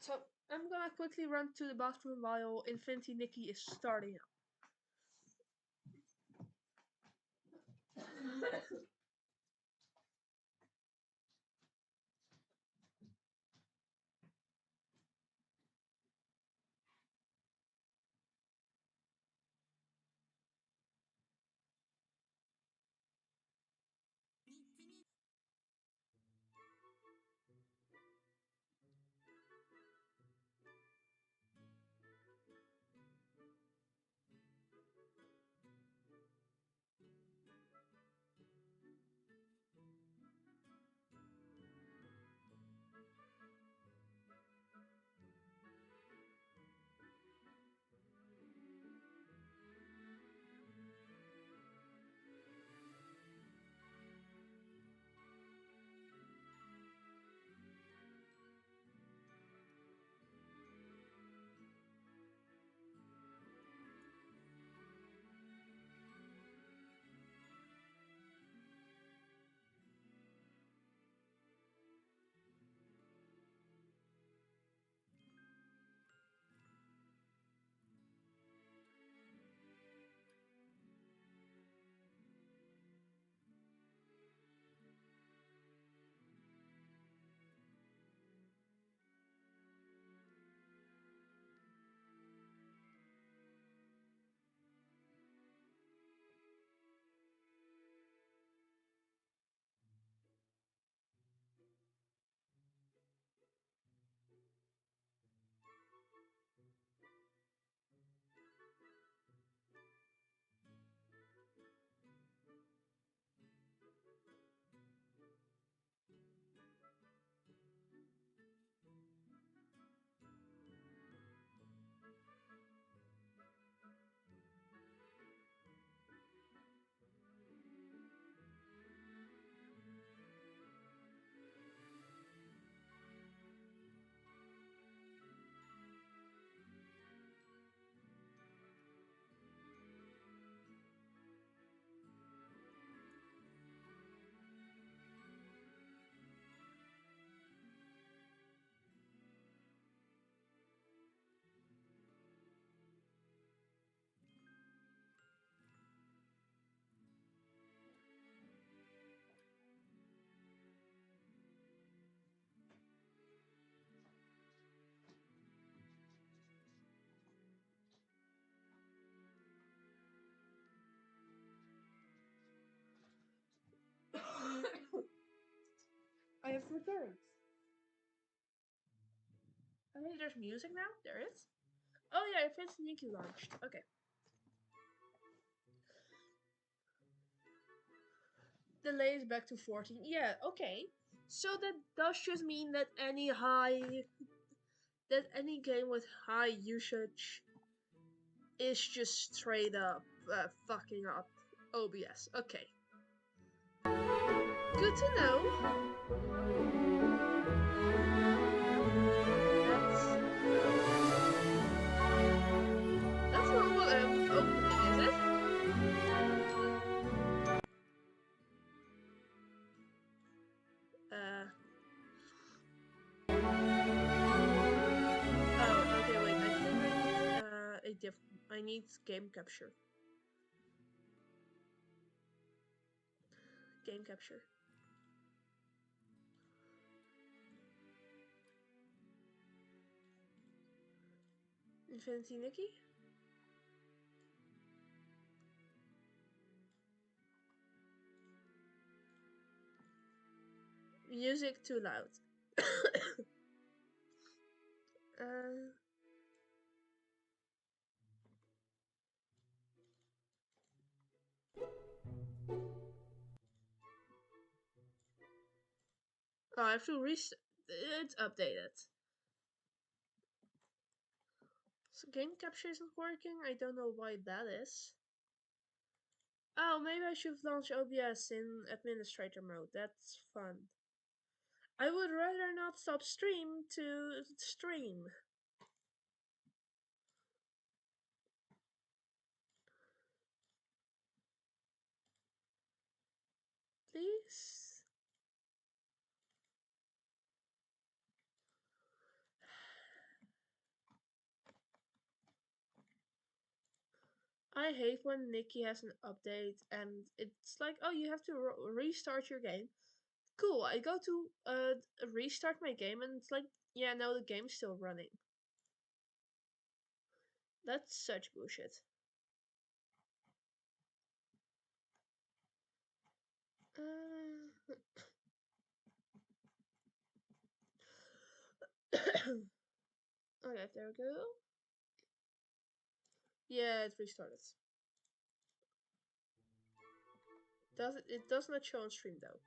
So I'm gonna quickly run to the bathroom while Infinity Nikki is starting up. I've returned. I think there's music now. There is. Oh yeah, if it's Nikki launched. Okay. Delay is back to 14. Yeah, okay. So that does just mean that any game with high usage is just straight up fucking up OBS. Okay. Good to know. That's not what I'm opening, is it? Oh, okay, wait. I think I need a different. I need game capture. Game capture. Infinity Nikki? Music too loud. uh, oh, I have to restart. It's updated. So game capture isn't working. I don't know why that is. Oh, maybe I should launch OBS in administrator mode. That's fun. I would rather not stop stream to stream. Please? I hate when Nikki has an update and it's like, oh, you have to restart your game. Cool, I go to restart my game and it's like, yeah, no, the game's still running. That's such bullshit. Okay, there we go. Yeah, it restarted. It does not show on stream though.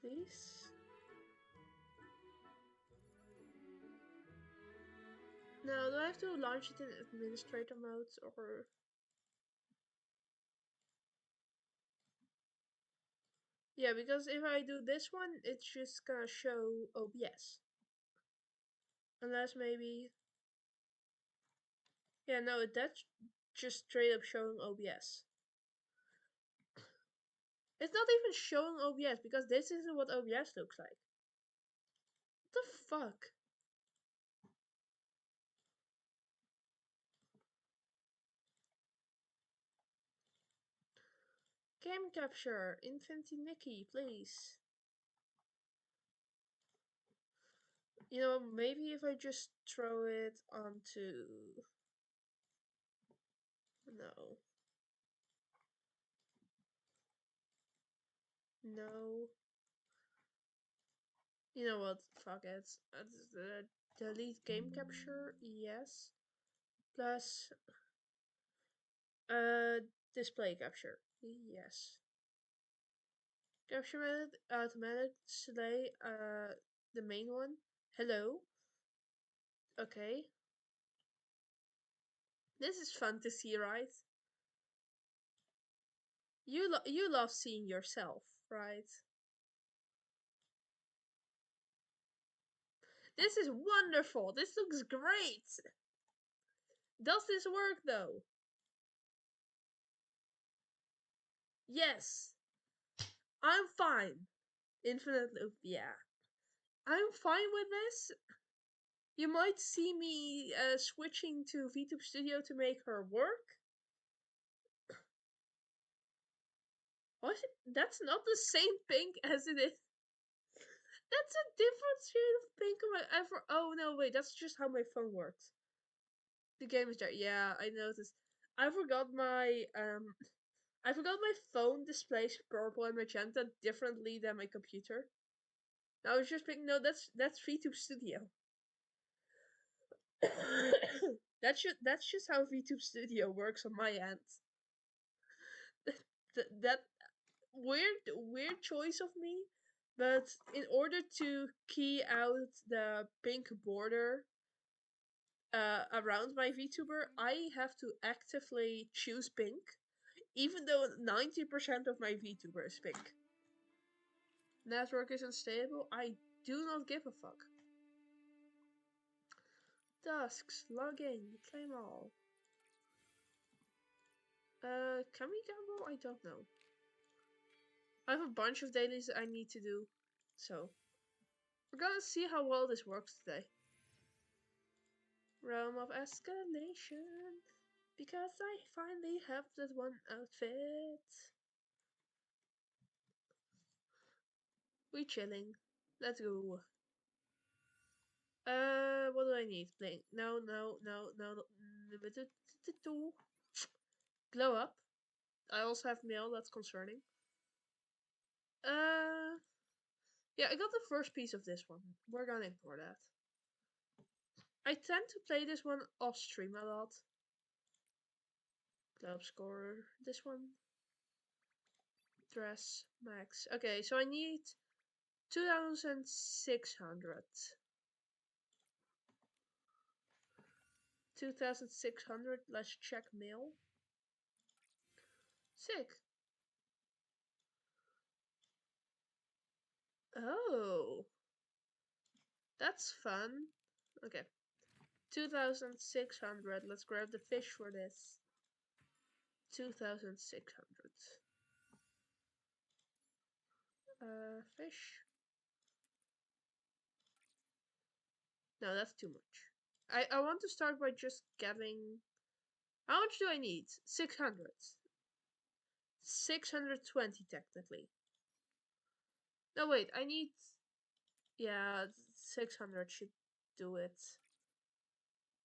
Please? No, do I have to launch it in administrator mode or... Yeah, because if I do this one, it's just gonna show OBS. Unless maybe... Yeah, no, that's just straight up showing OBS. It's not even showing OBS because this isn't what OBS looks like. What the fuck? Game capture, Infinity Nikki, please. You know, maybe if I just throw it onto... No. No. You know what? Fuck it. Delete game capture, yes. Plus, display capture, yes. Capture method, automatic display, the main one. Hello. Okay. This is fun to see, right? You love seeing yourself, right? This is wonderful. This looks great. Does this work though? Yes. I'm fine. Infinite loop, yeah. I'm fine with this. You might see me switching to VTube Studio to make her work. What? That's not the same thing as it is. That's a different shade of pink on my oh no, wait, that's just how my phone works. The game is there. Yeah, I noticed. I forgot my I forgot my phone displays purple and magenta differently than my computer. I was just thinking, no, that's VTube Studio. That's just how VTube Studio works on my end. That weird choice of me, but in order to key out the pink border around my VTuber, I have to actively choose pink, even though 90% of my VTuber is pink. Network is unstable. I do not give a fuck. Tasks, log in, claim all. Can we gamble? I don't know. I have a bunch of dailies I need to do, so we're gonna see how well this works today. Realm of escalation, because I finally have that one outfit. We chilling. Let's go. What do I need? Blink. No. Glow up. I also have mail. That's concerning. Yeah, I got the first piece of this one. We're gonna ignore that. I tend to play this one off stream a lot. Globe score. This one. Dress max. Okay, so I need 2,600. 2,600. Let's check mail. Sick. Oh, that's fun. Okay, 2,600. Let's grab the fish for this. 2,600. Fish. No, that's too much. I want to start by just getting. How much do I need? 600. 620 technically. No, wait, I need. Yeah, 600 should do it.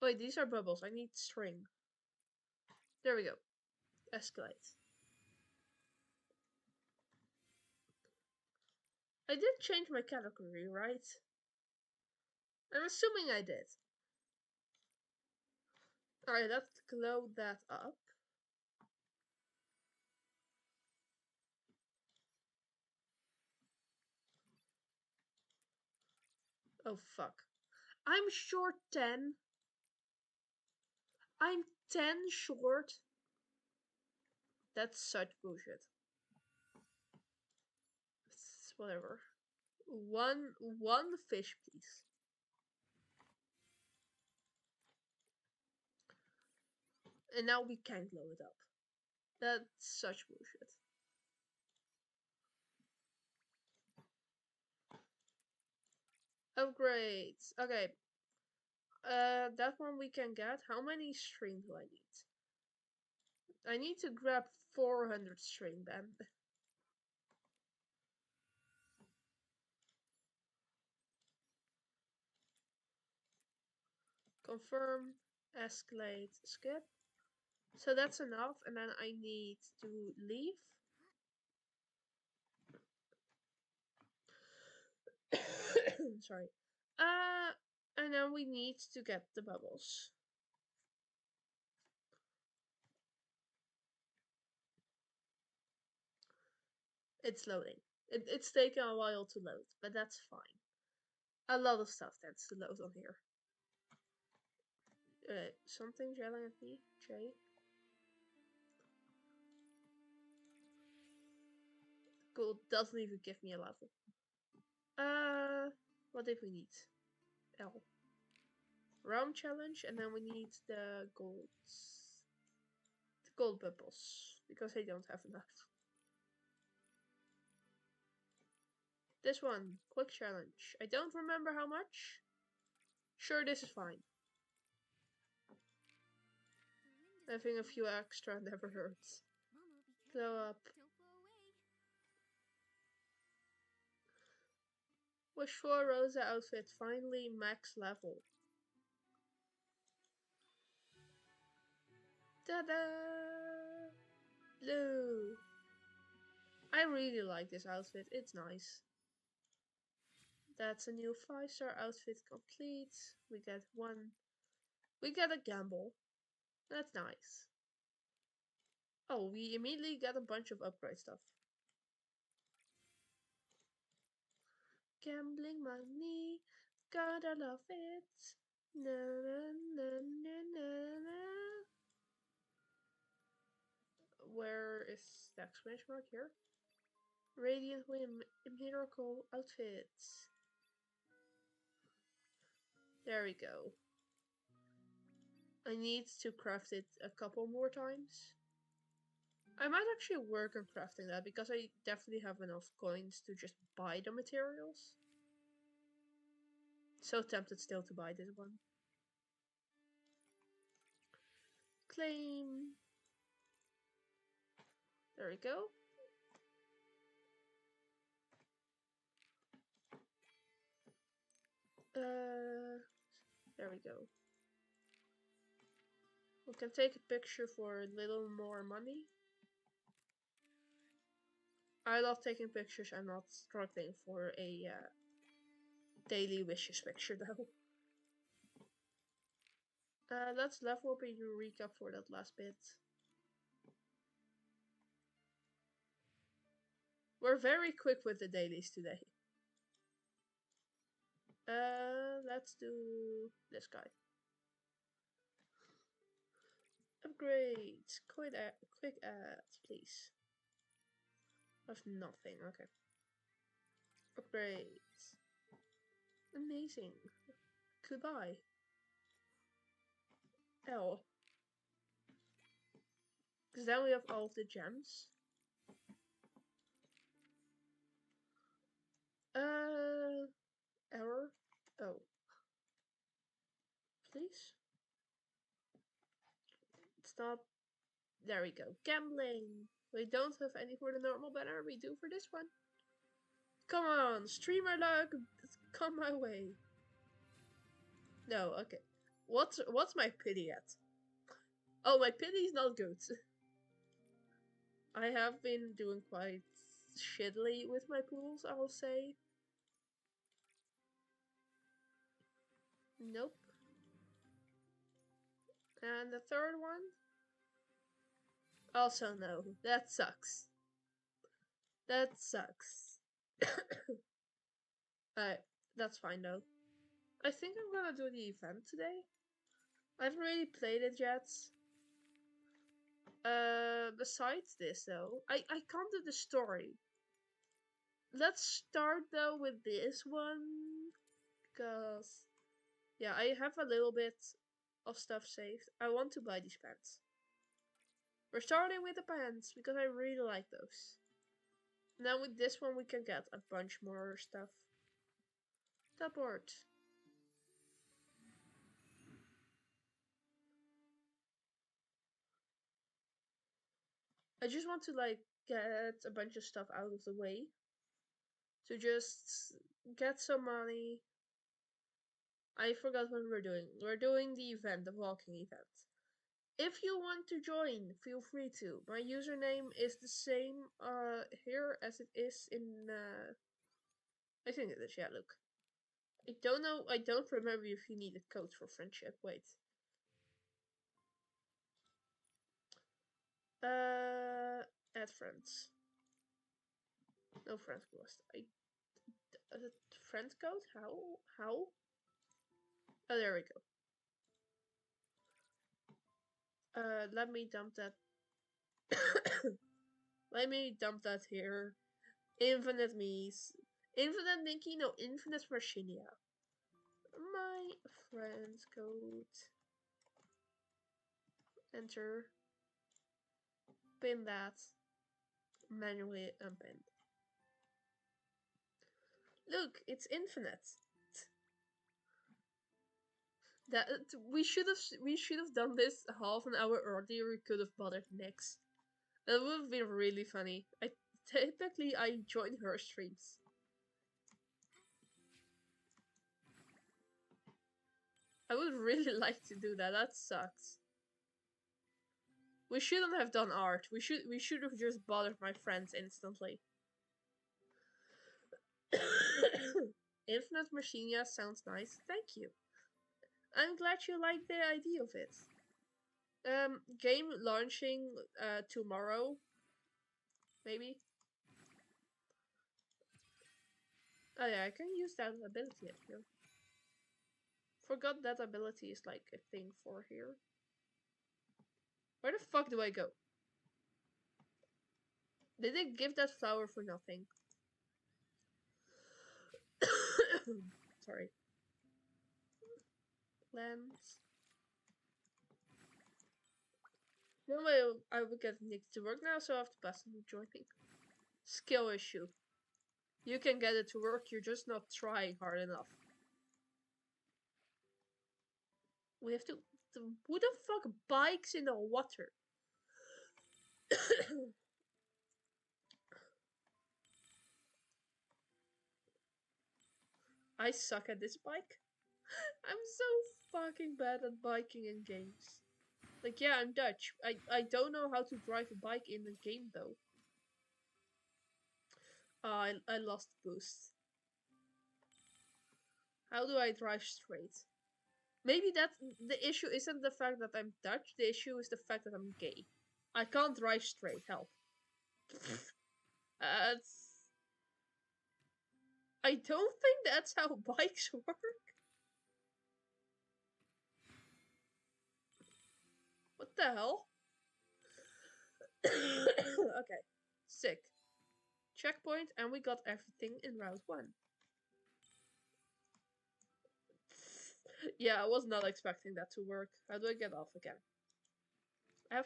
Wait, these are bubbles. I need string. There we go. Escalate. I did change my category, right? I'm assuming I did. Alright, let's glow that up. Oh fuck. I'm short 10. I'm 10 short. That's such bullshit. It's whatever. One fish, please. And now we can't glow it up. That's such bullshit. Upgrades. Okay. That one we can get. How many string do I need? I need to grab 400 string then. Confirm, escalate, skip. So that's enough, and then I need to leave. Sorry. And then we need to get the bubbles. It's loading. It's taking a while to load, but that's fine. A lot of stuff tends to load on here. Something yelling at me, Jay. Cool, doesn't even give me a level. What did we need? L. Realm challenge, and then we need the gold bubbles, because I don't have enough. This one, quick challenge. I don't remember how much. Sure, this is fine. Having a few extra never hurts. Glow up. Wish for Rosa outfit finally max level. Ta-da! Blue. I really like this outfit. It's nice. That's a new 5-star outfit complete. We get one. We get a gamble. That's nice. Oh, we immediately get a bunch of upgrade stuff. Gambling money, gotta love it. Na na na na na na. Where is the exclamation mark here? Radiant Wind Miracle outfits. There we go. I need to craft it a couple more times. I might actually work on crafting that because I definitely have enough coins to just buy the materials. So tempted still to buy this one. Claim. There we go. There we go. We can take a picture for a little more money. I love taking pictures. I'm not struggling for a daily wishes picture though. Let's level up a Eureka for that last bit. We're very quick with the dailies today. Let's do this guy. Upgrade. Quick ads, please. Of nothing. Okay. Upgrades. Amazing. Goodbye. L. Because then we have all of the gems. Error. Oh. Please. Stop. There we go. Gambling. We don't have any for the normal banner. We do for this one. Come on, streamer luck. Come my way. No, okay. What's my pity at? Oh, my pity is not good. I have been doing quite shittily with my pools, I will say. Nope. And the third one? Also no. That sucks. That sucks. Alright, that's fine though. I think I'm gonna do the event today. I haven't really played it yet. Besides this though, I can't do the story. Let's start though with this one. Because, yeah, I have a little bit of stuff saved. I want to buy these pants. We're starting with the pants because I really like those. Now with this one we can get a bunch more stuff. Teleport. I just want to like get a bunch of stuff out of the way. To just get some money. I forgot what we're doing. We're doing the event, the walking event. If you want to join, feel free to. My username is the same here as it is in I think it is, yeah, look. I don't know, I don't remember if you need a code for friendship. Wait. Add friends. No friend request. Friend code? How? Oh, there we go. Let me dump that. Let me dump that here. Infinite Mies. Infinite Nikki? No, Infinite Marcinia. My friend's code. Enter. Pin that. Manually unpin. Look, it's infinite. That we should have done this half an hour earlier. We could have bothered Nyx. That would have been really funny. I join her streams. I would really like to do that. That sucks. We shouldn't have done art. We should have just bothered my friends instantly. Infinite Machinia sounds nice. Thank you. I'm glad you like the idea of it. Game launching tomorrow, maybe. Oh yeah, I can use that ability up here. Forgot that ability is like a thing for here. Where the fuck do I go? Did they give that flower for nothing? Sorry. Lens. No way I will get Nick to work now, so I have to pass him joining. Skill issue. You can get it to work, you're just not trying hard enough. We have to. Who the fuck bikes in the water? I suck at this bike. I'm so fucking bad at biking in games. Like, yeah, I'm Dutch. I don't know how to drive a bike in the game, though. I lost boost. How do I drive straight? Maybe that the issue isn't the fact that I'm Dutch. The issue is the fact that I'm gay. I can't drive straight. Help. It's... I don't think that's how bikes work. What the hell? Okay. Sick. Checkpoint, and we got everything in route 1. Yeah, I was not expecting that to work. How do I get off again? F.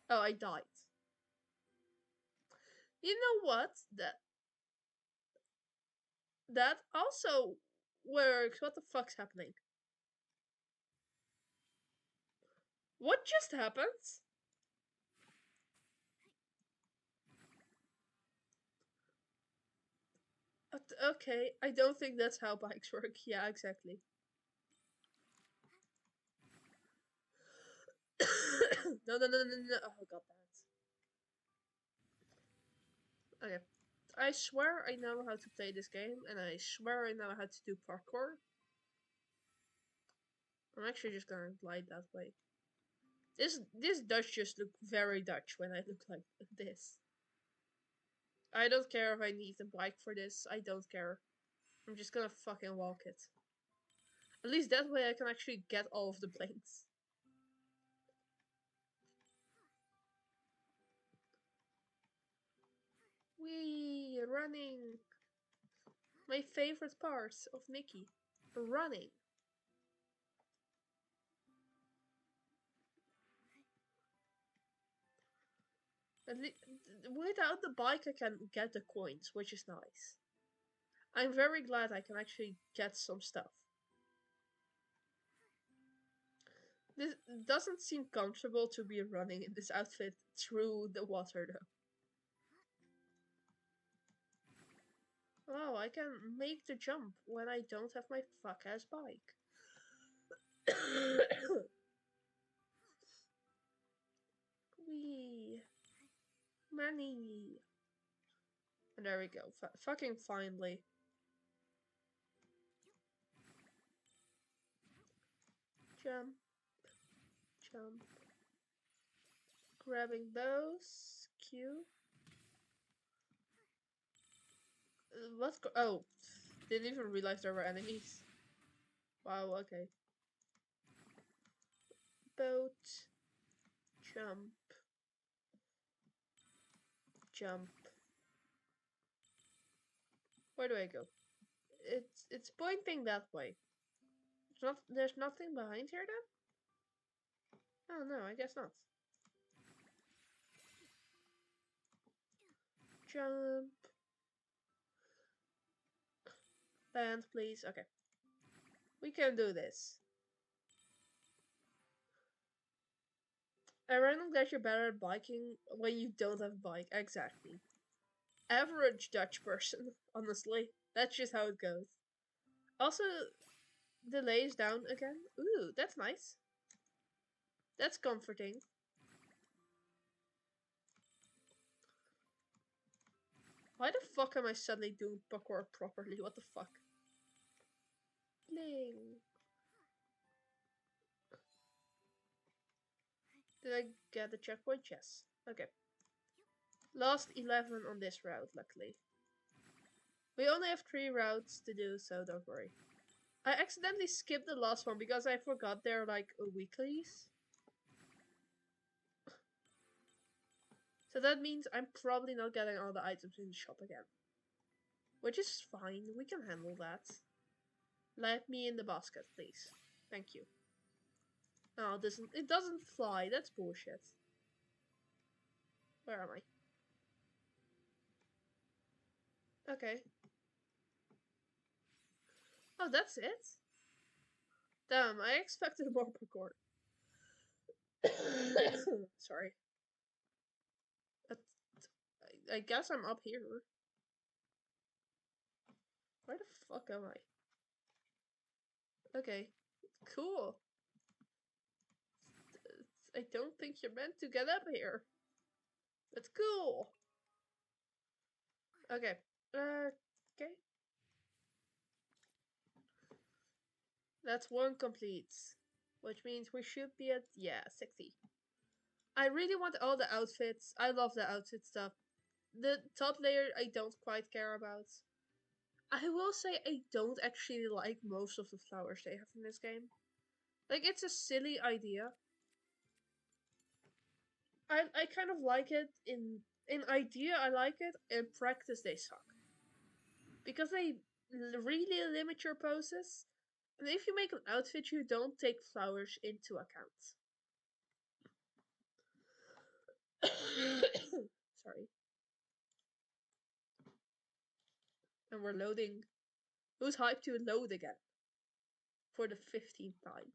Oh, I died. You know what? That also works. What the fuck's happening? What just happened? Okay, I don't think that's how bikes work. Yeah, exactly. No, no, no, no, no. Oh, got that. Okay. I swear I know how to play this game, and I swear I know how to do parkour. I'm actually just gonna glide that way. This does just look very Dutch when I look like this. I don't care if I need a bike for this. I don't care. I'm just gonna fucking walk it. At least that way I can actually get all of the planes. Wee, running. My favorite part of Nikki. Running. Without the bike I can get the coins, which is nice. I'm very glad I can actually get some stuff. This doesn't seem comfortable to be running in this outfit through the water though. Oh, I can make the jump when I don't have my fuck ass bike. Wee. Money. And there we go. Fucking finally. Jump. Jump. Grabbing those. Q. What's oh. Didn't even realize there were enemies. Wow, okay. Boat. Jump. Jump. Where do I go? It's pointing that way. There's nothing behind here then? Oh no, I guess not. Jump. Land, please. Okay. We can do this. I randomly that you're better at biking when you don't have a bike. Exactly. Average Dutch person, honestly. That's just how it goes. Also, delays down again. Ooh, that's nice. That's comforting. Why the fuck am I suddenly doing parkour properly? What the fuck? Bling. Did I get the checkpoint? Yes. Okay. Last 11 on this route, luckily. We only have 3 routes to do, so don't worry. I accidentally skipped the last one because I forgot they're like weeklies. So that means I'm probably not getting all the items in the shop again. Which is fine, we can handle that. Let me in the basket, please. Thank you. No, it doesn't fly, that's bullshit. Where am I? Okay. Oh, that's it? Damn, I expected more parkour. Sorry. I guess I'm up here. Where the fuck am I? Okay. Cool. I don't think you're meant to get up here. But cool. Okay. Okay. That's 1 complete. Which means we should be at, yeah, 60. I really want all the outfits. I love the outfit stuff. The top layer I don't quite care about. I will say I don't actually like most of the flowers they have in this game. Like, it's a silly idea. I kind of like it in idea. I like it. In practice, they suck because they really limit your poses. And if you make an outfit, you don't take flowers into account. Sorry. And we're loading. Who's hyped to load again? For the 15th time.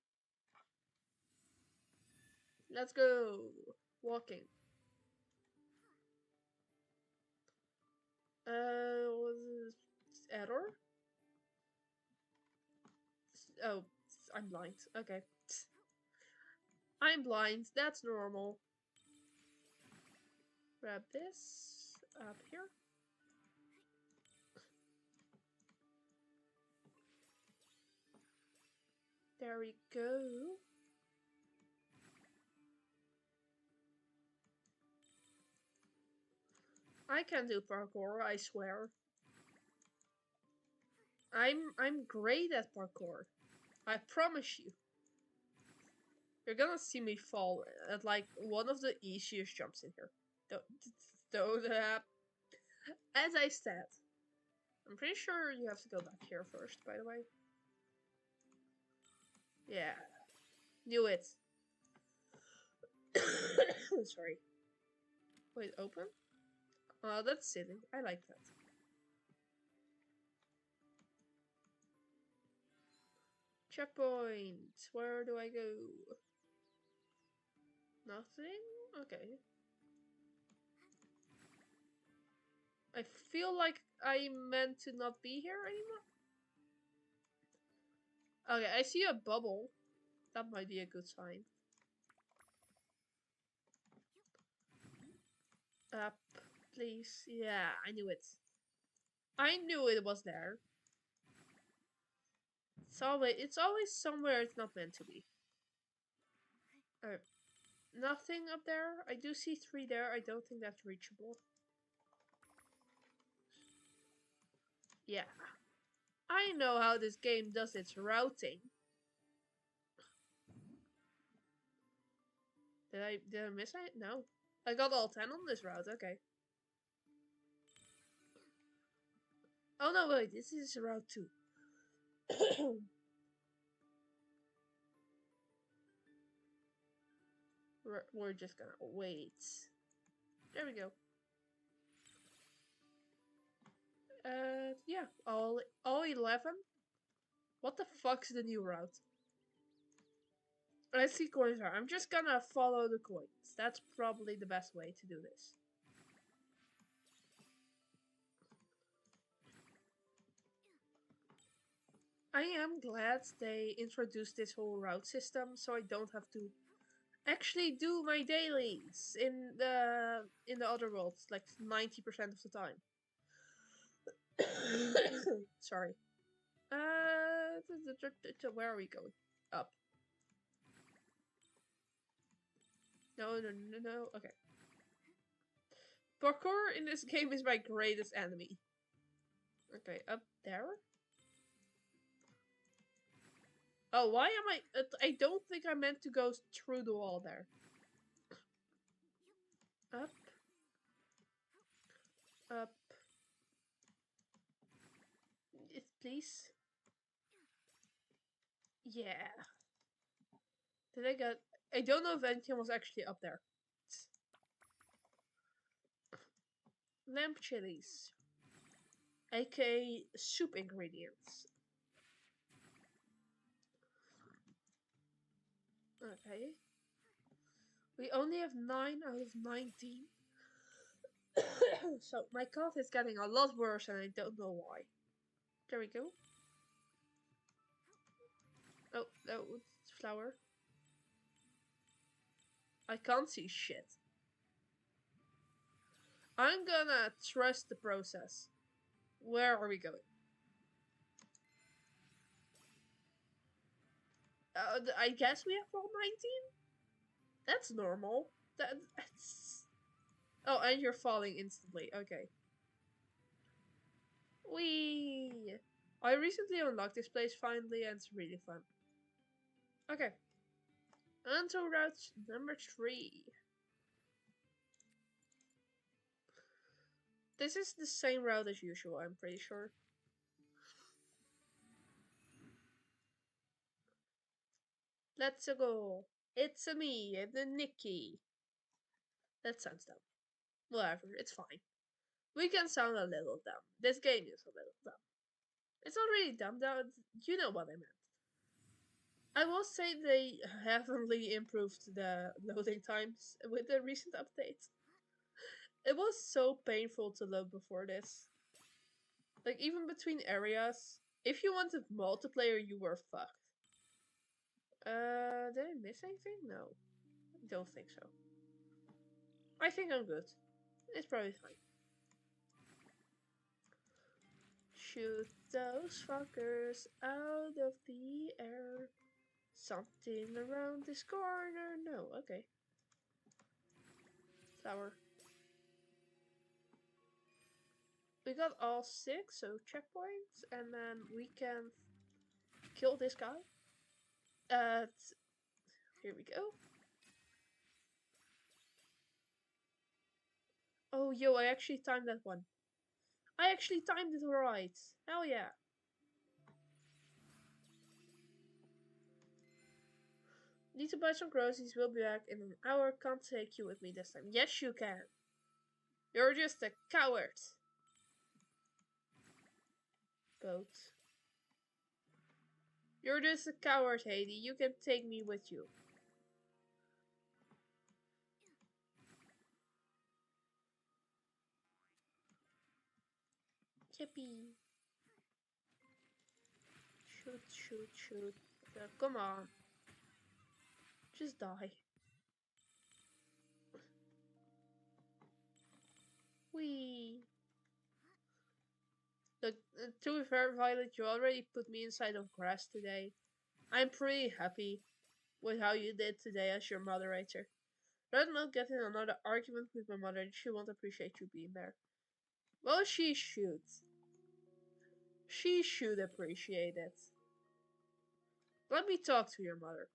Let's go. Walking. Was it error? Oh, I'm blind. Okay. I'm blind. That's normal. Grab this up here. There we go. I can do parkour, I swear. I'm great at parkour. I promise you. You're gonna see me fall at like one of the easiest jumps in here. Don't as I said. I'm pretty sure you have to go back here first, by the way. Yeah. Knew it. Sorry. Wait, open? Oh, that's silly. I like that. Checkpoint. Where do I go? Nothing? Okay. I feel like I meant to not be here anymore. Okay, I see a bubble. That might be a good sign. Up, please. Yeah, I knew it. I knew it was there. It's always somewhere it's not meant to be. Nothing up there. I do see 3 there. I don't think that's reachable. Yeah. I know how this game does its routing. Did I miss it? No. I got all 10 on this route. Okay. Oh no, wait. This is route 2. We're just gonna wait. There we go. Yeah, all 11. What the fuck's the new route? I see coins are. I'm just gonna follow the coins. That's probably the best way to do this. I am glad they introduced this whole route system so I don't have to actually do my dailies in the other worlds like 90% of the time. Sorry. Where are we going? Up. No, no, no, no. Okay. Parkour in this game is my greatest enemy. Okay, up there? Oh, why am I... I don't think I meant to go through the wall there. Up. Up. Please. Yeah. Did I get... I don't know if anything was actually up there. Lamp chilies. aka soup ingredients. Okay. We only have 9 out of 19. So my cough is getting a lot worse and I don't know why. There we go. Oh, no, it's flour. I can't see shit. I'm gonna trust the process. Where are we going? I guess we have all 19? That's normal. That's... Oh, and you're falling instantly. Okay. Wee! I recently unlocked this place finally and it's really fun. Okay. On to route number 3. This is the same route as usual, I'm pretty sure. Let's go. It's a me, the Nikki. That sounds dumb. Whatever, it's fine. We can sound a little dumb. This game is a little dumb. It's not really dumb though, you know what I meant. I will say they heavily improved the loading times with the recent updates. It was so painful to load before this. Like, even between areas, if you wanted multiplayer, you were fucked. Did I miss anything? No. Don't think so. I think I'm good. It's probably fine. Shoot those fuckers out of the air. Something around this corner. No, okay. Flower. We got all 6, so checkpoints, and then we can kill this guy. Here we go. Oh, yo, I actually timed that one. I actually timed it right. Hell yeah. Need to buy some groceries. We'll be back in an hour. Can't take you with me this time. Yes, you can. You're just a coward. Boat. You're just a coward, Heidi. You can take me with you. Yippee. Shoot, shoot, shoot. Come on. Just die. Whee. Look, to be fair, Violet, you already put me inside of grass today. I'm pretty happy with how you did today as your moderator. Rather not get in another argument with my mother, she won't appreciate you being there. Well, she should. She should appreciate it. Let me talk to your mother.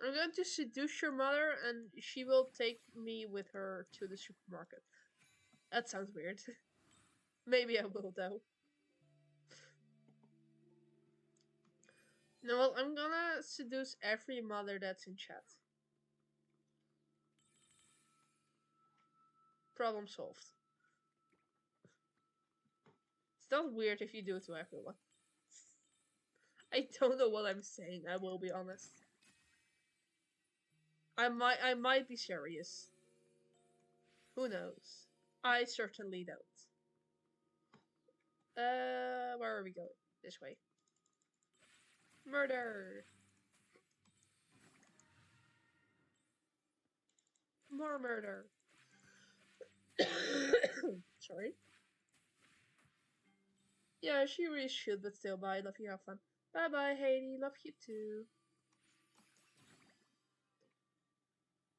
I'm going to seduce your mother and she will take me with her to the supermarket. That sounds weird. Maybe I will though. No, well, I'm gonna seduce every mother that's in chat. Problem solved. It's not weird if you do it to everyone. I don't know what I'm saying, I will be honest. I might be serious. Who knows? I certainly don't. Where are we going? this way. Murder! More murder! Sorry. Yeah, she really should, but still, bye. Love you, have fun. Bye bye, Haiti. Love you too.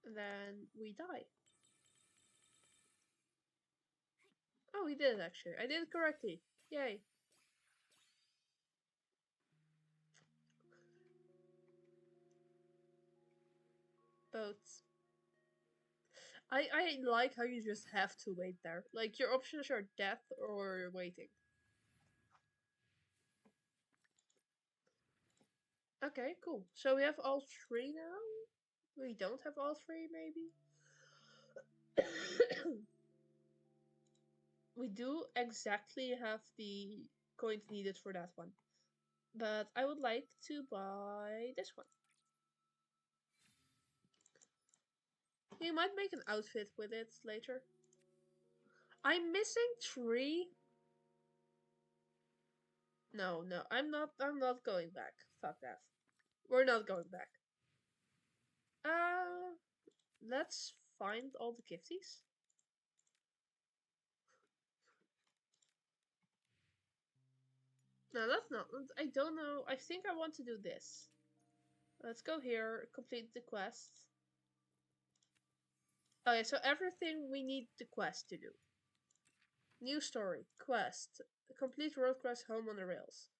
And then we die. Oh, we did actually. I did it correctly. Yay. Boats. I like how you just have to wait there. Like, your options are death or waiting. Okay, cool. So we have all three now? We don't have all three, maybe? We do exactly have the coins needed for that one. But I would like to buy this one. We might make an outfit with it later. I'm missing 3. No, I'm not going back. Fuck that. We're not going back. Let's find all the gifties. No, that's not. I don't know. I think I want to do this. Let's go here, complete the quest. Okay, so everything we need the quest to do. New story, quest, complete road quest, home on the rails.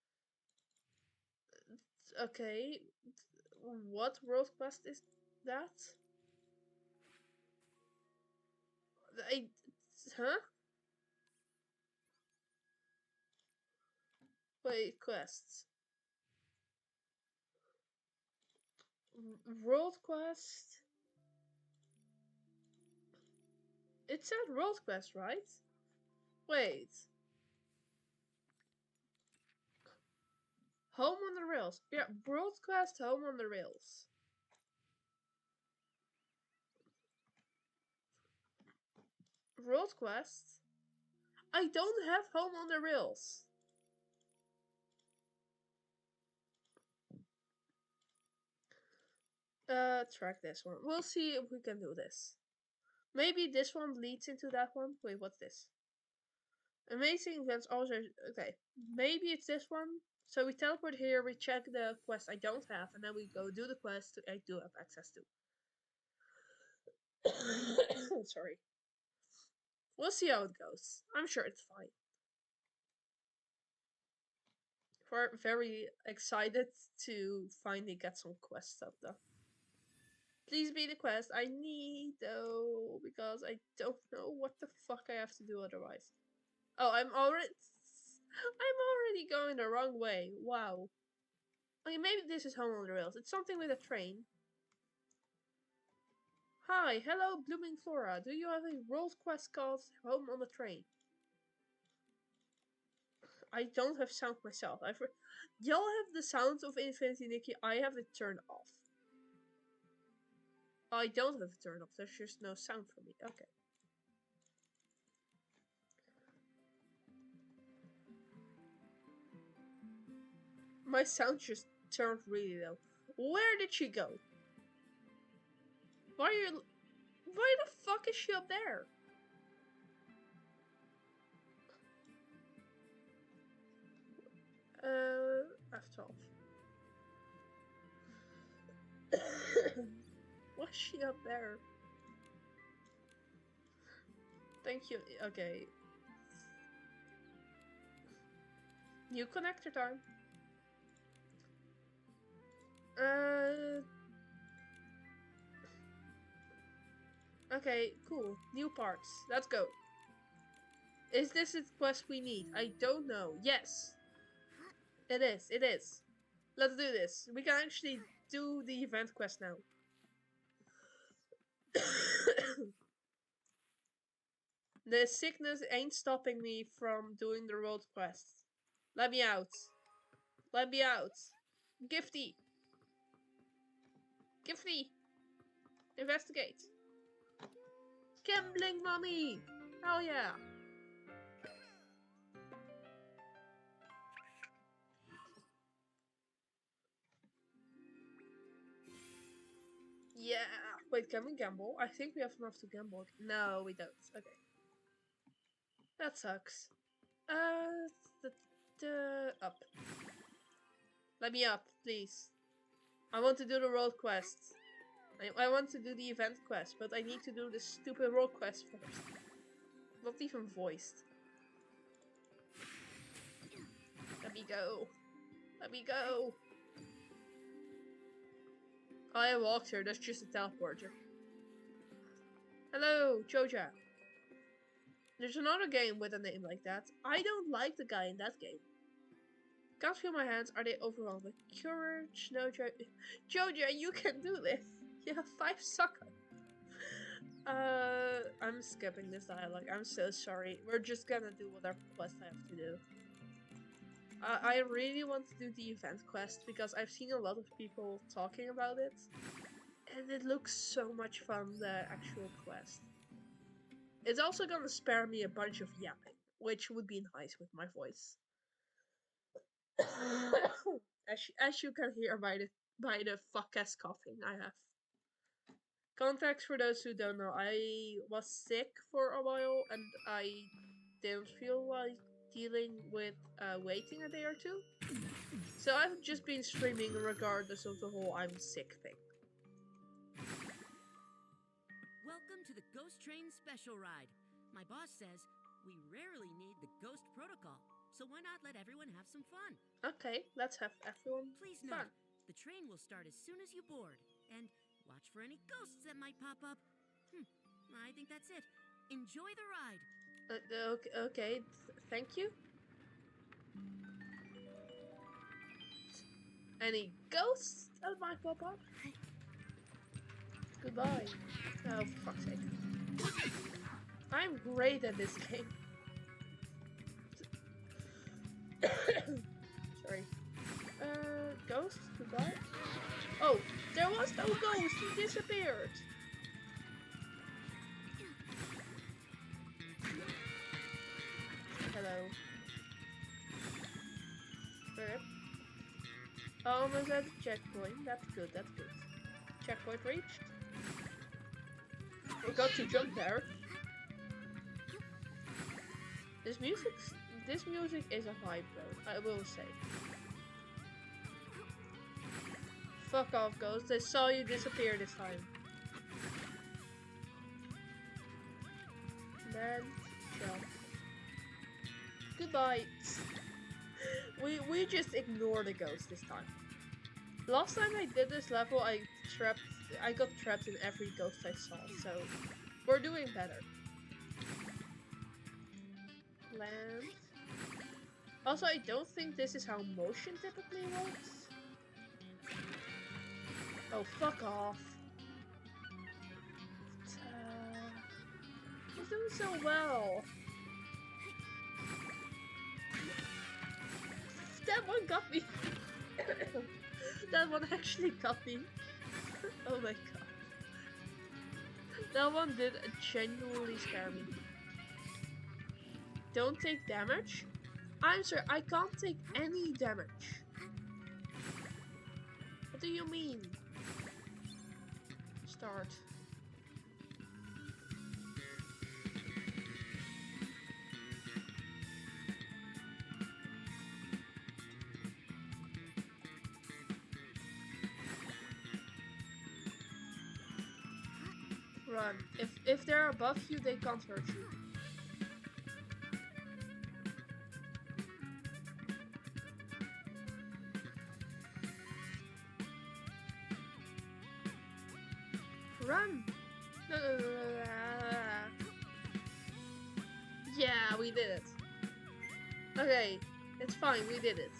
Okay, what world quest is that? Huh? Wait, quests. World quest? It said world quest, right? Wait. Home on the rails. Yeah, world quest, home on the rails. World quest? I don't have home on the rails. Track this one. We'll see if we can do this. Maybe this one leads into that one. Wait, what's this? Amazing events also. Okay, maybe it's this one. So we teleport here, we check the quest I don't have, and then we go do the quest I do have access to. Sorry. We'll see how it goes. I'm sure it's fine. We're very excited to finally get some quest stuff though. Please be the quest I need though, because I don't know what the fuck I have to do otherwise. Oh, I'm already going the wrong way. Wow. Okay, maybe this is home on the rails. It's something with a train. Hi, hello, Blooming Flora. Do you have a world quest called Home on the Train? I don't have sound myself. Y'all have the sound of Infinity Nikki. I have it turned off. I don't have it turned off. There's just no sound for me. Okay. My sound just turned really low. Where did she go? Why the fuck is she up there? F12. Why is she up there? Thank you. Okay. New connector time. Okay, cool. New parts. Let's go. Is this the quest we need? I don't know. Yes. It is. It is. Let's do this. We can actually do the event quest now. The sickness ain't stopping me from doing the road quest. Let me out. Let me out. Gifty. Gifty. Investigate. Gambling money. Hell yeah. Yeah. Wait, can we gamble? I think we have enough to gamble. No, we don't. Okay. That sucks. Up. Let me up, please. I want to do the road quest. I want to do the event quest, but I need to do the stupid road quest first. Not even voiced. Let me go. Let me go. I walked here, that's just a teleporter. Hello, Joja. There's another game with a name like that. I don't like the guy in that game. Can't feel my hands. Are they overwhelmed with courage? No, Joja, you can do this. You have 5 sucker. I'm skipping this dialogue. I'm so sorry. We're just gonna do whatever quest I have to do. I really want to do the event quest because I've seen a lot of people talking about it. And it looks so much fun, the actual quest. It's also gonna spare me a bunch of yapping, which would be nice with my voice. as you can hear by the fuck ass coughing I have. Context for those who don't know, I was sick for a while and I didn't feel like dealing with waiting a day or two. So I've just been streaming regardless of the whole I'm sick thing. Welcome to the Ghost Train Special Ride. My boss says we rarely need the Ghost Protocol, so why not let everyone have some fun? Okay, let's have everyone Please fun. note, the train will start as soon as you board, and watch for any ghosts that might pop up. I think that's it. Enjoy the ride. Okay, thank you. Any ghosts that might pop up? Goodbye. Oh, for fuck's sake. I'm great at this game. Sorry. Ghost? Goodbye? Oh, there was no ghost! He disappeared! Hello. Okay. Almost at the checkpoint. That's good, that's good. Checkpoint reached. Forgot to jump there. This music is a vibe though, I will say. Fuck off, ghost. I saw you disappear this time. Then jump. Goodbye. we just ignore the ghost this time. Last time I did this level, I got trapped in every ghost I saw, so we're doing better. Land. Also, I don't think this is how motion typically works. Oh, fuck off. He's doing so well. That one got me. That one actually got me. Oh my god. That one did genuinely scare me. Don't take damage? I'm sorry, I can't take any damage. What do you mean? Start. Run. If they're above you, they can't hurt you. Run! No. Yeah, we did it. Okay, it's fine, we did it.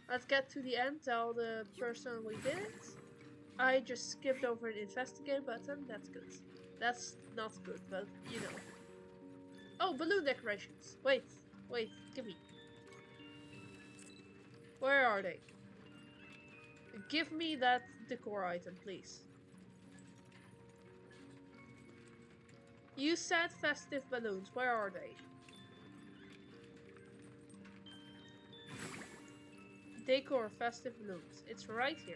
Let's get to the end, tell the person we did it. I just skipped over the investigate button, that's good. That's not good, but you know. Oh, balloon decorations. Wait, give me. Where are they? Give me that decor item, please. You said festive balloons, where are they? Decor festive balloons. It's right here.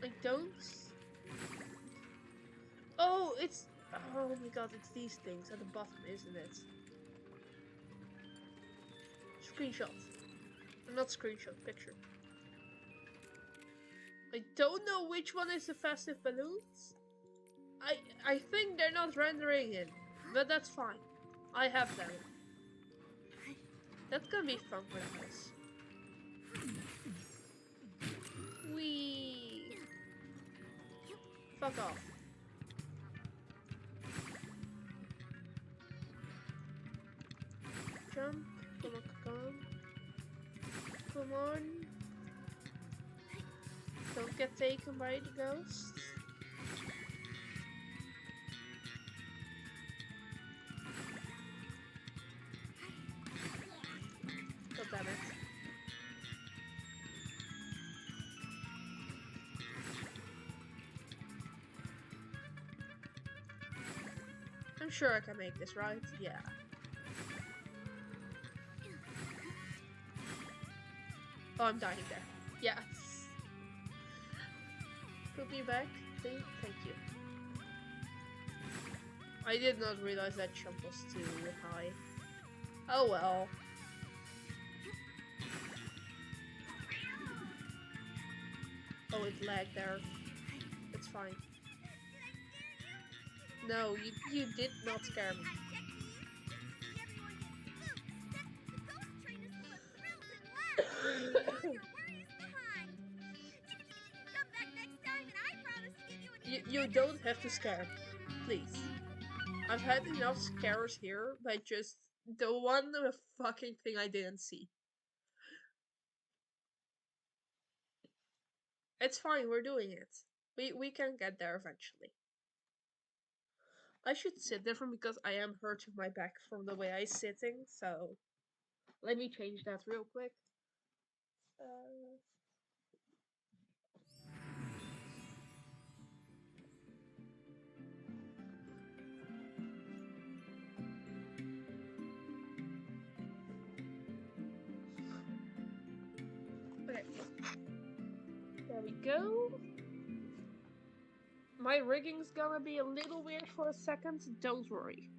I don't. Oh, it's. Oh my god, it's these things at the bottom, isn't it? Screenshot. Not screenshot, picture. I don't know which one is the festive balloons. I think they're not rendering in, but that's fine. I have them. That's gonna be fun for the house. Wee. Fuck off. Jump. Come on, come on. Come on. Don't get taken by the ghosts. God damn it. I'm sure I can make this, right? Yeah. Oh, I'm dying there. Yes. Put me back, please. Thank you. I did not realize that jump was too high. Oh well. Oh, it lagged there. It's fine. No, you did not scare me. You don't have to scare me, please. I've had enough scares here by just the one fucking thing I didn't see. It's fine, we're doing it. We can get there eventually. I should sit different because I am hurting my back from the way I'm sitting, so let me change that real quick. Uh, okay. There we go. My rigging's gonna be a little weird for a second, don't worry.